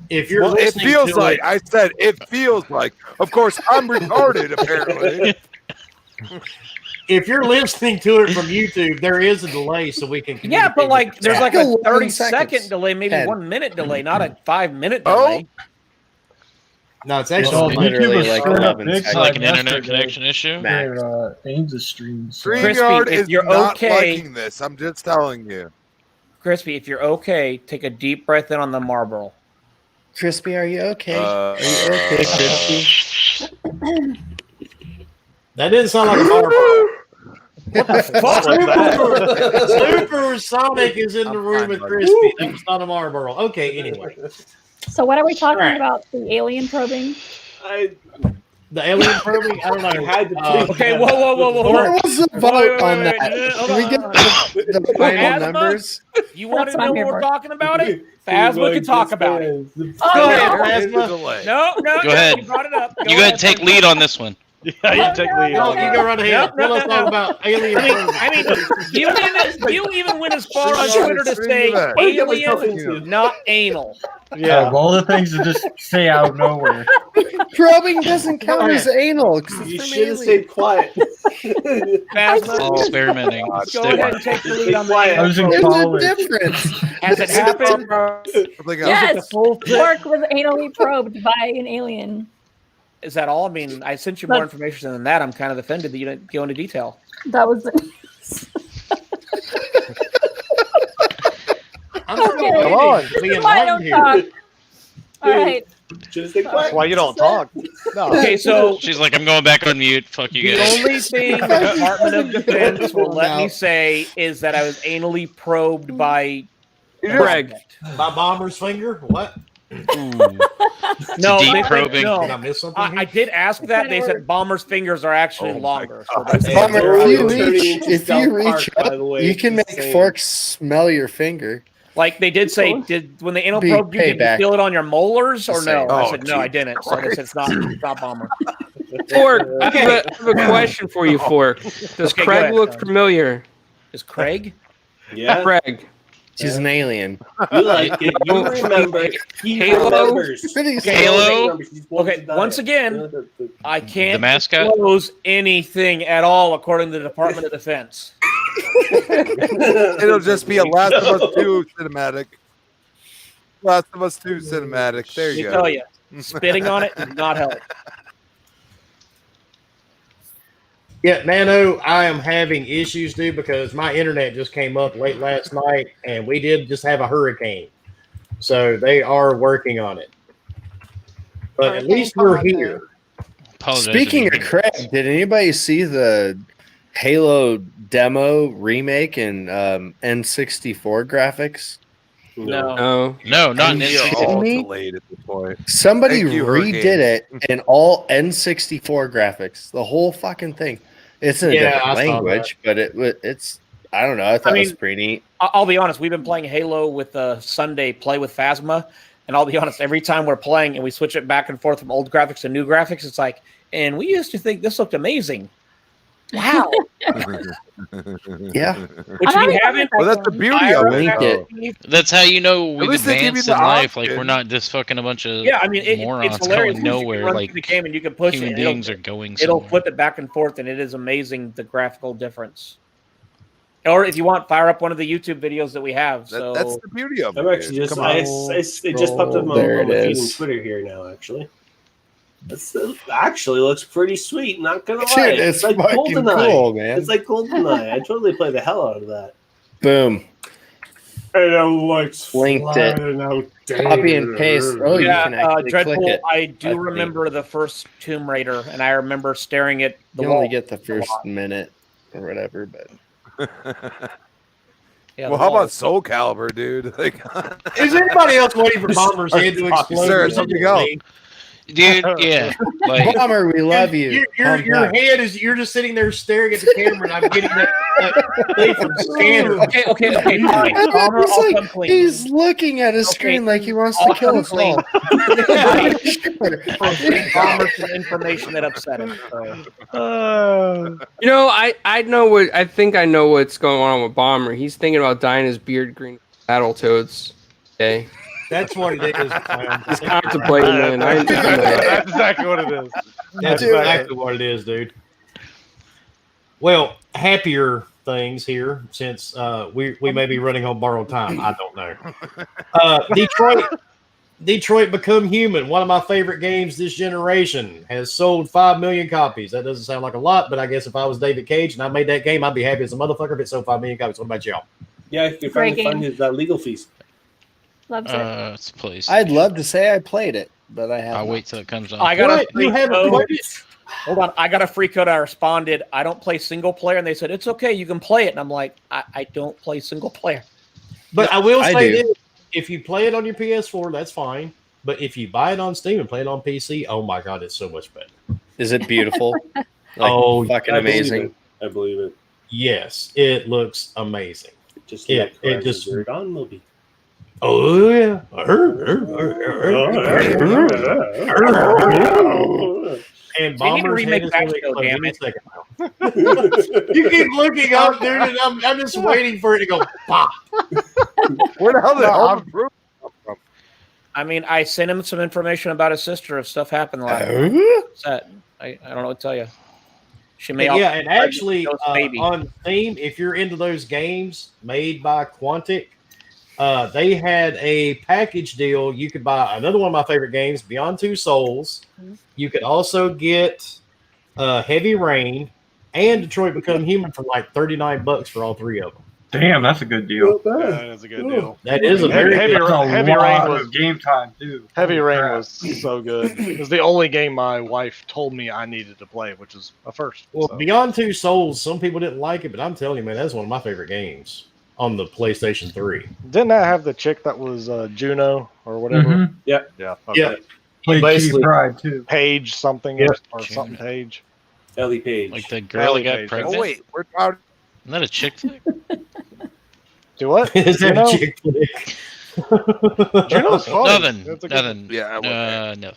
If you're Well, it listening feels to like it, I said. It feels like. Of course, I'm retarded. Apparently, if you're listening to it from YouTube, there is a delay, so we can. Yeah, but like there's like a 11 30-second seconds. delay, maybe 10. 1 minute delay, not a 5-minute Oh. delay. No, it's Well, actually literally was like screwing up 11 big seconds. It's like an time internet yesterday. connection issue. Max. Their Ames stream. So. Crispy, StreamYard if is you're not okay- liking this. I'm just telling you. Crispy, if you're okay, take a deep breath in on the Marlboro. Crispy, are you okay? Are you okay, Crispy? that didn't sound like a Marlboro. What the fuck was that? Super Sonic is in the I'm room fine, with buddy. Crispy. That was not a Marlboro. Okay, anyway, So what are we talking Right. about? The alien probing? the alien probing. I don't know. I had to Okay, whoa. What was the vote wait, on wait, that? wait, hold Can we on, get hold the final Asthma? numbers? You want to That's what know I'm what here we're for. talking about it? Phasma can talk about it. Go ahead, There is a Phasma. delay. No, Go ahead. you brought it up. You go ahead and take lead on this one. Yeah, you take lead. No, you go right ahead. Tell us all about alien. I mean, you even went as far on Twitter to say alien, not anal. Yeah. Of all the things to just say out of nowhere. Probing doesn't count as anal. 'Cause it's You from should have alien. stayed quiet. Phasma, Experimenting. go ahead and take the lead on the Quiet. I was in There's a college. difference. Has it happened? Yes, full Fork was anally probed by an alien. Is that all? I mean, I sent you more information than that. I'm kind of offended that you didn't go into detail. That was I'm still Okay. waiting. Come on. Being Why hard don't here. talk? All right. Should stay That's quiet. why you don't talk. No. Okay, so She's like, I'm going back on mute. Fuck you the guys. only thing the Department of Defense will let me say is that I was anally probed by Greg. By Bomber's finger? What? No, deep they probing. Did I No, miss something here? I did ask that. They said Bomber's fingers are actually Oh my longer. So God. that's- Bomber, if you Turning reach, into if South you reach Park, by up, the way, you can it's make insane. Fork smell your finger. Like they did say, when the anal Be probe, did you payback. feel it on your molars or Just no? saying. I Oh, said no, I Jesus didn't. So they said it's not Bomber. Fork, I have a question for you, Fork. Does Okay, go Craig ahead, look Tom. familiar? Is Craig? Yeah, Craig. She's an alien. you like it. You remember. He Halo? remembers. Halo? Okay, once again, I The can't mascot? disclose anything at all according to the Department of Defense. It'll just be a Last of Us 2 cinematic. Last of Us 2 cinematic. There Let you me go. tell you, spitting on it does not help. Yeah, Nano, I am having issues, dude, because my internet just came up late last night, and we did just have a hurricane. So they are working on it. But at least we're here. Apologize Speaking if of you- Craig, did anybody see the Halo demo remake and N64 graphics? No. No. No, not in We are N64. all Me? delayed at this point. Somebody Thank you, redid Hurricane. it in all N64 graphics, the whole fucking thing. It's in a Yeah, different I saw language, but it's I don't know. I thought it was pretty neat. I'll be honest. We've been playing Halo with Sunday Play with Phasma, and I'll be honest. Every time we're playing and we switch it back and forth from old graphics to new graphics, it's like, and we used to think this looked amazing. Wow. Yeah. Which we haven't. Well, that's the beauty of Link it. it. though. That's how you know At we've least they give you advanced the in life. Like option. we're not just fucking a bunch of Yeah, I mean, morons it's hilarious. going You can nowhere. run Like through the game and you can push human it. and beings are going It'll somewhere. flip it back and forth, and it is amazing the graphical difference. Or if you want, fire up one of the YouTube videos that we have. So That's the beauty of it. I'm actually dude. just. Come on. It just popped up on There my it feed on is. Twitter here now. Actually, it actually looks pretty sweet. Not gonna lie, Dude, it's like fucking GoldenEye. cool, man. It's like GoldenEye. I totally play the hell out of that. Boom. And it looks Linked it. out Copy and paste. Oh, you yeah, can actually click Dreadpool. it. I do That's remember the first Tomb Raider, and I remember staring at the You wall. only get the first minute or whatever, but Yeah, Well, the how wall. about Soul Calibur, dude? Like, Is anybody else waiting for Bomber's head to explode? Sir, something else. Dude, yeah. Like Bomber, we love you. Your Calm down. head is you're just sitting there staring at the camera, and I'm getting that thing from Scanner. Okay, fine. Bomber, It's I'll like come clean. he's looking at his Okay, screen like he wants I'll to kill come us all. I'm getting Bomber some information that upset him. So. You know, I know what I think I know what's going on with Bomber. He's thinking about dyeing his beard green Battletoads. Okay. That's what it is. Clown. He's contemplating it. I know. That's exactly what it is. That's exactly what it is, dude. Well, happier things here since we may be running on borrowed time. I don't know. Detroit Become Human, one of my favorite games this generation, has sold 5 million copies. That doesn't sound like a lot, but I guess if I was David Cage and I made that game, I'd be happy as a motherfucker if it sold 5 million copies. What about y'all? Yeah, if you're Great trying to fund game. his legal fees. Loves it. it's please. I'd love to say I played it, but I haven't. I'll wait till it comes on. I got a What? free You haven't code. played it? Hold on, I got a free code. I responded, I don't play single player, and they said it's okay, you can play it. And I'm like, I don't play single player. But I will I say do. this: if you play it on your PS4, that's fine. But if you buy it on Steam and play it on PC, oh my god, it's so much better. Is it beautiful? Like, Oh, fucking I believe amazing. it. I believe it. Yes, it looks amazing. Just Yeah, like it just- on movie. Oh yeah. And They need to Bomber's head remake is that going to show, explode damn any it. second now. You keep looking up, dude, and I'm just waiting for it to go pop. Where the hell did all the proof come from? I mean, I sent him some information about his sister if stuff happened last set. I don't know what to tell you. She may Yeah, and actually baby. on Steam, if you're into those games made by Quantic, they had a package deal. You could buy another one of my favorite games, Beyond Two Souls. You could also get Heavy Rain and Detroit Become Human for like $39 for all three of them. Damn, that's a good deal. Yeah, that is a good deal. That is a very Heavy, good. Heavy Rain was game time too. Heavy Holy Rain crap. was so good. It was the only game my wife told me I needed to play, which is a first. Well, so. Beyond Two Souls, some people didn't like it, but I'm telling you, man, that's one of my favorite games on the PlayStation 3. Didn't that have the chick that was Juno or whatever? Mhm. Yeah. Okay. Yeah. Played Basically- Key Pride too. Page something Yeah. or something Page. Ellie Page. Like the girl that got Page. pregnant. Oh wait, we're talking. Isn't that a chick flick? Do what? Is that Juno? a chick flick? Juno's funny. Nothing. That's a good- Nothing. Yeah, No.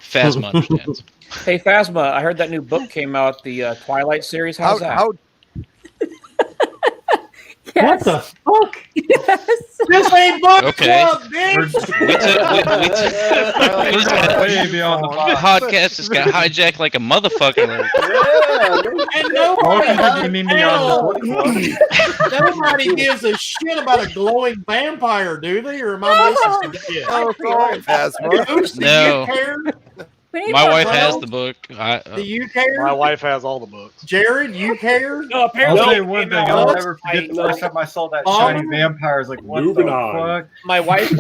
Phasma understands. Hey, Phasma, I heard that new book came out, the Twilight series. How's that? How What the fuck? Yes. This ain't book Okay. club, bitch. Way beyond the The box. podcast just got hijacked like a motherfucker. And nobody, Welcome to Gaming Beyond the Book Club. nobody gives a shit about a glowing vampire, do they? Or am I missing some shit? Oh, sorry, Phasma. Goose, do No. you care? We need My more wife has clothes. the book. Do you care? My wife has all the books. Jared, you care? No, I'll apparently tell you one thing, I'll never forget the I- first time I saw that Oh. shiny vampire. I was like, what Moving the on. fuck? my wife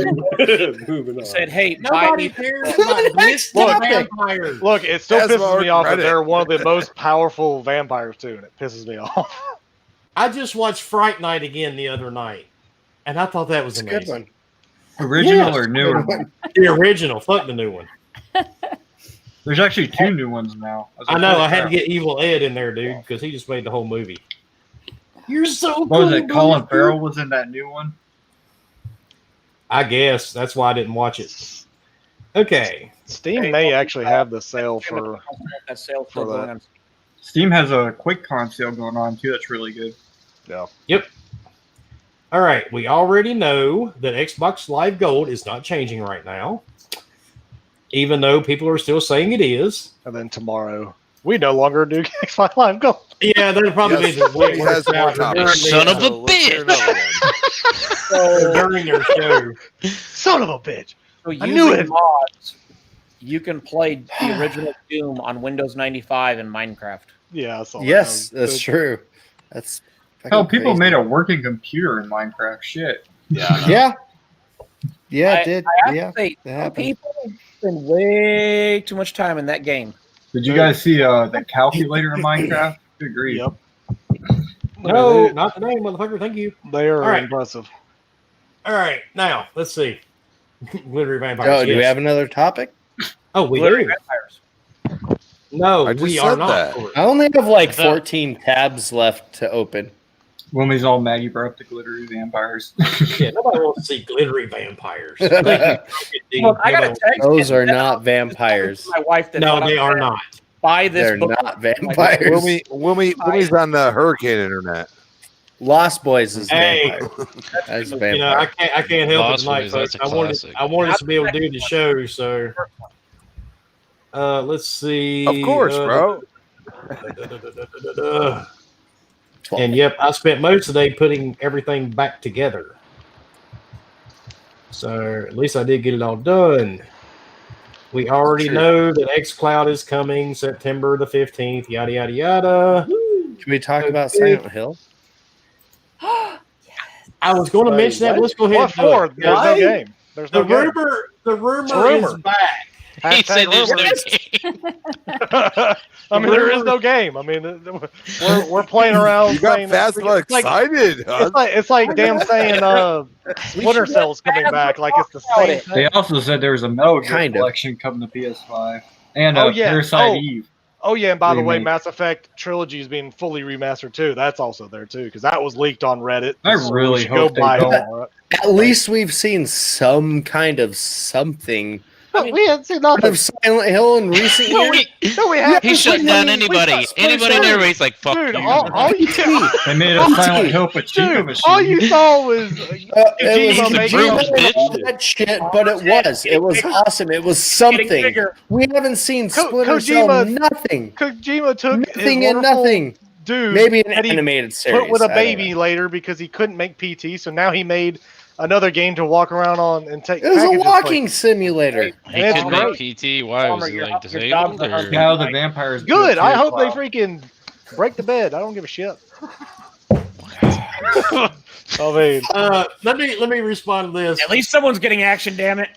Moving on. said, "Hey, buy Nobody me." cares about this Look, vampires. Look, it still Phasma pisses me off that Reddit. they're one of the most powerful vampires too, and it pisses me off. I just watched Fright Night again the other night, and I thought that was It's a good amazing. one. Original Yes. or newer one? The original, fuck the new one. There's actually two new ones now. was I like, know. holy I had to crap. get Evil Ed in there, dude, because he just made the whole movie. You're so What was cool, it? Colin dude. Farrell was in that new one. I guess that's why I didn't watch it. Okay. Steam may actually have the sale for that sale still for going that. on. Steam has a QuickCon sale going on too. That's really good. Yep. All right. We already know that Xbox Live Gold is not changing right now, even though people are still saying it is. and then tomorrow we no longer do Xbox Live Gold. Yeah, that'll probably Yes, be the he has more topics. Son of a So let's hear another one. during their show. Son of a bitch! So I knew using it. mods, you can play the original Doom on Windows 95 in Minecraft. Yeah, I saw that. Yes, That was that's good. true. That's Hell, fucking people crazy. made a working computer in Minecraft. Shit. Yeah, Yeah. Yeah, it did. I have Yeah. to say, that some happened. people spend way too much time in that game. Did you guys see the calculator in Minecraft? Good grief. Yep. No, not today, motherfucker. Thank you. They are All right. impressive. All right. Now, let's see. Glittery vampires. Oh, do we yes. have another topic? Oh, we Glittery do. vampires. No, I just we said are not. that. I only have like I thought- 14 tabs left to open. Willie's all mad you brought up the glittery vampires. Yeah, nobody wants to see glittery vampires. Look, I got a text. Those are and then not vampires. My wife that No, when they I are said, not. Buy this They're book. not vampires. Willie's on the hurricane internet. Lost Boys is Hey. vampire. That's You know, vampire. I can't help Lost it tonight, Boys, folks. that's a classic. I wanted to be able to do the show, so let's see. Of course, bro. And yep, I spent most of the day putting everything back together. So at least I did get it all done. We already True. know that xCloud is coming September the 15th, yada, yada, yada. Can we talk about Okay. Silent Hill? I was going to Wait, mention that, but what? let's go ahead What and do for? it. There's no game. There's The no game. rumor It's a rumor. is back. He said there's no Hashtag game. I mean, there is no game. I mean, we're playing around. You got saying Phasma excited. huh? It's like damn saying Splinter Cell's coming back. Like it's the same thing. They also said there was a Metal Gear Kind of. collection coming to PS5 and Oh, yeah. Parasite Oh. Eve. Oh yeah, and by the way, Remake. Mass Effect Trilogy is being fully remastered too. That's also there too, because that was leaked on Reddit. I So really you should hope go they buy it. don't. All right. At least we've seen some kind of something We haven't seen out nothing. of Silent Hill in recent No, years. No, we Yeah, haven't. He shut we down haven't- anybody. we Anybody in there where he's like, fuck Dude, you. all you They made a Silent Hill pachinko dude, machine. all you saw was It Kojima was the making Bruce, Kojima and bitch. all that shit, but it was awesome. It was something. bigger. We haven't seen Splinter Cell. Kojima- Nothing. Kojima took Nothing his and wonderful nothing. dude Maybe an that he animated series. put with a I don't baby know. later because he couldn't make PT, so now he made another game to walk around on and take. It was a packages walking simulator. He And it's couldn't make PT. Why was he like disabled? Or... Now the vampires. Like, good. I hope they Cloud. freaking break the bed. I don't give a shit. I mean, Let me respond to this. At least someone's getting action, damn it.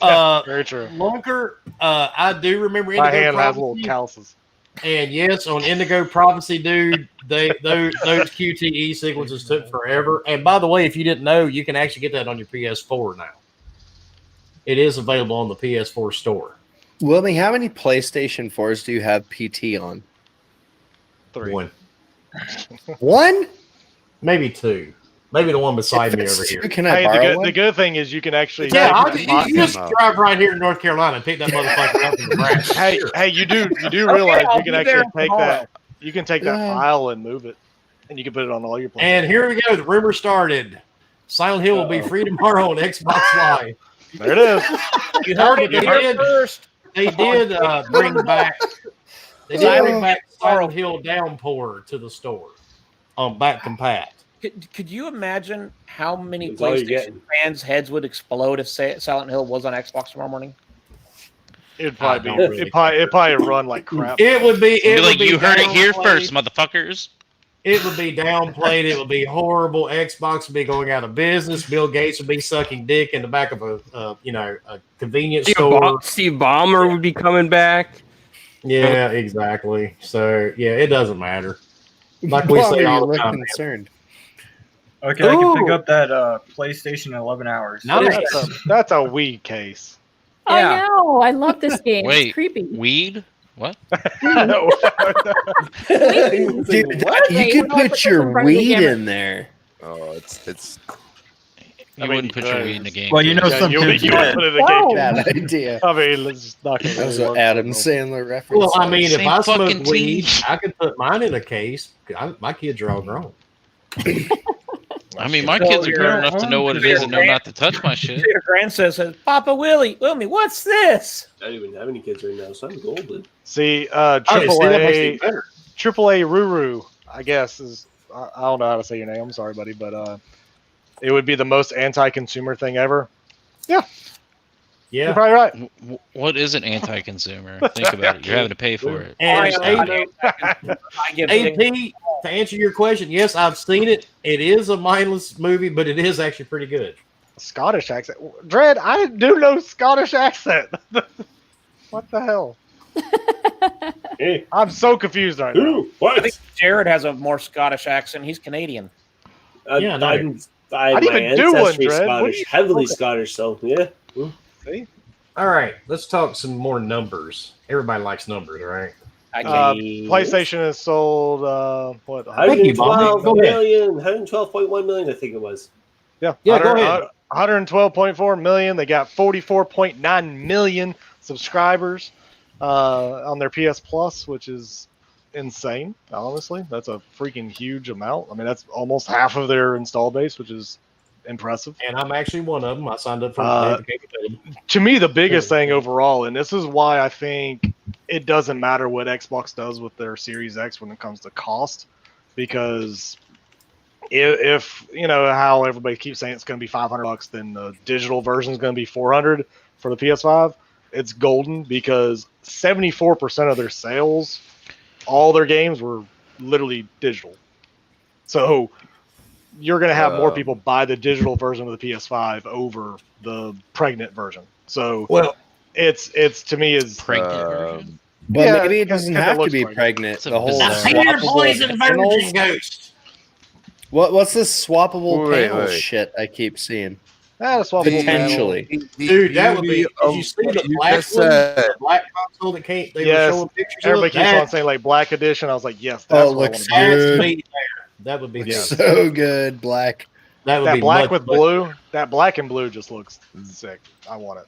very true. Lunker, I do remember My Indigo hand has little Prophecy, calluses. and yes, on Indigo Prophecy, dude, those QTE sequences took forever. And by the way, if you didn't know, you can actually get that on your PS4 now. It is available on the PS4 store. Wilmy, how many PlayStation 4s do you have PT on? 3. One, One? maybe two, maybe the one beside me If over it's here. two, can I Hey, borrow the one? good thing is you can actually. Yeah, you you can just buy them. drive right here in North Carolina and pick that motherfucker up from the grass. Hey, you do realize I'll you can be there actually take tomorrow. that. You can take that Yeah. file and move it, and you can put it on all your places. And here we go. The rumor started. Silent Hill will be free tomorrow on Xbox Live. There it is. You heard it. You heard it first. They did bring back. They did bring back Silent Hill Downpour to the store on back compact. Could you imagine how many That's all you're PlayStation getting. fans' heads would explode if Silent Hill was on Xbox tomorrow morning? It'd probably I be. don't really It'd probably run like crap. It would be. Be It like, would be you heard it here downplayed. first, motherfuckers. It would be downplayed. It would be horrible. Xbox would be going out of business. Bill Gates would be sucking dick in the back of a convenience store. Steve Ballmer would be coming back. Yeah, exactly. So yeah, it doesn't matter. Like we Why say are all you the look time. concerned? Okay, I can pick Ooh. up that PlayStation in 11 hours. Nice. That's a weed case. Yeah. I know. I love this game. Wait. It's creepy. Weed? What? Dude, Wait, you could no, I put put your this in front of the weed camera. in there. Oh, it's You I mean, wouldn't put your weed in a game. Well, you know Yeah, some you kids would did. put it in a Whoa. game. Bad idea. I mean, let's just not gonna That was really an work Adam out. Sandler reference. Well, I mean, if Same I fucking smoke weed, team. I could put mine in a case. My kids are all grown. I mean, my kids are grown enough to know what it is and know not to touch my shit. Your grandson says, "Papa Willie, what's this?" I don't even have any kids right now, so I'm golden. See, Oh, see, that makes AAA, it better. AAA Ruru, I guess is I don't know how to say your name. I'm sorry, buddy, but it would be the most anti-consumer thing ever. You're Yeah. probably right. What is an anti-consumer? Think about it. You're having to pay for it. And I give AP, to answer your question, yes, I've seen it. It is a mindless movie, but it is actually pretty good. Scottish accent, Dread. I do know Scottish accent. What the hell? Hey, I'm so confused right now. ooh, I what? think Jared has a more Scottish accent. He's Canadian. Yeah, no. I'm How'd you my even do one, ancestry Dred? What Scottish, are you heavily talking- Scottish. So yeah, All right, let's talk some more numbers. Everybody likes numbers, right? I Uh, can't. PlayStation has sold what? Thank you, Bobby. 112 Go ahead. million, 112.1 million, I think it was. Yeah, Yeah, go ahead. 112.4 million. They got 44.9 million subscribers on their PS Plus, which is insane. Honestly, that's a freaking huge amount. I mean, that's almost half of their install base, which is impressive. And I'm actually one of them. I signed up for Uh, To me, the biggest thing overall, and this is why I think it doesn't matter what Xbox does with their Series X when it comes to cost, because if you know how everybody keeps saying it's going to be $500, then the digital version is going to be $400 for the PS5. It's golden because 74% of their sales, all their games were literally digital. So you're going to have more people buy the digital version of the PS5 over the pregnant version. So Well, it's to me is Pregnant version. But Yeah, maybe it because doesn't it have to looks be pregnant. pregnant. It's a The whole bizarre- Here, swappable poison panels. virgin ghost. What's this swappable Wait, panel wait. shit I keep seeing? That's what Potentially. Dude, that would be. Did you see the black one? The black console that came. They were showing pictures Everybody of. keeps on saying like Black Edition. I was like, yes, that's what I want to buy. That's me there. That would be so good. Black. That would That be black much with blue. That black and blue just looks sick. I want it.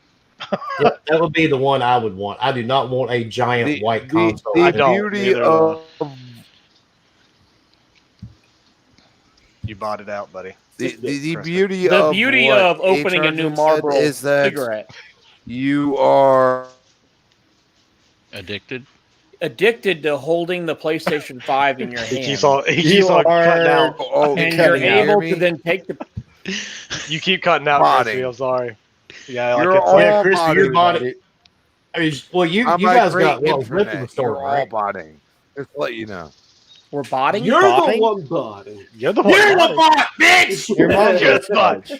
Yeah, that would be the one I would want. I do not want a giant white console. The I don't. beauty of you bought it out, buddy. the beauty The of beauty what of opening a new H. Marlboro is that cigarette. you are Addicted. Addicted to holding the PlayStation 5 in your hand. He keeps on cutting out. And you're able to then take the. You keep cutting out, Crispy. I'm sorry. Yeah, You're like all Yeah, Chris, body, your body. buddy. I mean, well, you On my guys great got well, internet, went to the store, you're all right? botting. Just to let you know. We're botting. You're botting? the one botting. You're the one. You're the botting. bot, bitch. Your mom's You're a the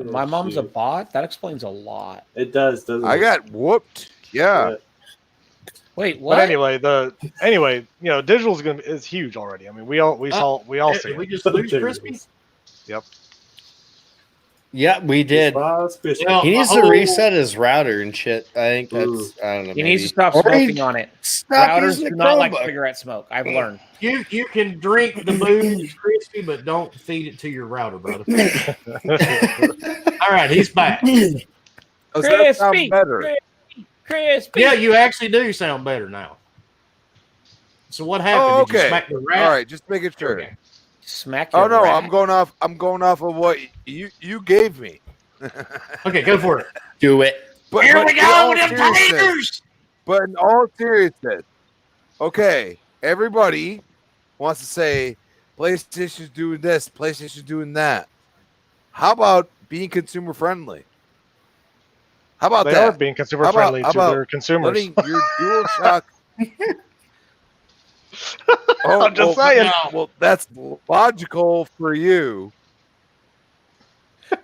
bot. My mom's a bot. That explains a lot. It does, doesn't it? I got whooped. Yeah. Wait, what? But anyway, you know, digital is huge already. I mean, we all see We it. just lose Crispy. Yep. Yeah, we did. Well, He needs to reset his router and shit. I think that's. I don't know. He needs to maybe. stop Or he smoking on it. stop Routers using do the not like Chromebook. cigarette smoke. I've learned. You can drink the booze, Crispy, but don't feed it to your router, brother. All right, he's back. Does that sound Crispy, better? Crispy. Yeah, you actually do sound better now. So what happened? Oh, Did you okay. smack the rat? All right, just making sure. Okay. Smack Oh your no, rat. I'm going off of what you gave me. Okay, go for it. Do it. But, Here but we in go all with them seriousness- taters. But in all seriousness, okay, everybody wants to say PlayStation's doing this, PlayStation's doing that. How about being consumer friendly? How about They that? are being consumer friendly to their consumers. Letting your DualShock. I'm just saying. Well, that's logical for you.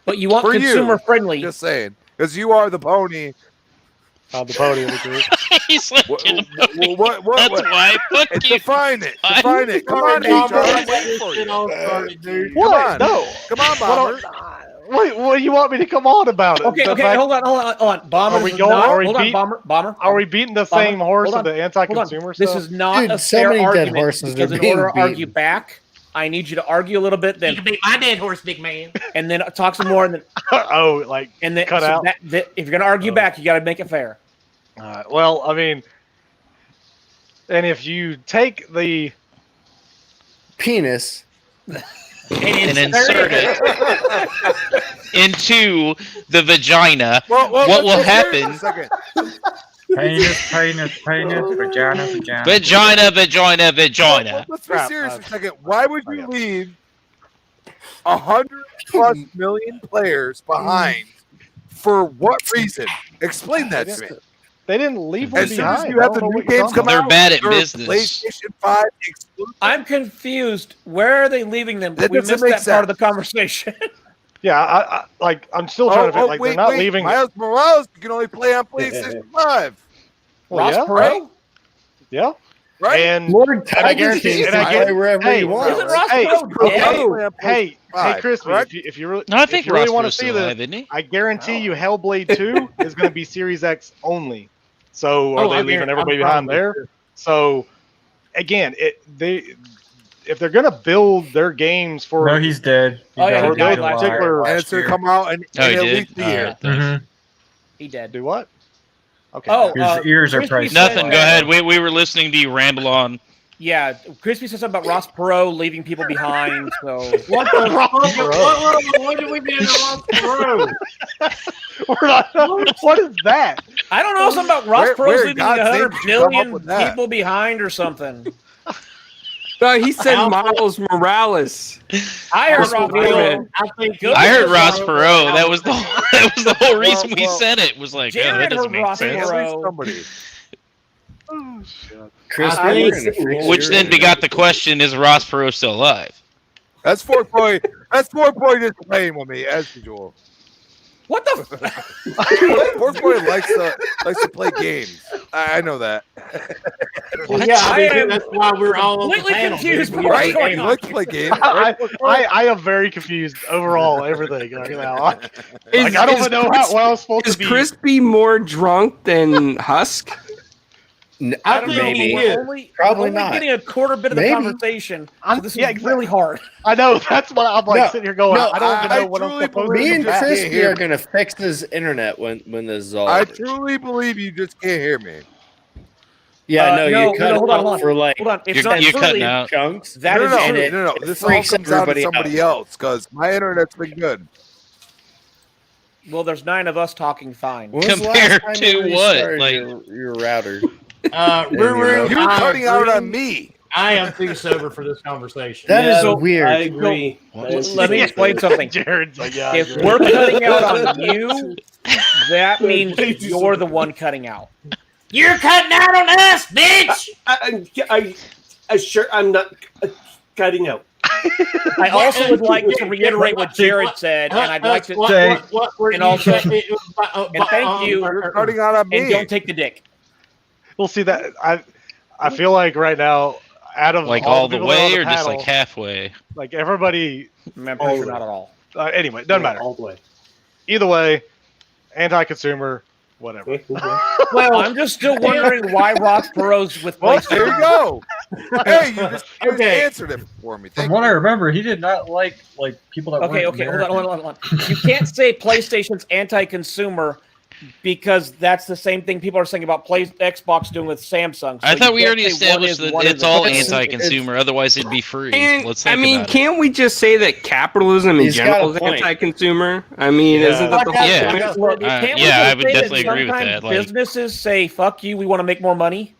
But you want For you. consumer friendly. Just saying, because you are the pony. On the podium of the group. He's like, What? that's why. Fuck you. Define it. Define it. Come on, HR. I'm waiting for you. Come What? on. No. Come on, Bomber. Wait, what do you want me to come on about it? Okay, The okay, fact- hold on. Bomber. Are we this is going- not- are we hold on, beat- Bomber. Are we beating the same horse hold of the Hold on. anti-consumer This stuff? is not Dude, a so fair many dead argument. horses Because are in being order to argue beaten. back, I need you to argue a little bit, then You can beat my dead horse, big man. and then talk some more, and then Oh, like and then cut so out. that if you're gonna argue back, you got to make it fair. Well, I mean, and if you take the Penis. And insert it into the vagina. Well, What will let's hear it happen? for a second. Penis, vagina. Vagina. Let's be Crap, serious for a second. Why would you leave 100+ million players behind? For what reason? Explain that to me. they didn't leave them As soon as behind. you I have don't the know new what you're games talking come They're out, bad at they're business. PlayStation 5 exclusive. I'm confused. Where are they leaving them? That We doesn't missed make that part of sense. the conversation. Yeah, I'm still trying to figure, they're not leaving. Miles Morales you can only play on PlayStation 5. Well, Ross yeah, Perot? Yeah, Right? and Lord I guarantee you, can and I play guarantee- wherever hey, he wants. Isn't Ross Hey, Perot dead? hey, Five, Crispy, correct? if you really, No, I if think you really Ross want to Perot's see still this, alive, isn't he? I guarantee you, Hellblade 2 is going to be Series X only. So are Oh, they I'm leaving here. everybody I'm behind probably there? sure. So again, if they're going to build their games for No, he's dead. Oh, yeah, he for died those last particular, And it's going to come out in Oh, he at did? least a year. Alright, thanks. He dead. do what? Okay. Oh, Your ears are Crispy priceless. said- Nothing. Go ahead. We were listening to you ramble on. Yeah, Crispy said something about Ross Perot leaving people behind. So What the fuck? What did we do to Ross Perot? We're not, what is that? I don't know something about Ross Where Perot's in leaving God's name 100 did you come up billion with that? people behind or something. No, he said Miles Morales. I heard Ross Ross Perot. Perot. I heard Ross Perot. That was the whole reason we well, said it. Was like, oh, Jared that doesn't heard make Ross sense. Perot. Somebody. Chris, I we're think- in a freak Which show then right begot the question: is Ross Perot still alive? That's 4 point. That's 4 point just playing with me as usual. What the? 4 point likes to play games. I know that. What? Yeah, I am that's why we're all on the completely panel. confused dude. by what's Right? going You on. like to play games. I am very confused overall. Everything right now. Is, I don't is even know Chris, what I was supposed is to be. Crispy more drunk than Husk? I don't think know. maybe. he We're is. only, Probably we're only not. getting a quarter bit of the Maybe. conversation. So this is exactly. really hard. I know. That's what I'm like No, sitting here going. no, I don't even know what I'm truly supposed believe Me to and do. just can't Crispy hear are me. gonna fix this internet when this is all I over. truly believe you just can't hear me. Yeah, no, you cut hold on, it for like Hold on. It's You're- not you're true. cutting out. chunks. That is and true. it- No. it This all freaks comes out of everybody somebody else because my internet's been good. Well, there's 9 of us talking fine. When was the Compared last time to you what? restarted Like- your router? Ruru, You're I cutting out agree. on me. I am too sober for this conversation. That is So, weird. I agree. Let me explain something. Jared's like, yeah. I If agree. we're cutting out on you, that means you're the one cutting out. You're cutting out on us, bitch. I sure I'm not cutting out. I also would like to reiterate what Jared said, and I'd like to. What were and you also- saying? and thank you. You're cutting out on And me. don't take the dick. We'll see that. I feel like right now, out of Like all all the people that are on way or just panel, like halfway? like everybody. I'm pretty sure not at all. Anyway, doesn't matter. All the way. Either way, anti-consumer, whatever. Well, I'm just still wondering why Ross Perot's with Well, PlayStation. there you go. Hey, you just Okay. answered it for me. From Thank what I you. remember, he did not like people that Okay, weren't American. hold on. You can't say PlayStation's anti-consumer because that's the same thing people are saying about Xbox doing with Samsung. I So thought you we can't already say one established is, that one it's isn't. all It's- anti-consumer. Otherwise, it'd be free. And Let's think I mean, about it. can't we just say that capitalism in He's got general a is point. anti-consumer? I mean, Yeah. isn't that the whole Yeah. point? Well, can't we yeah, just I would say that definitely agree with sometimes that. Like, businesses say, "Fuck you, we want to make more money."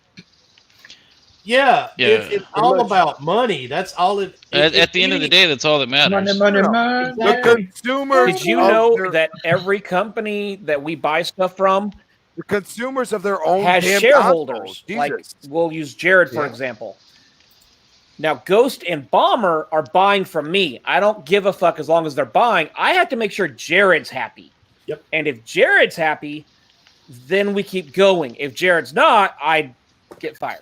Yeah, Yeah. It's all about money. That's all it. at the end of the day, that's all that matters. Money. The consumers. Did you of know their- that every company that we buy stuff from the consumers of their own has damn shareholders? consoles? Like Jesus. we'll use Jared for Yeah. example. Now, Ghost and Bomber are buying from me. I don't give a fuck as long as they're buying. I have to make sure Jared's happy. Yep. And if Jared's happy, then we keep going. If Jared's not, I get fired.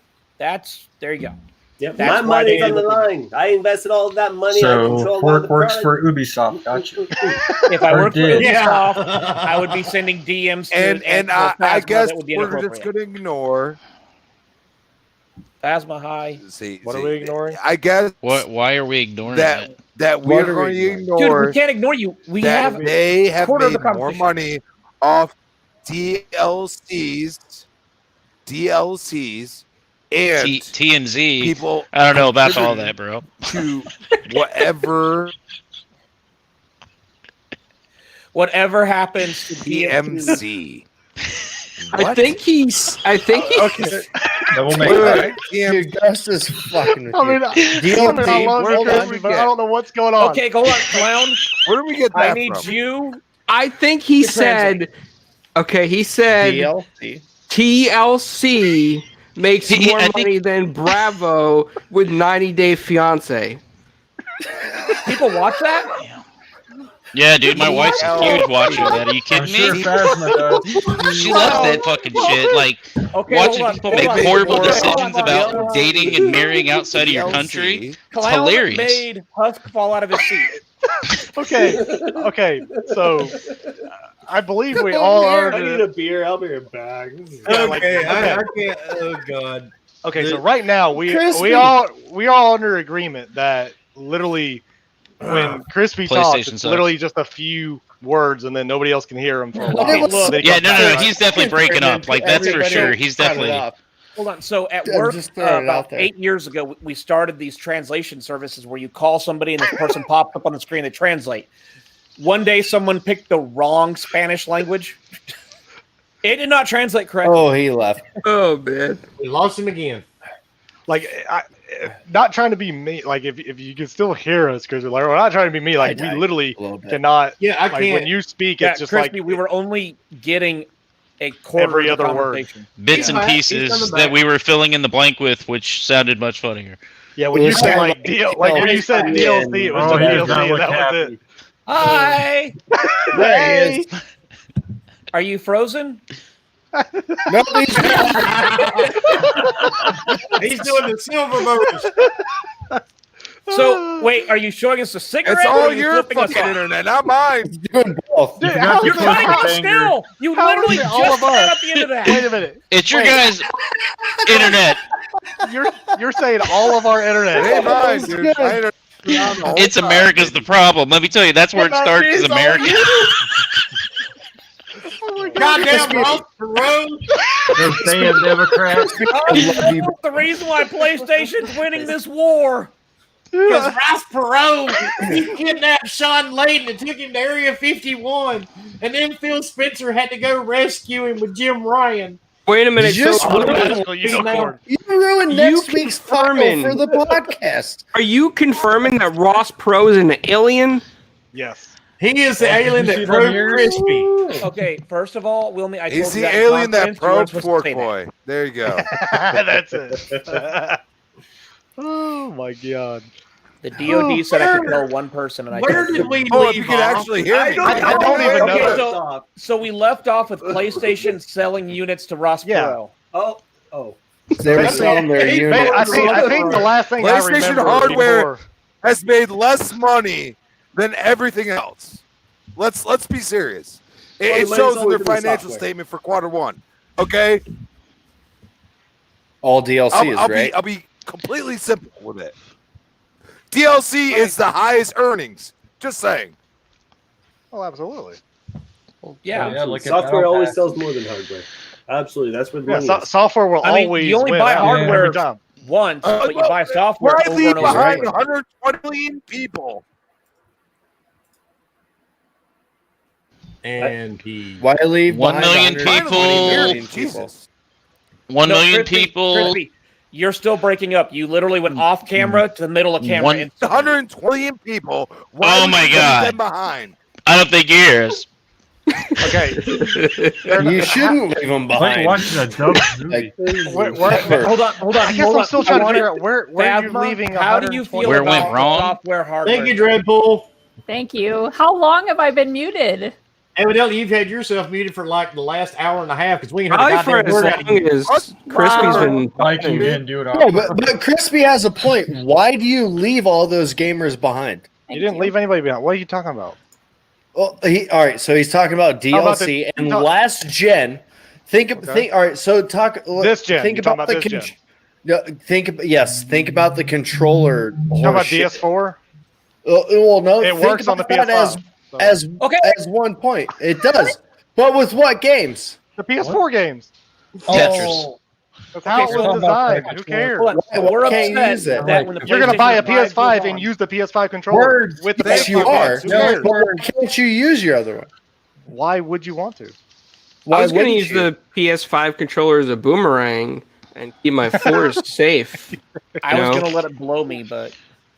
There you go. Yep. That's My why money's they- on the line. I invested all of that money. I So control all Fork the works product. for Ubisoft. Gotcha. If I Or worked for did. Ubisoft, Yeah. I would be sending DMs to And for I Phasma guess that would be we're just inappropriate. going to ignore. Phasma high. What are we ignoring? I guess Why are we ignoring that it? that What we're are we going to ignoring? Dude, ignore we can't ignore you. We that have they have quarter of the made more competition. money off DLCs, and TNZ. people. I don't know about all that, bro. To whatever whatever happens to DMC. DMC. I think he's. Okay. That will make Wait, it. Dude, Gus is fucking with I mean, you. I love where you, did Kirby, we but I get? don't know what's going on. Okay, go on, clown. Where do we get that I need from? you. I think he To translate. said. Okay, he said DLC. TLC makes more I think- money than Bravo with 90 Day Fiance. People watch that? Yeah, dude, my wife's a huge watcher of that. Are you I'm kidding sure me? Phasma does. She loves that fucking shit. Like, Okay, watching hold on, people hold make on, horrible hold on, decisions hold on, hold about on. dating and marrying outside of your DLC. country. It's Clown hilarious. made Husk fall out of his seat. Okay. So I believe we all I are. need a beer. I'll be right back. Yeah, like- Okay, I okay. can't. Oh god. Okay, so right now we Crispy. all under agreement that literally when Crispy talks, PlayStation it's sucks. literally just a few words, and then nobody else can hear him for a while. Okay, look. Then he Yeah, comes no, back. he's definitely breaking up. Like, that's for Everybody sure. He's cut it definitely. off. Hold on. So at I'm work, just throwing it out about there. 8 years ago, we started these translation services where you call somebody and this person pops up on the screen. They translate. One day, someone picked the wrong Spanish language. It did not translate correctly. Oh, he left. Oh man. We lost him again. Like, not trying to be me. Like, if you can still hear us, Crispy, like, we're not trying to be me. Like, we died literally a little bit. cannot. Yeah, I Like, can't. when you speak, Yeah, it's just Crispy, like we were only getting a quarter Every of the other word. conversation. Bits and Yeah, he's pieces coming that back. we were filling in the blank with, which sounded much funnier. Yeah, when you It said sounded like deal, like when you said Yeah. DLC, it was Oh, just he does not DLC, look and that was happy. it. Hi. There he is. Are you frozen? No, these He's doing the silver motors. So wait, are you showing us a cigarette? It's or all are you your flipping us fucking off? internet, not mine. doing both. Dude, forgot to You're close cutting the off finger. still. You How literally is it just all of cut us? out the end of that. Wait a minute. It's your guys' internet. You're saying all of our internet. It ain't mine, dude. My internet is on the whole It's time. America's the problem. Let me tell you, that's where it starts. Is America? Goddamn Ross Perot. Those damn Democrats. The reason why PlayStation's winning this war. Because Ross Perot, he kidnapped Sean Layden and took him to Area 51. And then Phil Spencer had to go rescue him with Jim Ryan. Wait a minute. Just So, Biological unicorn. You ruined next You week's title confirming- for the podcast. are you confirming that Ross Pro is an alien? Yes. He is the Did alien you that see broke them ears? Crispy. Okay, first of all, Wilmy, I told He's you the that in alien that confidence, you weren't probed supposed to Fork say that. Boy. There you go. That's it. Oh my god. The DOD said I could tell one person, and I Where told did you. we Oh, leave if you could off? actually hear me. I don't even know. Okay, that. so we left off with PlayStation selling units to Ross Yeah. Perot. Oh. They were Basically, selling their hey, unit. I think the last thing I PlayStation remember hardware before- has made less money than everything else. Let's be serious. It, Well, it the shows money's in always their been in financial software. statement for Q1. Okay, All DLCs, right? I'll be completely simple with it. DLC is the highest earnings. Just saying. Oh, absolutely. Yeah. look at Software that. always sells more than hardware. Absolutely, that's where the Yeah, money is. software will I mean, always you only win buy out hardware every time. once, but you well, buy software Why over leave and over behind again. 120 million people? And he. Why leave 1 behind million 120 million people. people? Jesus. 1 No, million Crispy, people. Crispy, you're still breaking up. You literally went off camera to the middle of camera. One- and 120 million people. Why Oh would my you leave God. them behind? I don't think yours. Okay. You shouldn't leave them Like behind. watching a dumb movie. hold on. I guess I'm still trying to figure out where are you Phasma, leaving. how do you feel Where it went about wrong? software hardware? Thank you, Dreadpool. Thank you. How long have I been muted? Evidently, you've had yourself muted for like the last hour and a half because we ain't heard a Probably for goddamn as word out of long you. as Crispy's been Like you didn't do it all. No, but Crispy has a point. Why do you leave all those gamers behind? You didn't leave anybody behind. What are you talking about? Well, all right. So he's talking about How about DLC and no. last gen. Think. All right. So talk. This gen. Think You're talking about about the. this gen. No, think about the controller. You talking about horseshit. DS4? Well, no. It think works on the about that PS5. so. As Okay. as one point, it does. But with what games? The PS4 games. Tetris. That's how Okay, it was so- designed. Who cares? Hold on. Why We're can't you upset use it? that when the You're going to buy a PlayStation 5 PS5 goes and on- use the PS5 controller Words. with the Yes, you PS5 are. games. Who cares? Why can't you use your other one? Why would you want to? I was going to wouldn't use you? the PS5 controller as a boomerang and keep my force safe. I was No. going to let it blow me, but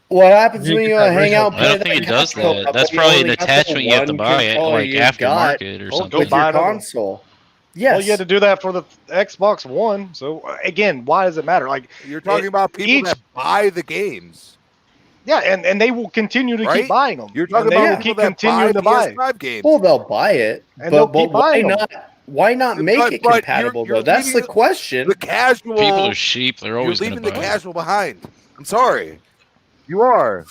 What happens You when get you that hang original- out? and I don't play think it that does console, that. but That's you probably only an got the attachment you have to one buy it controller like you aftermarket got or Go something. with buy your another one. console. Well, Yes. you had to do that for the Xbox One. So again, why does it matter? Like, You're talking about people each- that buy the games. yeah, and they will continue to Right? keep buying them. You're talking and they about will people keep that continuing buy to buy. PS5 games. Well, they'll buy it, And they'll keep why buying 'em. not? Why not make But- it but compatible you're though? That's leaving the question. The casual. People are sheep. They're You're always going leaving to the buy it. casual behind. I'm sorry. You are.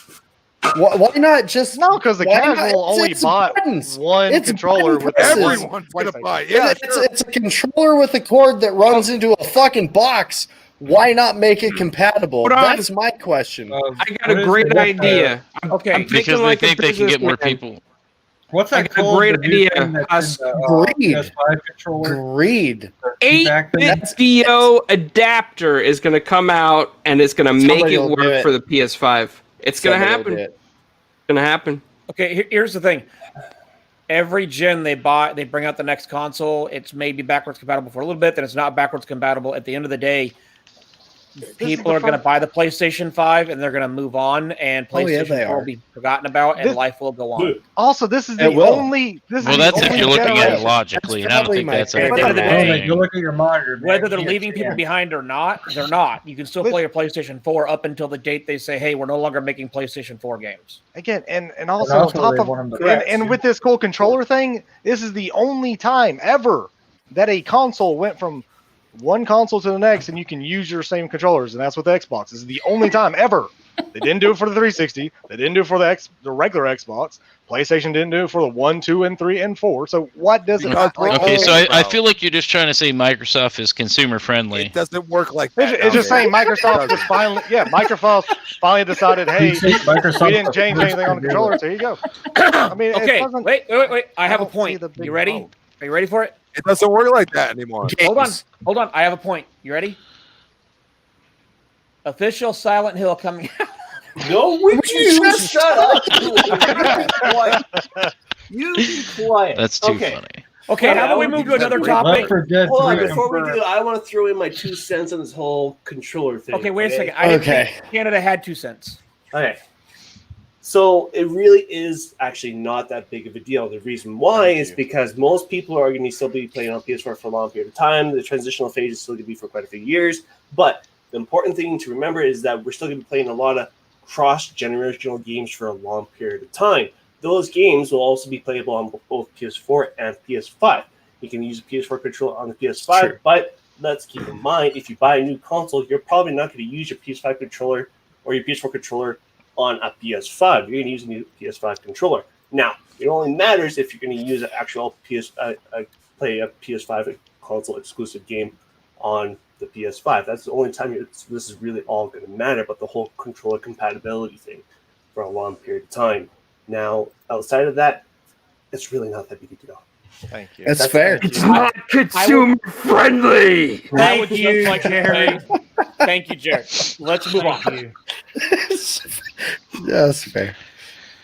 Why not just? No, because the why not- casual only it's bought buttons. one It's controller button with presses. one Everyone's gonna PlayStation. buy it. Yeah, sure. It's a controller with a cord that runs into a fucking box. Why not make it compatible? Hold on. That's my question. I got a great idea. okay. I'm Because thinking they like a think they can get more businessman. people. What's I that got a called? great The new idea. thing that's Us in the, greed. PS5 controller? Greed. Feedback thing? 8-bit DO adapter is going to come out and it's going to make Somebody it will do work it. for the PS5. It's going to Somebody will happen. do It's it. going to happen. Okay, here's the thing. Every gen they bring out the next console. It's maybe backwards compatible for a little bit, then it's not backwards compatible. At the end of the day, people are going to buy the PlayStation 5 and they're going to move on, and Oh, yeah, PlayStation they 4 are. will be forgotten about, and This- life will go on. Also, this is It the will. only. This Well, is that's the if only you're looking at it generation. logically, and I don't probably think my that's favorite a At the end of the bad day, Oh, man, go thing. look at your monitor. Man. Whether they're Yeah, leaving people yeah. behind or not, they're not. You can still play your PlayStation 4 up until the date they say, "Hey, we're no longer making PlayStation 4 games." Again, and also on also top they of want 'em to and, correct, and too. with this cool controller thing, this is the only time ever that a console went from one console to the next, and you can use your same controllers, and that's what the Xbox is. This is the only time ever. They didn't do it for the 360. They didn't do it for the regular Xbox. PlayStation didn't do it for the 1, 2, and 3, and 4. So what does it? Okay, so I feel like you're just trying to say Microsoft is consumer friendly. It doesn't work like that. It's just saying Microsoft was finally, Microsoft finally decided, hey, we didn't change anything on the controller, so here you go. I mean, okay, wait. I have a point. You ready? problem. Are you ready for it? It doesn't work like that anymore. Hold on. I have a point. You ready? Official Silent Hill coming out. No, would you shut up? You be quiet. That's too funny. Okay, how about we move to another topic? Hold on, before we do, I want to throw in my 2 cents on this whole controller thing. Okay, wait a second. I didn't think Canada had 2 cents. Okay. So it really is actually not that big of a deal. The reason why is because most people are going to still be playing on PS4 for a long period of time. The transitional phase is still going to be for quite a few years. But the important thing to remember is that we're still going to be playing a lot of cross-generational games for a long period of time. Those games will also be playable on both PS4 and PS5. You can use a PS4 controller on the PS5, but let's keep in mind, if you buy a new console, you're probably not going to use your PS5 controller or your PS4 controller on a PS5. You're going to use a new PS5 controller. Now, it only matters if you're going to use an actual play a PS5 console exclusive game on the PS5. That's the only time this is really all going to matter, but the whole controller compatibility thing for a long period of time. Now, outside of that, it's really not that big a deal. Thank you. That's fair. It's not consumer friendly. Thank you, Jared. Thank you, Jared. Let's move on. That's fair.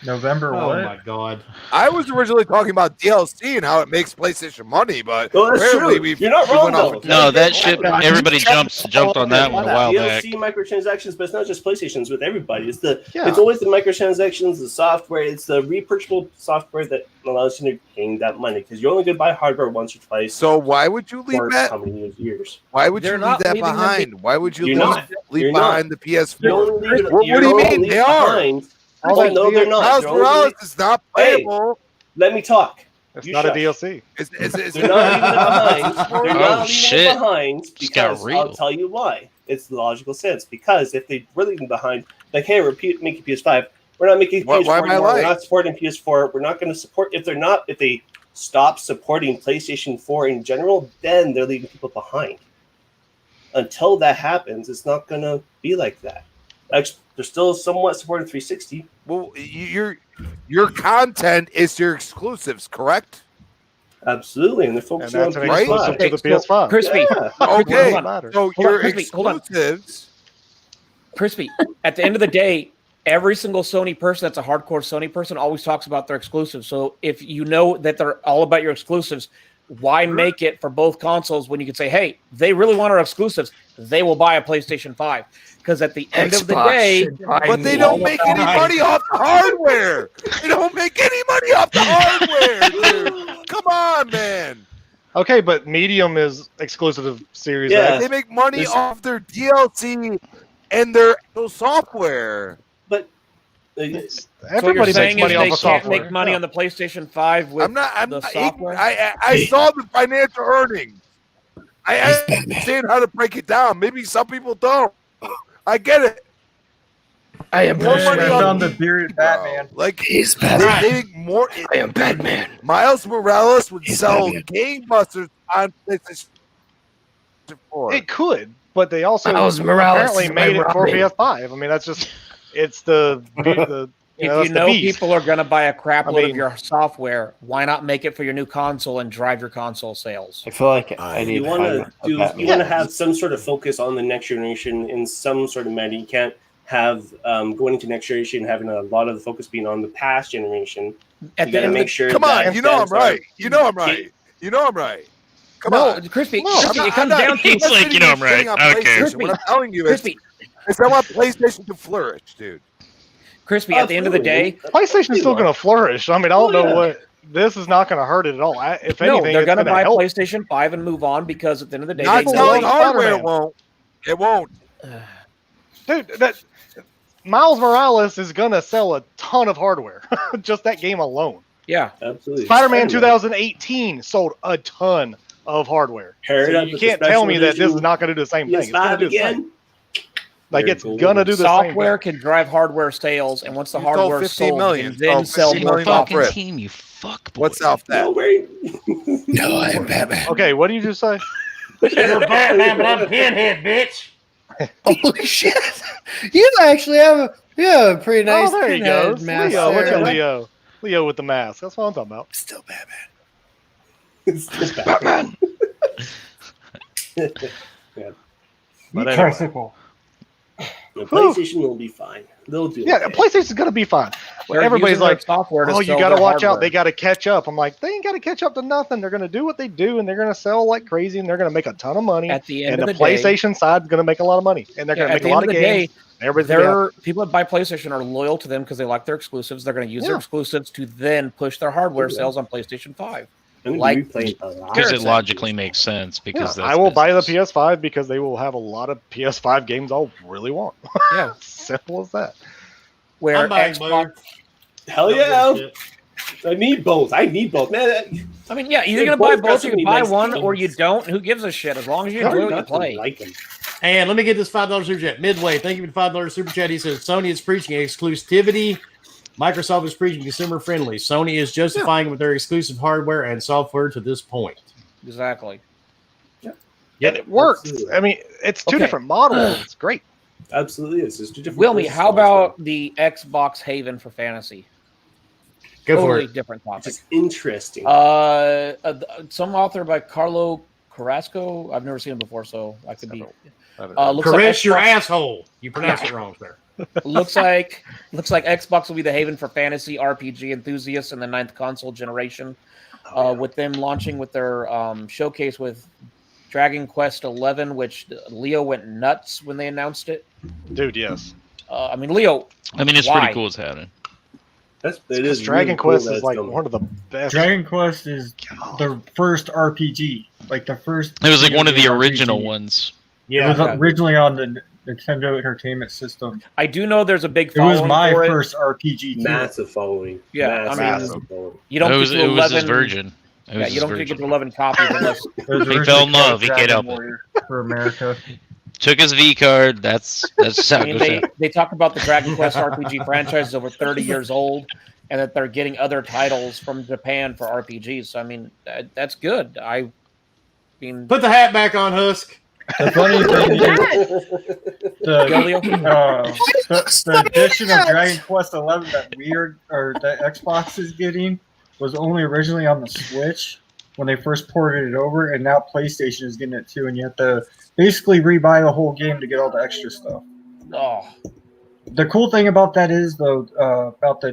November what? Oh my god. I was originally talking about DLC and how it makes PlayStation money, but Well, that's apparently true. we've You're not we wrong, went off though. of No, that shit. Everybody jumped on that one a while back. DLC microtransactions, but it's not just PlayStation's with everybody. It's always the microtransactions, the software. It's the repurchasable software that allows you to gain that money because you're only going to buy hardware once or twice. So why would you leave for that? how many years? Why would you They're leave not that leaving them behind? Why would you You're not. leave You're behind not. the PS4? You only leave it- What you're do you only mean? leave They are. behind- All Oh, that no, they're not. Miles You're only Morales leaving- is not Hey. playable. Let me talk. It's You not a shush. DLC. It's They're not leaving it behind. They're not leaving shit. it behind It's got because real. I'll tell you why. It's the logical sense. Because if they were leaving behind, like, hey, we're making PS5. We're not making Why PS4 am I anymore. We're lying? not supporting PS4. We're not going to support. If they stop supporting PlayStation 4 in general, then they're leaving people behind. Until that happens, it's not going to be like that. They're still somewhat supporting 360. Well, your content is your exclusives, correct? Absolutely, and they're And focusing that's on an Right? exclusive to the Okay, so PS5. Crispy, Yeah. Okay, Hold on. so Hold on, your Crispy, hold on. exclusives. Crispy. At the end of the day, every single Sony person that's a hardcore Sony person always talks about their exclusives. So if you know that they're all about your exclusives, why make it for both consoles when you can say, hey, they really want our exclusives, they will buy a PlayStation 5. Because at the end of the day, But they don't make any money off the hardware. They don't make any money off the hardware, dude. Come on, man. Okay, but Medium is exclusive to Series Yeah. X. They make money There's- off their DLC and their software. But so what you're Everybody makes saying is money they off of can't software. make money on the PlayStation 5 with I'm the software? I saw the financial earnings. I understand how to break it down. Maybe some people don't. I get it. I am More money I on found the me, bearded bro. Batman. Like He's they make more. I am Batman. Miles Morales would sell gangbusters on PlayStation 4. It could, but they also Miles Morales apparently is made my it for Robin. PS5. I mean, that's just it's the If that's you the know beast. people are going to buy a crap I load mean- of your software, why not make it for your new console and drive your console sales? I feel like I need you to want find to a do. Batman. You want to have some sort of focus on the next generation in some sort of manner. You can't have going into next generation having a lot of the focus being on the past generation. At You the got to end of make the sure. Come that on, you know I'm fans are- right. You know I'm right. You know I'm right. Come on. Crispy, No, I'm Crispy, not- it comes I'm not- down to He's I'm not like, sitting you know here I'm right. shitting on I don't care. PlayStation. What I'm telling you is, Crispy, I want PlayStation to flourish, dude. Crispy. At the end of the day, PlayStation's still going to flourish. I mean, I don't Oh, know yeah. what this is not going to hurt it at all. If no, anything, they're it's going to going to buy help. PlayStation 5 and move on because at the end of the day, Not they know selling like hardware. It Spider-Man. won't. It won't. Dude, that Miles Morales is going to sell a ton of hardware. Just that game alone. yeah. Absolutely. Spider-Man 2018 sold a ton of hardware. Pair it So up you with the can't tell special me that this is edition not going to do the same thing. It's going PS5 to do the same. again. Like Very it's cool. gonna do the same Software thing. can drive hardware sales, and once the You sold hardware 15 sold, million. you can then So sell 15 more million Fucking off software. rip. team, you fuck boy. What's off that? No, wait. No, I am Batman. Okay, what did you just say? You're Batman, but I'm Pinhead, bitch. Holy shit! You actually have a pretty nice oh, there he pinhead goes. mask Leo, look there. at Leo. Leo with the mask. That's what I'm talking about. Still Batman. It's still Batman. Yeah. But anyway. Tricycle. The PlayStation will be fine. They'll do. Yeah, okay. PlayStation's gonna be fine. They're Everybody's using their like, software to oh, you sell got to their watch out. hardware. They got to catch up. I'm like, they ain't got to catch up to nothing. They're going to do what they do, and they're going to sell like crazy, and they're going to make a ton of money. At the end And of the the day, PlayStation side's going to make a lot of money, and they're yeah, going to at make the a lot end of of the games. day, Everybody's gonna be happy. people that buy PlayStation are loyal to them because they like their exclusives. They're going to use their Yeah. exclusives to then push their hardware Yeah. sales on PlayStation 5. I'm gonna like- be replaying a lot. Because it Garrett logically makes sense. Because Yeah, that's I will buy the business. PS5 because they will have a lot of PS5 games I'll really want. Yeah. Simple as that. Where I'm buying Xbox, both. Hell yeah! I need both. I need both, man. I mean, yeah, either They you're going to buy both got both, so you can many buy nice one, or you games. don't. Who gives a shit? As long as you enjoy what you play. Like them. And let me get this $5 super chat. Midway, thank you for the $5 super chat. He says Sony is preaching exclusivity. Microsoft is preaching consumer friendly. Sony is justifying with their exclusive hardware and software to this point. Exactly. And it works. Absolutely. I mean, it's two Okay. different models. It's great. Absolutely, it's just two different. Wilmy, places how to watch about the Xbox Haven for fantasy? Go for Totally it. different them. topic. Just interesting. Some author by Carlo Carrasco. I've never seen him before, so I could be. Looks Caress like your Xbox- asshole. You pronounced it wrong, sir. looks like Xbox will be the haven for fantasy RPG enthusiasts in the 9th console generation, with them launching with their showcase with Dragon Quest 11, which Leo went nuts when they announced it. Dude, yes. I mean, Leo, I mean, it's Why? pretty cool as happening. It Because is Dragon really cool Quest that is it's like coming. one of the best. Dragon Quest is the first RPG, like the first. It was like one of the RPG. original ones. It was Yeah. originally on the Nintendo Entertainment System. I do know there's a big It was following my for it. first RPG too. Massive following. Yeah, Massive following. You don't It get was to it 11. was his virgin. It was Yeah, his you don't get virgin. to 11 copies unless It was He originally fell in love, called he can't Dragon help it. Warrior for America. Took his V card. That's how I it mean, goes they, down. they talk about the Dragon Quest RPG franchise is over 30 years old, and that they're getting other titles from Japan for RPGs. So I mean, that's good. I mean, Put the hat back on, Husk. The funny thing is, Go, Leo. the edition of Dragon Quest 11 that that Xbox is getting was only originally on the Switch when they first ported it over, and now PlayStation is getting it too, and you have to basically rebuy the whole game to get all the extra stuff. Oh, The cool thing about that is, though, about the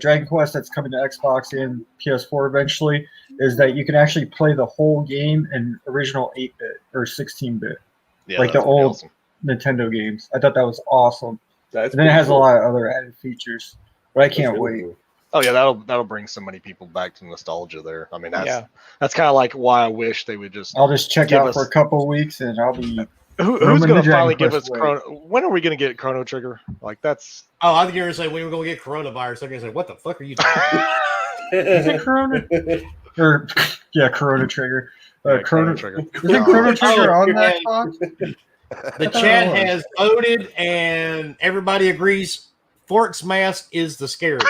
Dragon Quest that's coming to Xbox and PS4 eventually, is that you can actually play the whole game in original 8-bit or 16-bit, Yeah, like the that's gonna be old awesome. Nintendo games. I thought that was awesome. That's And then it has a pretty lot of other added features, but I cool. can't That's really wait. cool. Oh yeah, that'll bring so many people back to nostalgia there. I mean, yeah. that's kind of like why I wish they would just. I'll just check Give out us- for a couple weeks, and I'll be. Who's Roman going the to finally Dragon give us Quest way. Chrono? When are we going to get Chrono Trigger? Like that's. Oh, I think you were going to say we were going to get coronavirus. I'm going to say, what the fuck are you doing? Is it Corona? Or yeah, Corona Trigger. Yeah, Chrono Trigger. Isn't Chrono Trigger on yeah. that Xbox? The chat has voted, and everybody agrees Fork's mask is the scariest.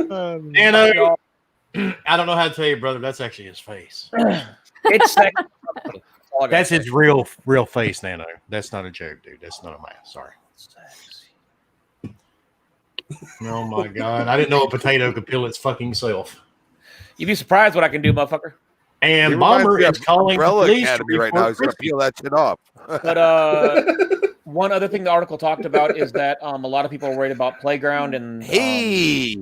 Nano, I don't know how to tell you, brother. That's actually his face. It's second. That's all I gotta That's say. his real face, Nano. That's not a joke, dude. That's not a mask. Sorry. Oh my god! I didn't know a potato could peel its fucking self. You'd be surprised what I can do, motherfucker. And He reminds Bomber me is of calling the Umbrella police Academy to right now. report He's going to Crispy. peel that shit off. But one other thing the article talked about is that a lot of people are worried about Playground and Hey,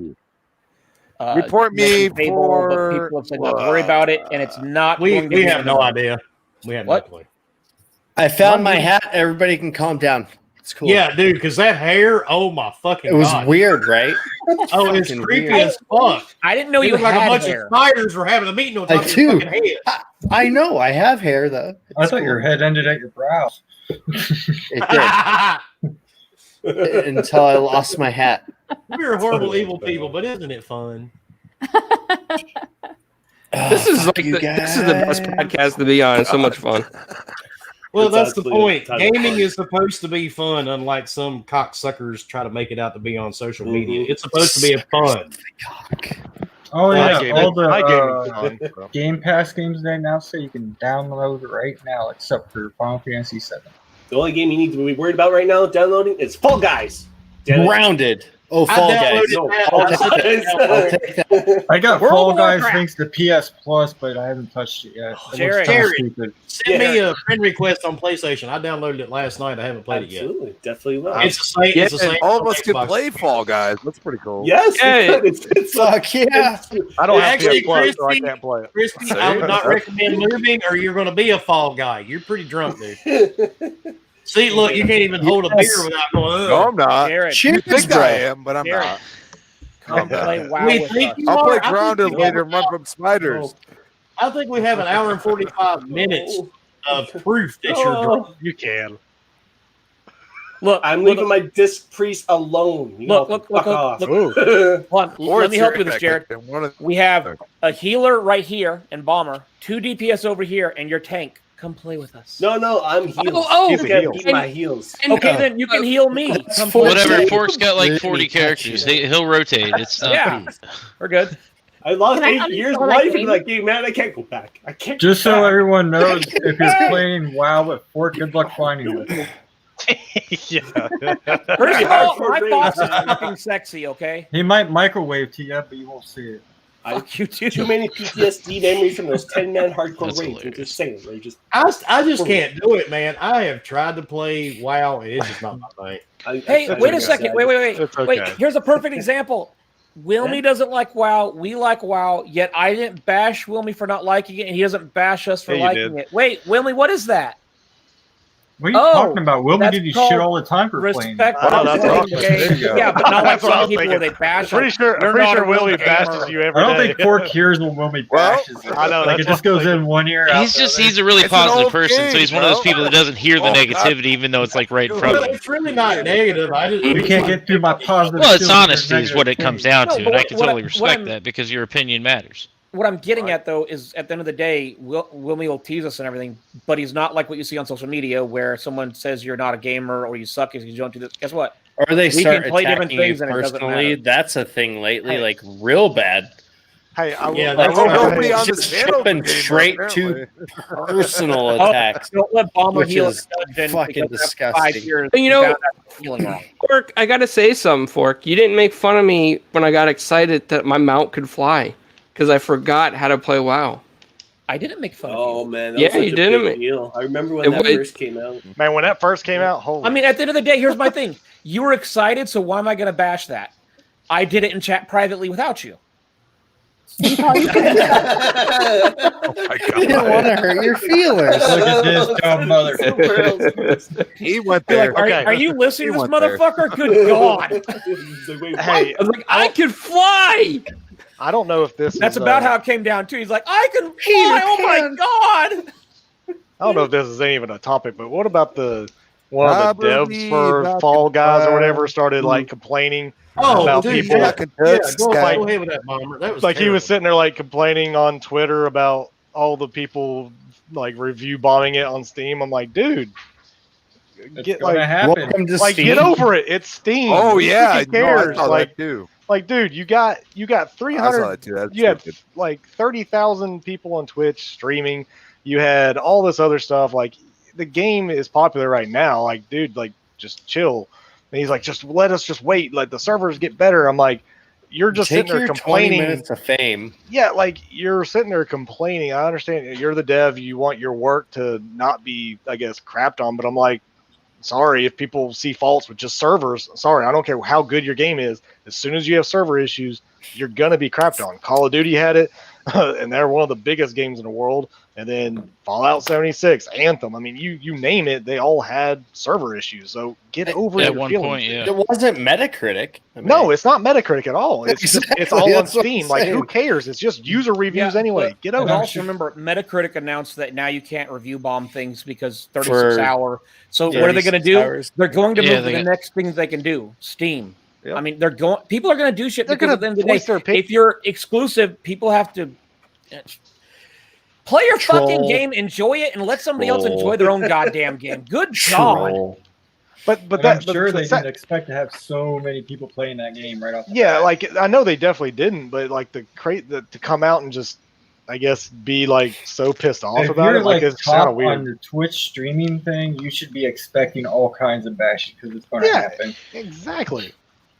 report making me Fable, for- but people have said not to worry about it, and it's not. We going to be have no another- idea. We have What? no clue. I found my hat. Everybody can calm down. It's cool. Yeah, dude, because that hair, oh my fucking It was god. weird, right? Oh, it's fucking creepy weird. as fuck. I didn't know You you look like a had bunch hair. of spiders were having a meeting on top I of your do. fucking head. I know. I have hair though. I thought your head ended at your brows. It did until I lost my hat. We're horrible, evil people, but isn't it fun? This is like this is the best podcast to be on. It's so much fun. Well, It's that's the absolutely a point. ton of Gaming fun. is supposed to be fun, unlike some cocksuckers try to make it out to be on social Mhm. media. It's supposed to be a fun. Oh My yeah, gaming- all the my gaming's fun, so. Game Pass games they now say you can download right now, except for Final Fantasy VII. The only game you need to be worried about right now downloading is Fall Guys. Damn it. Grounded. Oh, I Fall downloaded Guys. No, that. Fall I said Guys. I'll take that. I got World Fall of Guys Warcraft. thanks to PS Plus, but I haven't touched it yet. It looks Jared. kinda Jared. stupid. Send me a friend request on PlayStation. I downloaded it last night. I haven't played it yet. Absolutely, definitely will. It's the same. Yeah, It's the same. All of on us can Xbox. play Fall Guys. That's pretty cool. Yes, Yeah. it's Fuck yeah. I don't have Actually, PS Plus, so I Christy- can't play it. Crispy, I would not recommend moving, or you're going to be a fall guy. You're pretty drunk, dude. See, look, you can't even hold a beer without going. No, Ugh. I'm not. Jared, You Cheers, think bro. I am, but I'm Jared. not. come bad. play WoW We with think us. you I'll play are. I think Grounded we have later and run from spiders. I think we have an hour and 45 minutes of proof that you're drunk. You can. Look, I'm look, leaving my disc priest alone. You Look, all look, can look, fuck look, off. Ooh. hold on, Or let me it's help you with your this, Jared. effect, and one of- We have a healer right here and bomber, 2 DPS over here, and your tank. Come play with us. No, I'm healed. Oh, He's a You can't heel. beat my heels. Okay, then you can heal me. Come four- play. Whatever. Yeah. Fork's got like Really 40 touch characters. you. He'll rotate. It's not Yeah. We're good. I lost Can I 8 years of uninstall that life into game? that game, man. I can't go back. I can't. Just go so back. everyone knows, if you're playing WoW with Fork, good luck finding it. Yeah. First of all, my Hardcore boss is raid. fucking sexy, okay? He might microwave to you, but you won't see it. Fuck you too. Too many PTSD memories from those 10-man hardcore That's raids. I'm hilarious. just saying. They just. I just can't do it, man. I have tried to play WoW, and it's just not my thing. Hey, That's wait a okay. second. Wait. It's okay. Wait, here's a perfect example. Wilmy doesn't like WoW. We like WoW, yet I didn't bash Wilmy for not liking it, and he doesn't bash us for Yeah, you liking did. it. Wait, Wilmy, what is that? What are you Oh, talking about? Wilma that's give you called shit all the time for playing. Respect. Oh, that's for awesome. playing the game. There you go. Yeah, but not like That's what I some was people where they thinking. bash Pretty us. sure You're Wilmy not a real bashes gamer. you every I don't day. think Fork hears when Wilma Well, bashes it. I know, Like that's it just what I'm goes in one ear. out He's the just other. he's a really It's an positive old person, game, so he's one of those bro. people that doesn't hear the Oh, God. negativity, even though it's like right in front Well, of him. it's really not negative. I just You can't get through my positive. Well, it's feelings and honesty is what it negative comes things. down No, to, but and I what- can what totally I'm- what respect I'm- that because your opinion matters. What I'm getting at though is at the end of the day, Wilmy will tease us and everything, but he's not like what you see on social media where someone says you're not a gamer or you suck because you don't do this. Guess what? Or they We start can play different attacking you things and it doesn't personally. matter. That's a thing lately, Hey. like real bad. Hey, I will, Yeah, I that's will right. go Nobody ahead- on this Just channel jumping can game, straight apparently. Personal Oh, attacks. Don't let Bomber Which heal is a dungeon fucking because after 5 disgusting. years, You know- he found out feeling wrong. Fork, I gotta say something, Fork. You didn't make fun of me when I got excited that my mount could fly because I forgot how to play WoW. I didn't make fun of Oh you. man, that Yeah, was such you a didn't big make- deal. I remember when that It- first came out. Man, when that first came out, holy. I mean, at the end of the day, here's my thing. You were excited, so why am I going to bash that? I did it in chat privately without you. Steve, all you can do Oh my You didn't want God. to hurt your feelings. Look at this dumb mother. He went You're there. like, Okay. are you listening to He this went there. motherfucker? Good God. Hey, I was like, I could fly. I don't know if this That's is, about how it came down, too. He's like, I can fly. Oh, my God. I don't know if this is even a topic, but what about one of the I devs believe for I Fall can Guys or fly. whatever started like complaining Oh, about dude, people? yeah, I can yeah, touch go sky. ahead with that, Bomber. That was Like he was terrible. sitting there like complaining on Twitter about all the people like review bombing it on Steam. I'm like, dude, It's get gonna like happen. Welcome to like Steam. get over it. It's Steam. Oh Who yeah, freaking no, I cares? saw Like that too. like dude, you got I saw 300. that too. That's You had stupid. like 30,000 people on Twitch streaming. You had all this other stuff. Like the game is popular right now. Like, dude, like just chill. And he's like, just let us just wait. Like the servers get better. I'm like, you're just Take sitting there your 20 complaining. minutes of fame. Yeah, like you're sitting there complaining. I understand you're the dev. You want your work to not be, I guess, crapped on. But I'm like, sorry if people see faults with just servers. Sorry, I don't care how good your game is. As soon as you have server issues, you're gonna be crapped on. Call of Duty had it, and they're one of the biggest games in the world. And then Fallout 76, Anthem. I mean, you name it, they all had server issues. So get over At your one feelings. point, yeah. It wasn't Metacritic. I mean, No, it's not Metacritic at all. It's just, it's Exactly, all on that's what I'm Steam. Like, who saying. cares? It's just user reviews Yeah, anyway. but- Get But over it. also remember, Metacritic announced that now you can't review bomb things because 36 For hour. So what are they going to 36 do? hours. They're going to Yeah, move they to the got- next thing they can do. Steam. Yep. I mean, people are going to do shit They're because gonna at the end of the voice day, their opinion. if you're exclusive, people have to play your fucking Troll. game, enjoy it, and let somebody else Troll. enjoy their own goddamn game. Good God. Troll. But And I'm sure they didn't expect to have so many people playing that game right off the yeah, bat. like I know they definitely didn't, but like to come out and just, I guess, be like so pissed off If about you're it, like it's kind top of weird. on your Twitch streaming thing, you should be expecting all kinds of bashing because it's going to Yeah, happen. exactly.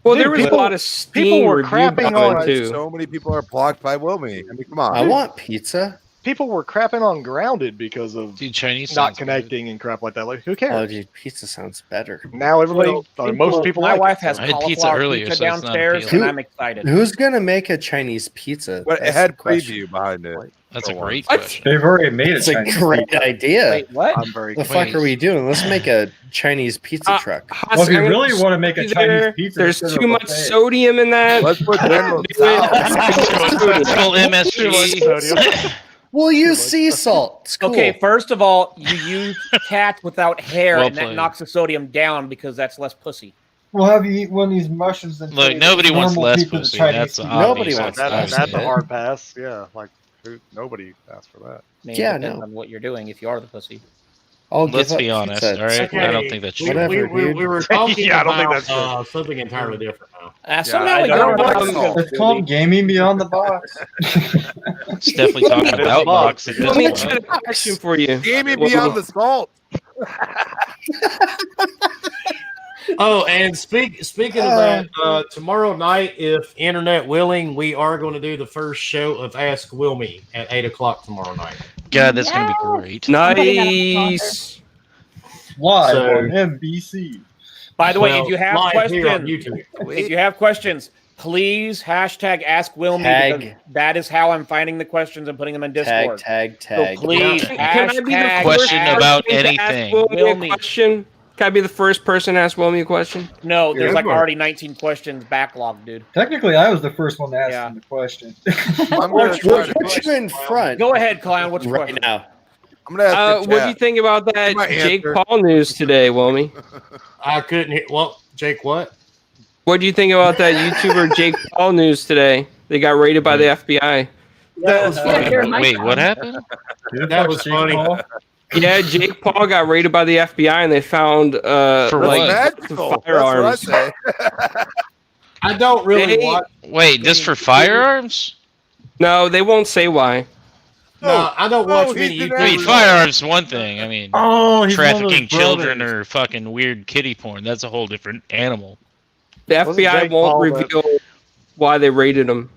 Well, Dude, there was people- a lot of people Steam were review crapping going on too. So many people are blocked by Wilmy. I mean, come on. I want pizza. People were crapping on Grounded because of Dude, Chinese not sounds good. connecting and crap like that. Like, who cares? Oh, dude, pizza sounds better. Now everybody, Well, most people my like wife it, has so. I had pizza cauliflower earlier, pizza so it's not downstairs, appealing. and I'm excited. Who's gonna make a Chinese pizza? But it That's had the question. preview behind it. That's a Go on. great What? question. They've already made It's it. a great idea. Wait, what? I'm very The fuck are we doing? Let's make a Chinese pizza truck. Well, if you really want to make a There- Chinese pizza, There's just go to too a much buffet. sodium in that. Let's put General Do it. Full MSG. We'll use sea salt. It's cool. Okay, first of all, you use cats without hair, Well and that played. knocks the sodium down because that's less pussy. Well, have you eat one of these mushrooms? And Look, say nobody it's wants normal less pizza to pussy. Chinese That's pizza? Nobody obvious. wants That's that. a hard pass. Yeah, like nobody asked for that. I mean, Yeah, it depends no. on what you're doing if you are the pussy. I'll Let's give be up honest, pizza. all right? Okay, I don't think that's we, true. Whatever, we dude. were talking Yeah, I don't think about that's true. something entirely different now. Somehow I we don't got know. on It's called gaming beyond the box. It's definitely talking about box at this Let me point. try a question for you. Gaming Well, beyond the salt. Oh, and speaking of that, tomorrow night, if internet willing, we are going to do the first show of Ask Wilmy at 8:00 tomorrow night. God, that's gonna be great. Nice. Live So- on NBC. By the way, Well, if you have live here on questions, YouTube. if you have questions, please hashtag Ask Wilmy. Tag. Because that is how I'm finding the questions and putting them in Discord. Tag. So please, Can I be the hashtag first Question ask- about person to ask anything. Wilmy a Wilmy. question? Can I be the first person to ask Wilmy a question? No, there's Yeah, like go. already 19 questions backlogged, dude. Technically, I was the first one to ask Yeah. him the question. I'm going to try to Put you in front Go ahead, Clown. What's your right question? now. I'm going to ask the What do you chat. think about that My Jake answer. Paul news today, Wilmy? I couldn't hear. Well, Jake, what? What do you think about that YouTuber Jake Paul news today? They got raided by the FBI. That was Yeah, funny. here, my Wait, phone. what happened? That was Jake funny. Paul? Yeah, Jake Paul got raided by the FBI and they found For like what? Magical. firearms. That's what I say. I don't really They- watch. Wait, just for firearms? No, they won't say why. No, I don't watch many he's been I mean, YouTubers. firearms one thing. I mean, Oh, he's trafficking children or fucking weird kitty porn. That's a whole different animal. The Wasn't FBI Jake won't Paul reveal why they raided him.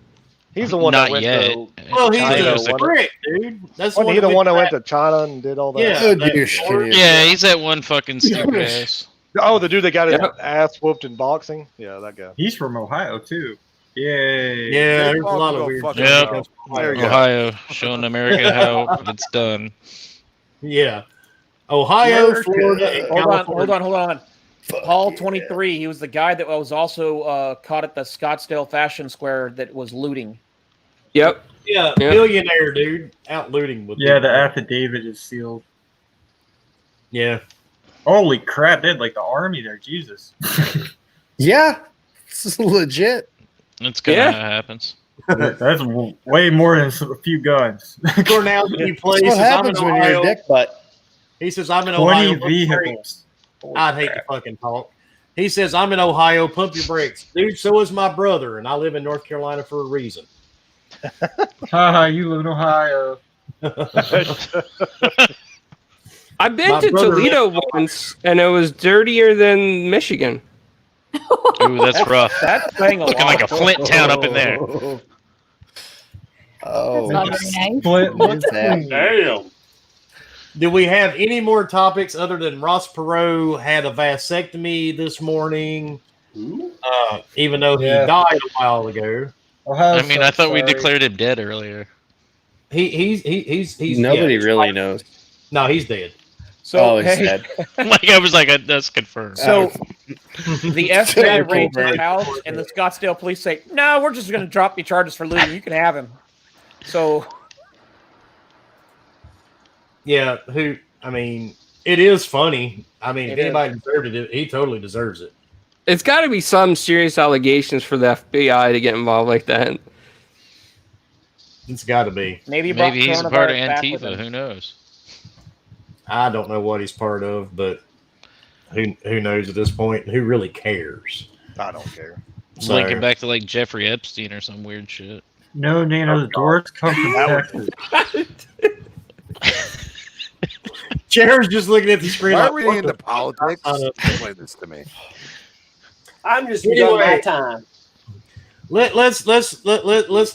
He's the one Not that went yet. to. Well, he's China, just a wasn't prick, dude. That's Wasn't he of the one that went big to China and did all that? Yeah. Oh, that- douche, can you- Yeah, he's that one fucking stupid ass. Oh, the dude that got his Yep. ass whooped in boxing? Yeah, that guy. He's from Ohio too. Yay! Yeah, there's a Paul lot can of go weird fuck shit. Yep. himself. There you go. Ohio, showing America how it's done. Yeah. Ohio, America. Florida, and Hold California. on. Paul 23. He was the guy that was also caught at the Scottsdale Fashion Square that was looting. Yep. Yeah, Yeah. billionaire dude out looting with Yeah, people. the affidavit is sealed. Yeah. Holy crap! They had like the army there. Jesus. Yeah, this is legit. That's kind Yeah. of how it happens. That's way more than a few guns. For now, he plays. That's what says, I'm happens in when you're a Ohio. dick butt. He says, I'm in 20 Ohio. Pump your brakes." vehicles. Holy I'd hate to crap. fucking talk. He says, I'm in Ohio. Pump your brakes. Dude, so is my brother, and I live in North Carolina for a reason. Haha, you live in Ohio. I've been My to brother- Toledo once and it was dirtier than Michigan. Ooh, that's rough. That's saying a Looking lot. like a Flint town up in there. Oh, That's not very nice. Flint, what is that? Damn. Do we have any more topics other than Ross Perot had a vasectomy this morning, even though he Yeah. died a while ago? Ohio I mean, I sucks, thought we sorry. declared him dead earlier. He's Nobody yeah, really knows. No, he's dead. So, Oh, he's hey, dead. Like I was like, that's confirmed. so the FBI Cool, raids man. his house, and the Scottsdale police say, "No, we're just going to drop your charges for looting. You can have him." So, Yeah, I mean, it is funny. I mean, if It is. anybody deserved it, he totally deserves it. It's got to be some serious allegations for the FBI to get involved like that. It's got to be. Maybe Maybe he's a part of coronavirus back with Antifa. him. Who knows? I don't know what he's part of, but who knows at this point? Who really cares? I don't care. So, Linking back to like Jeffrey Epstein or some weird shit. No, Nano, the doors come from Texas. Jared's just looking at the screen. Why like, are we what into the politics? fuck? Explain this to me. I'm just Anyway. enjoying my time. Let's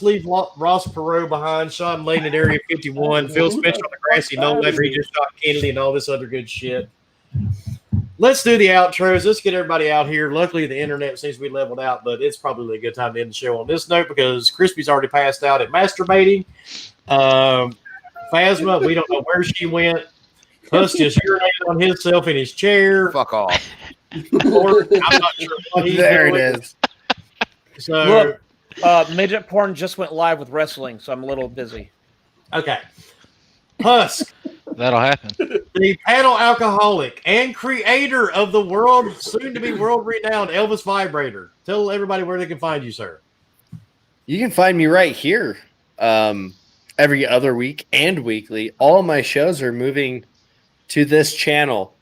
leave Ross Perot behind. Sean Lane at Area 51. Phil Spencer on the grassy knoll after he just shot Kennedy and all this other good shit. Let's do the outros. Let's get everybody out here. Luckily, the internet seems to be leveled out, but it's probably a good time to end the show on this note because Crispy's already passed out at masturbating. Phasma, we don't know where she went. Huss just urinated on himself in his chair. Fuck off. Or, I'm not sure what he's There doing. it is. So, Look, midget porn just went live with wrestling, so I'm a little busy. okay. Husk, That'll happen. the panel alcoholic and creator of the world, soon to be world renowned Elvis Vibrator. Tell everybody where they can find you, sir. You can find me right here every other week and weekly. All my shows are moving to this channel.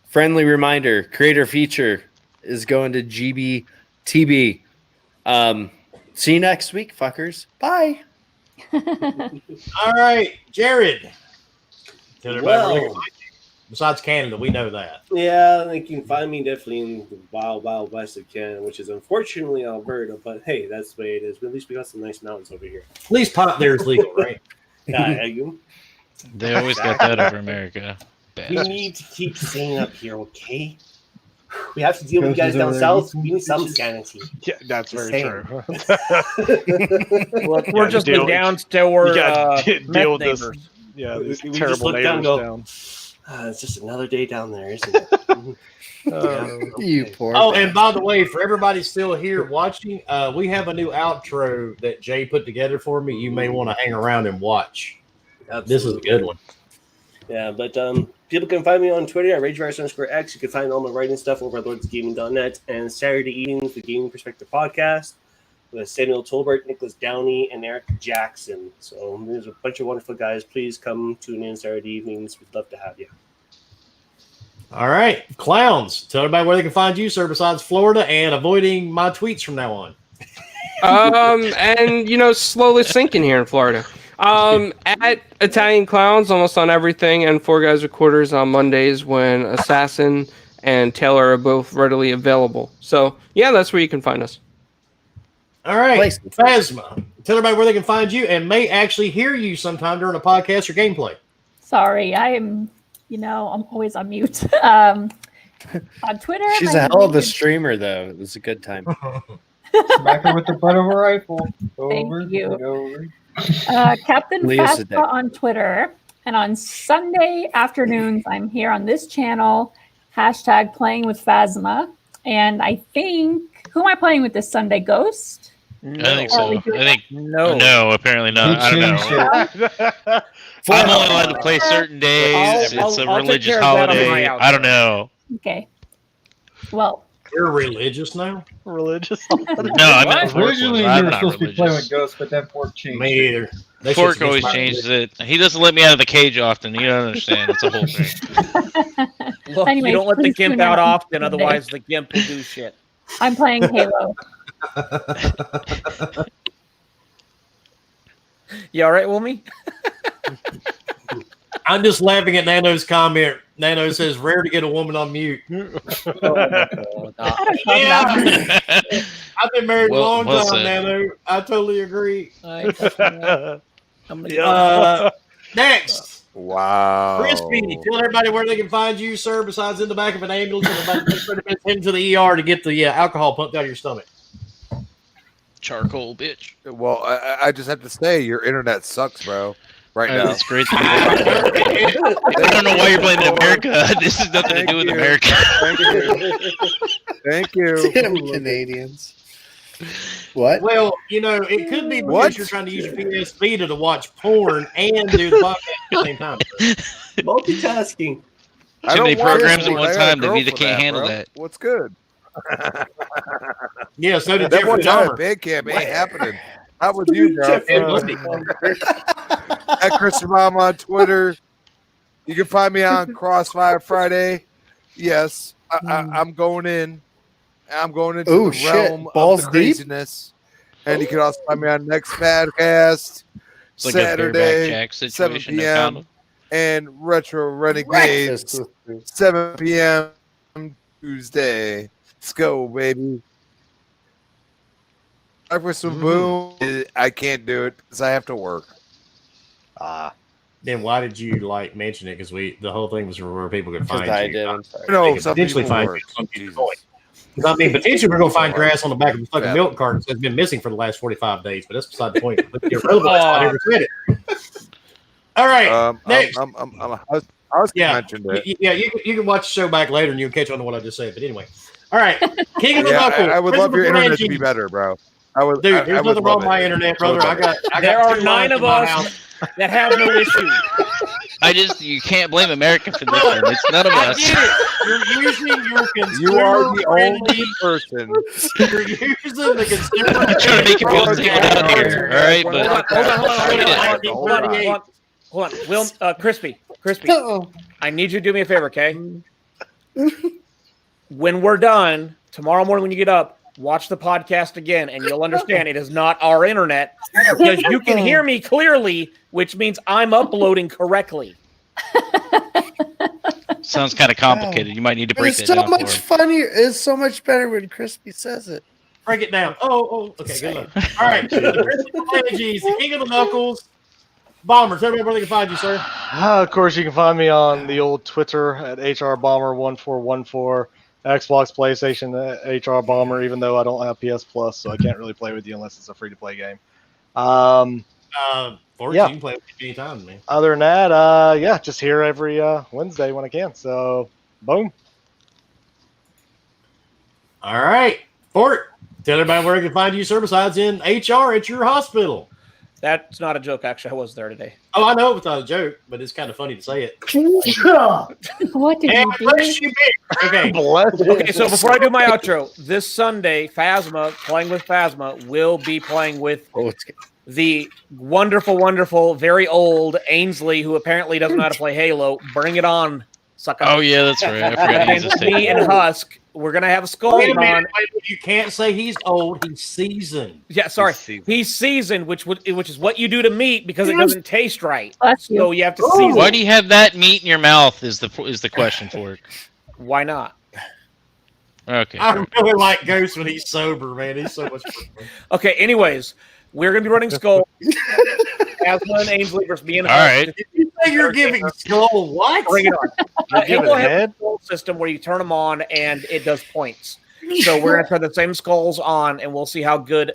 Friendly reminder, creator feature is going to GBTB. See you next week, fuckers. Bye. All right, Jared. Tell everybody where they can Well, find you. Besides Canada, we know that. yeah, they can find me definitely in the wild, wild west of Canada, which is unfortunately Alberta, but hey, that's the way it is. At least we got some nice mountains over here. At least pot there is legal, right? They always got that over America. We Bastards. need to keep staying up here, okay? We have to deal with you guys down south. We need some sanity. Yeah, that's Just very saying. true. Look, we're just the downstairs You gotta deal meth with this. neighbors. Yeah, We these just terrible look down and neighbors go, down. It's just another day down there, isn't it? You poor. Oh, and by the way, for everybody still here watching, we have a new outro that Jay put together for me. You may want to hang around and watch. This is a good one. Yeah, but people can find me on Twitter at RageVirus_X. You can find all my writing stuff over at LordsGaming.net and Saturday evenings, the Gaming Perspective podcast with Samuel Tolbert, Nicholas Downey, and Eric Jackson. So there's a bunch of wonderful guys. Please come tune in Saturday evenings. We'd love to have you. All right, clowns. Tell everybody where they can find you, sir, besides Florida and avoiding my tweets from now on. And slowly sinking here in Florida. At Italian Clowns, almost on everything, and Four Guys Recorders on Mondays when Assassin and Taylor are both readily available. So yeah, that's where you can find us. All right, Phasma. Tell everybody where they can find you and may actually hear you sometime during a podcast or gameplay. Sorry, I am. I'm always on mute. On Twitter, She's my a hell of a name is- streamer, though. It was a good time. Smack her with the butt of a rifle. Thank Over, you. over. Captain Leah's a dick. Phasma on Twitter, and on Sunday afternoons, I'm here on this channel. #playing with Phasma, and I think who am I playing with this Sunday? Ghost. I think Or are so. we doing I think No. no. Apparently not. I don't know. I'm only allowed to play certain days. It's a I'll take religious care of that on my holiday. outro. I don't know. Okay. Well, You're religious now? Religious. No, I meant Fork Originally, was. you I'm were not supposed to be playing religious. with Ghost, but then Fork changed. Me either. That Fork shit's always against my changes it. He doesn't let me out of the cage often. You don't understand. It's a whole thing. Look, Anyway, you don't let the please gimp tune out in on often, Sunday. otherwise the gimp will do shit. I'm playing Halo. You all right, Wilmy? I'm just laughing at Nano's comment. Nano says, rare to get a woman on mute. Yeah. I've been married a long well time, said. Nano. I totally agree. I'm Next, Wow. Crispy. Tell everybody where they can find you, sir, besides in the back of an ambulance and about 30 minutes into the ER to get the alcohol pumped out of your stomach. Charcoal, bitch. Well, I just have to say, your internet sucks, bro. Right now. That's great. I don't know why you're blaming America. This has nothing to do with America. Thank you. Thank you. Damn Canadians. What? Well, it could be because What? you're trying to use your PS Vita to watch porn and do the podcast at the same time. Multitasking. I Too many don't want programs it. at one I got a time. The girl Vita for can't handle bro. that. What's good? Yeah, so did That Jeffrey one time Dahmer. at band camp ain't happening. How would you, Jeff? At Christian Mom on Twitter. You can find me on Crossfire Friday. Yes, I'm going in. I'm going into Oh, the shit. realm Balls of the deep? craziness. And you can also find me on next podcast It's like a bareback Saturday, jack 7 situation. No p.m. condom. and Retro Renegades, 7 p.m. Tuesday. Let's go, baby. For some boom, I can't do it because I have to work. Then why did you like mention it? Because the whole thing was where people could find I you. did. I'm sorry. No, They could some potentially people find work. you at some future Jesus. point. 'Cause I mean, potentially we're gonna find grass on the back of the fucking Yeah. milk carton that's been missing for the last 45 days. But that's beside the point. But irrelevant. That's why I never said it. All right. Next. I was mentioned it. Yeah, you can watch the show back later and you'll catch on to what I just said. But anyway, all right. King of the Yeah, Knuckle. I would love your Principal internet to be Frangie. better, bro. I would, Dude, I there's would nothing wrong love with my it. internet, I would brother. love it. I got There are 2 9 lines in of my us house. that have no issue. You can't blame America for this one. It's none of I us. get it. You're using your consumer You are the only friendly. person. You're using the consumer. I'm trying to make it feel safe out here. All right, Hold on. Will, Crispy, I need you to do me a favor, okay? When we're done tomorrow morning, when you get up, watch the podcast again, and you'll understand it is not our internet because you can hear me clearly, which means I'm uploading correctly. Sounds kind of complicated. You might need to break It's that so down much for him. funnier. It's so much better when Crispy says it. Break it down. Okay, good luck. All right. The King of the Knuckles. Bombers, everybody where they can find you, sir. Of course, you can find me on the old Twitter at HRBomber1414, Xbox, PlayStation, HR Bomber, even though I don't have PS Plus, so I can't really play with you unless it's a free-to-play game. Fortune, Yeah. you can play with me anytime, man. Other than that, just here every Wednesday when I can. So, boom. All right. Fort, tell everybody where they can find you, sir, besides in HR at your hospital. That's not a joke, actually. I was there today. Oh, I know it was not a joke, but it's kind of funny to say it. What did And you bless do? you, bitch. Okay. Bless you. Okay, so before I do my outro, this Sunday, playing with Phasma, will be playing with the wonderful, wonderful, very old Ainsley, who apparently doesn't know how to play Halo. Bring it on, sucker. Oh yeah, that's right. I forgot to use this And me and tape. Husk, we're gonna have a skull Wait a on. minute. You can't say he's old. He's seasoned. Yeah, sorry, he's seasoned, which is what you do to meat because it doesn't taste right. Bless you. So you have to season. Why do you have that meat in your mouth? Is the question for it? Why not? Okay. I really like Ghost when he's sober, man. He's so much fun. Okay. Anyways, we're gonna be running skull. Asma and Ainsley versus me and All Husk. right. Did you say you're giving Skull what? Bring it on. giving Halo has head? a skull system where you turn them on and it does points. So we're gonna turn the same skulls on, and we'll see how good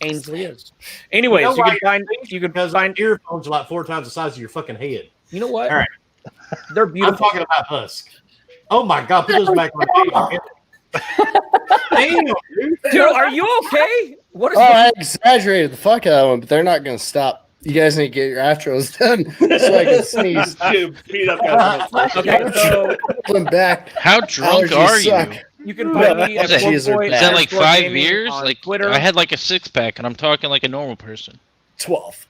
Ainsley is. Anyways, You know why you can Because find. earphones are like 4 times the size of your fucking head. You know what? All right. They're I'm beautiful. talking about Husk. Oh my God, put those back on. Damn, dude. Dude, are you okay? What is Oh, I exaggerated the fuck out of them, but they're not going to stop. You guys need to get your outros done so I can sneeze. Dude, beat up guys. Okay, so I'm back. How drunk Allergies are suck. you? you can find me at Is that- Allergies are Forkboy Is that like underscore 5 gaming beers? on Like Twitter. I had like a 6-pack, and I'm talking like a normal person. 12.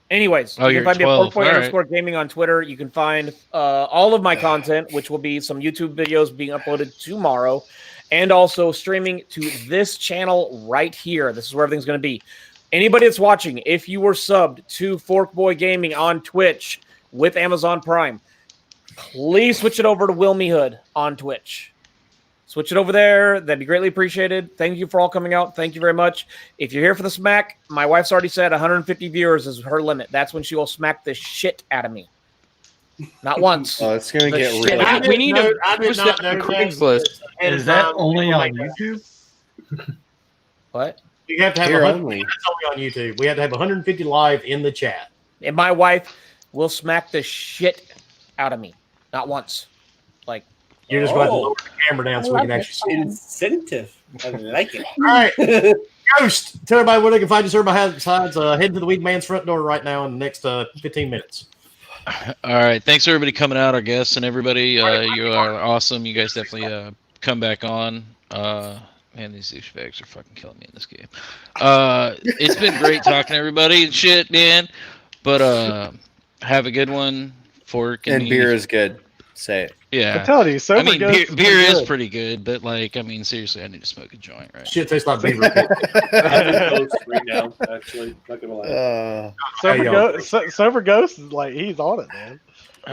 Anyways, Oh, you you're can find me at 12. Forkboy All right. underscore gaming on Twitter. You can find all of my content, which will be some YouTube videos being uploaded tomorrow, and also streaming to this channel right here. This is where everything's going to be. Anybody that's watching, if you were subbed to Forkboy Gaming on Twitch with Amazon Prime, please switch it over to Wilmy Hood on Twitch. Switch it over there. That'd be greatly appreciated. Thank you for all coming out. Thank you very much. If you're here for the smack, my wife's already said 150 viewers is her limit. That's when she will smack the shit out of me. Not once. Oh, it's going to The get shit really out- We need to I did post not that know on that. Craigslist. And, Is that only on YouTube? What? You have to have Here 100 only. That's only on YouTube. We have to have 150 live in the chat. And my wife will smack the shit out of me. Not once. Like, You're just going to Oh. lower the camera down I so we love can this actually see. plan. Incentive. I like it. All right, Ghost. Tell everybody where they can find you, sir. Besides heading to the Weed Man's front door right now in the next 15 minutes. All right. Thanks everybody coming out, our guests and everybody. You are awesome. You guys definitely come back on. Man, these douchebags are fucking killing me in this game. It's been great talking to everybody and shit, man. But have a good one. Fork And beer is good. Say it. I'm yeah. telling you, sober I mean, Ghost beer is good. pretty good, but like, I mean, seriously, I need to smoke a joint, right? Shit tastes like beaver. I'm close right now, actually. Not gonna lie. Sober Ghost is like, he's on it, man.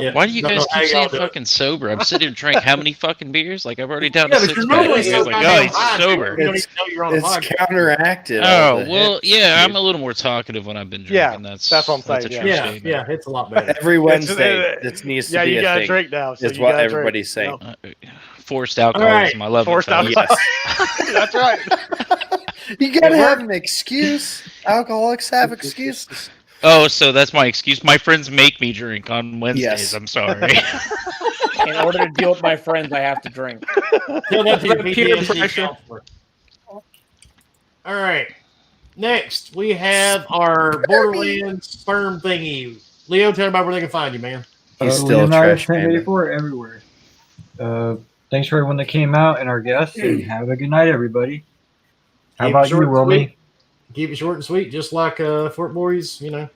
Yeah. Why do you No, guys no, how keep y'all saying do it? fucking sober? I'm sitting here and drank how many fucking beers? Like, I've already down Yeah, to but 6 you're normally packs. so Like, oh, goddamn he's high, sober. You don't even know you're on a It's podcast. counteracted. all Oh the well, hits, yeah. dude. I'm a little more talkative when I've been Yeah, drinking. That's that's what I'm That's a saying, true Yeah, statement. yeah, it's a lot better. Every Wednesday, It's- this needs to Yeah, be you a gotta thing. drink now. So is you what gotta everybody's drink. saying. Forced alcoholism. I love Forced it. fellas. alcohol. That's right. You gotta have an excuse. Alcoholics have excuses. Oh, so that's my excuse. My friends make me drink on Wednesdays. Yes. I'm sorry. In order to deal with my friends, I have to drink. Tell that to your Peer PTSD pressure. counselor. All right. Next, we have our Borderlands sperm thingy. Leo, tell everybody where they can find you, man. He's still a Leonidas trash man. 1084 everywhere. Thanks for everyone that came out and our guests, and have a good night, everybody. How Keep it about you, short and Wilmy? sweet. Keep it short and sweet, just like Fort Boys. You know,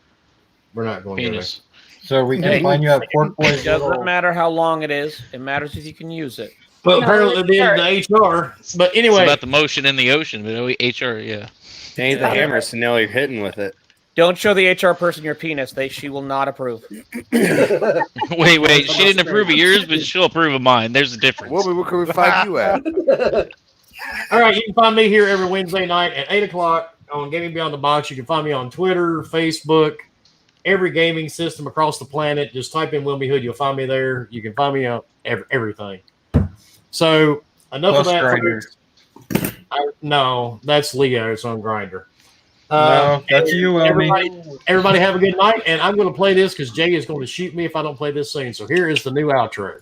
we're not going to go there. Penis. So we can Hey. find you at Pork It Boys. doesn't matter how long it is. It matters if you can use it. But No, apparently it's they did hard. the HR. But It's anyway, about the motion in the ocean, but HR, yeah. They ain't the hammer, so now you're hitting with it. Don't show the HR person your penis. She will not approve. Wait. She didn't approve of yours, but she'll approve of mine. There's a difference. Wilmy, where can we find you at? all right, you can find me here every Wednesday night at 8 o'clock on Gaming Beyond the Box. You can find me on Twitter, Facebook, every gaming system across the planet. Just type in Wilmy Hood. You'll find me there. You can find me on everything. So, enough Plus of that. Grindr. No, that's Leo. It's on Grinder. No, that's you, Wilmy. Everybody have a good night, and I'm going to play this because Jay is going to shoot me if I don't play this scene. So here is the new outro.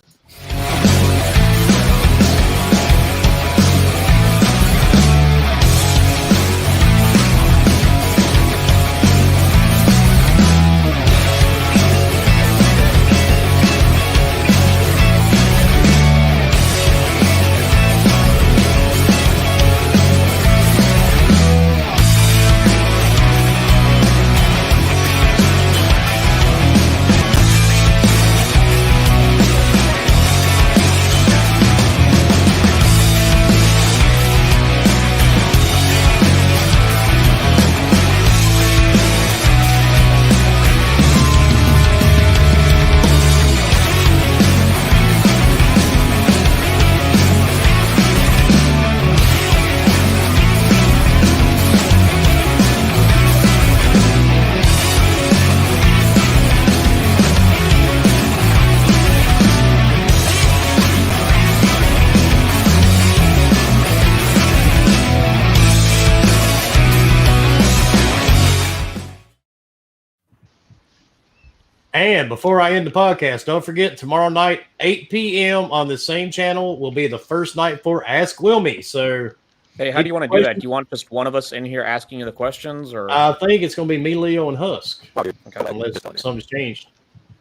And before I end the podcast, don't forget tomorrow night, 8 p.m. on the same channel will be the first night for Ask Wilmy. So Hey, how do you want to do that? Do you want just one of us in here asking you the questions, or I think it's going to be me, Leo, and Husk, Okay. unless something's changed.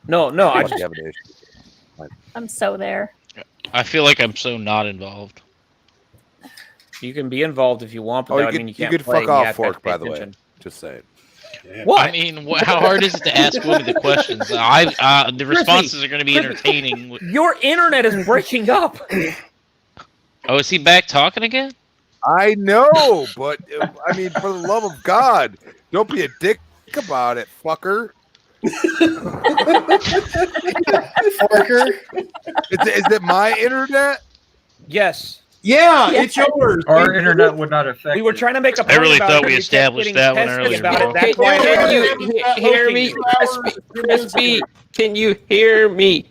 No, I just I'm so there. I feel like I'm so not involved. you can be involved if you want, but Oh, that you would could, mean you you can't could play. fuck and you off, have to Fork, pay by the way. attention. Just saying. What? I mean, how hard is it to ask Wilmy the questions? The responses are going to be entertaining. Your internet is breaking up. Oh, is he back talking again? I know, but I mean, for the love of God, don't be a dick about it, fucker. Fucker. Is it my internet? Yes. Yeah, it's yours. Our internet would not affect We were it. trying to make a I point really about thought it, we and kept established getting that one testy earlier, about bro. it. That's why Can I- you hear me, Crispy? Can you hear me?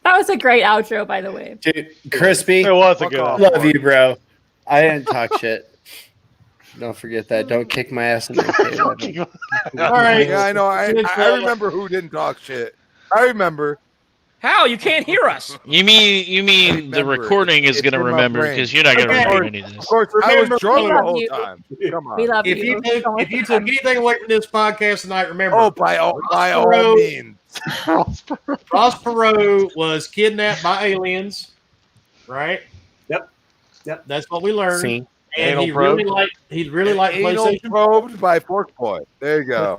That was a great outro, by the way. Dude, Crispy, It was a Fuck good off. one. love you, bro. I didn't talk shit. Don't forget that. Don't kick my ass in the face. All right. Yeah, I know. I Since, remember who didn't talk shit. I remember. How? You can't hear us. You mean the Remember, recording is it's going to in my remember brain. because you're not going to Okay. remember any of Of this. course, I Remember, was drunk we the love whole you. time. Come on. We love If you. you took anything away from this podcast tonight, remember. Oh, by all Ross means. Ross Perot was kidnapped by aliens. right? Yep. That's what we learned. See? And Anal he probe. really liked Anal PlayStation. probed by Fork Boy. There you go.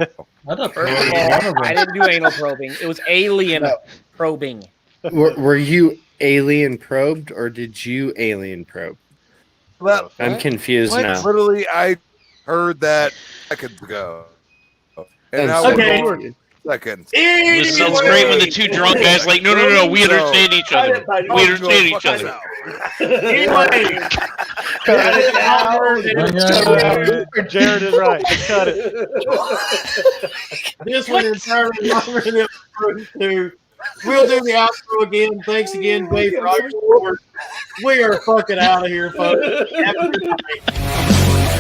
I thought First Pro of was all, one of them. I didn't do anal probing. It was alien No. probing. Were you alien probed or did you alien probe? Well, I'm confused what? now. Literally, I heard that seconds ago. And I'm now so Okay. we're confused. seconds. It sounds great when the two drunk guys like, no, we understand each other. We understand each other. Anyway, Cut it out. Jared is right. Cut it. this went entirely longer than it was supposed to. We'll do the outro again. Thanks again, Dave, for all your support. We are fucking out of here, folks. Have a good night.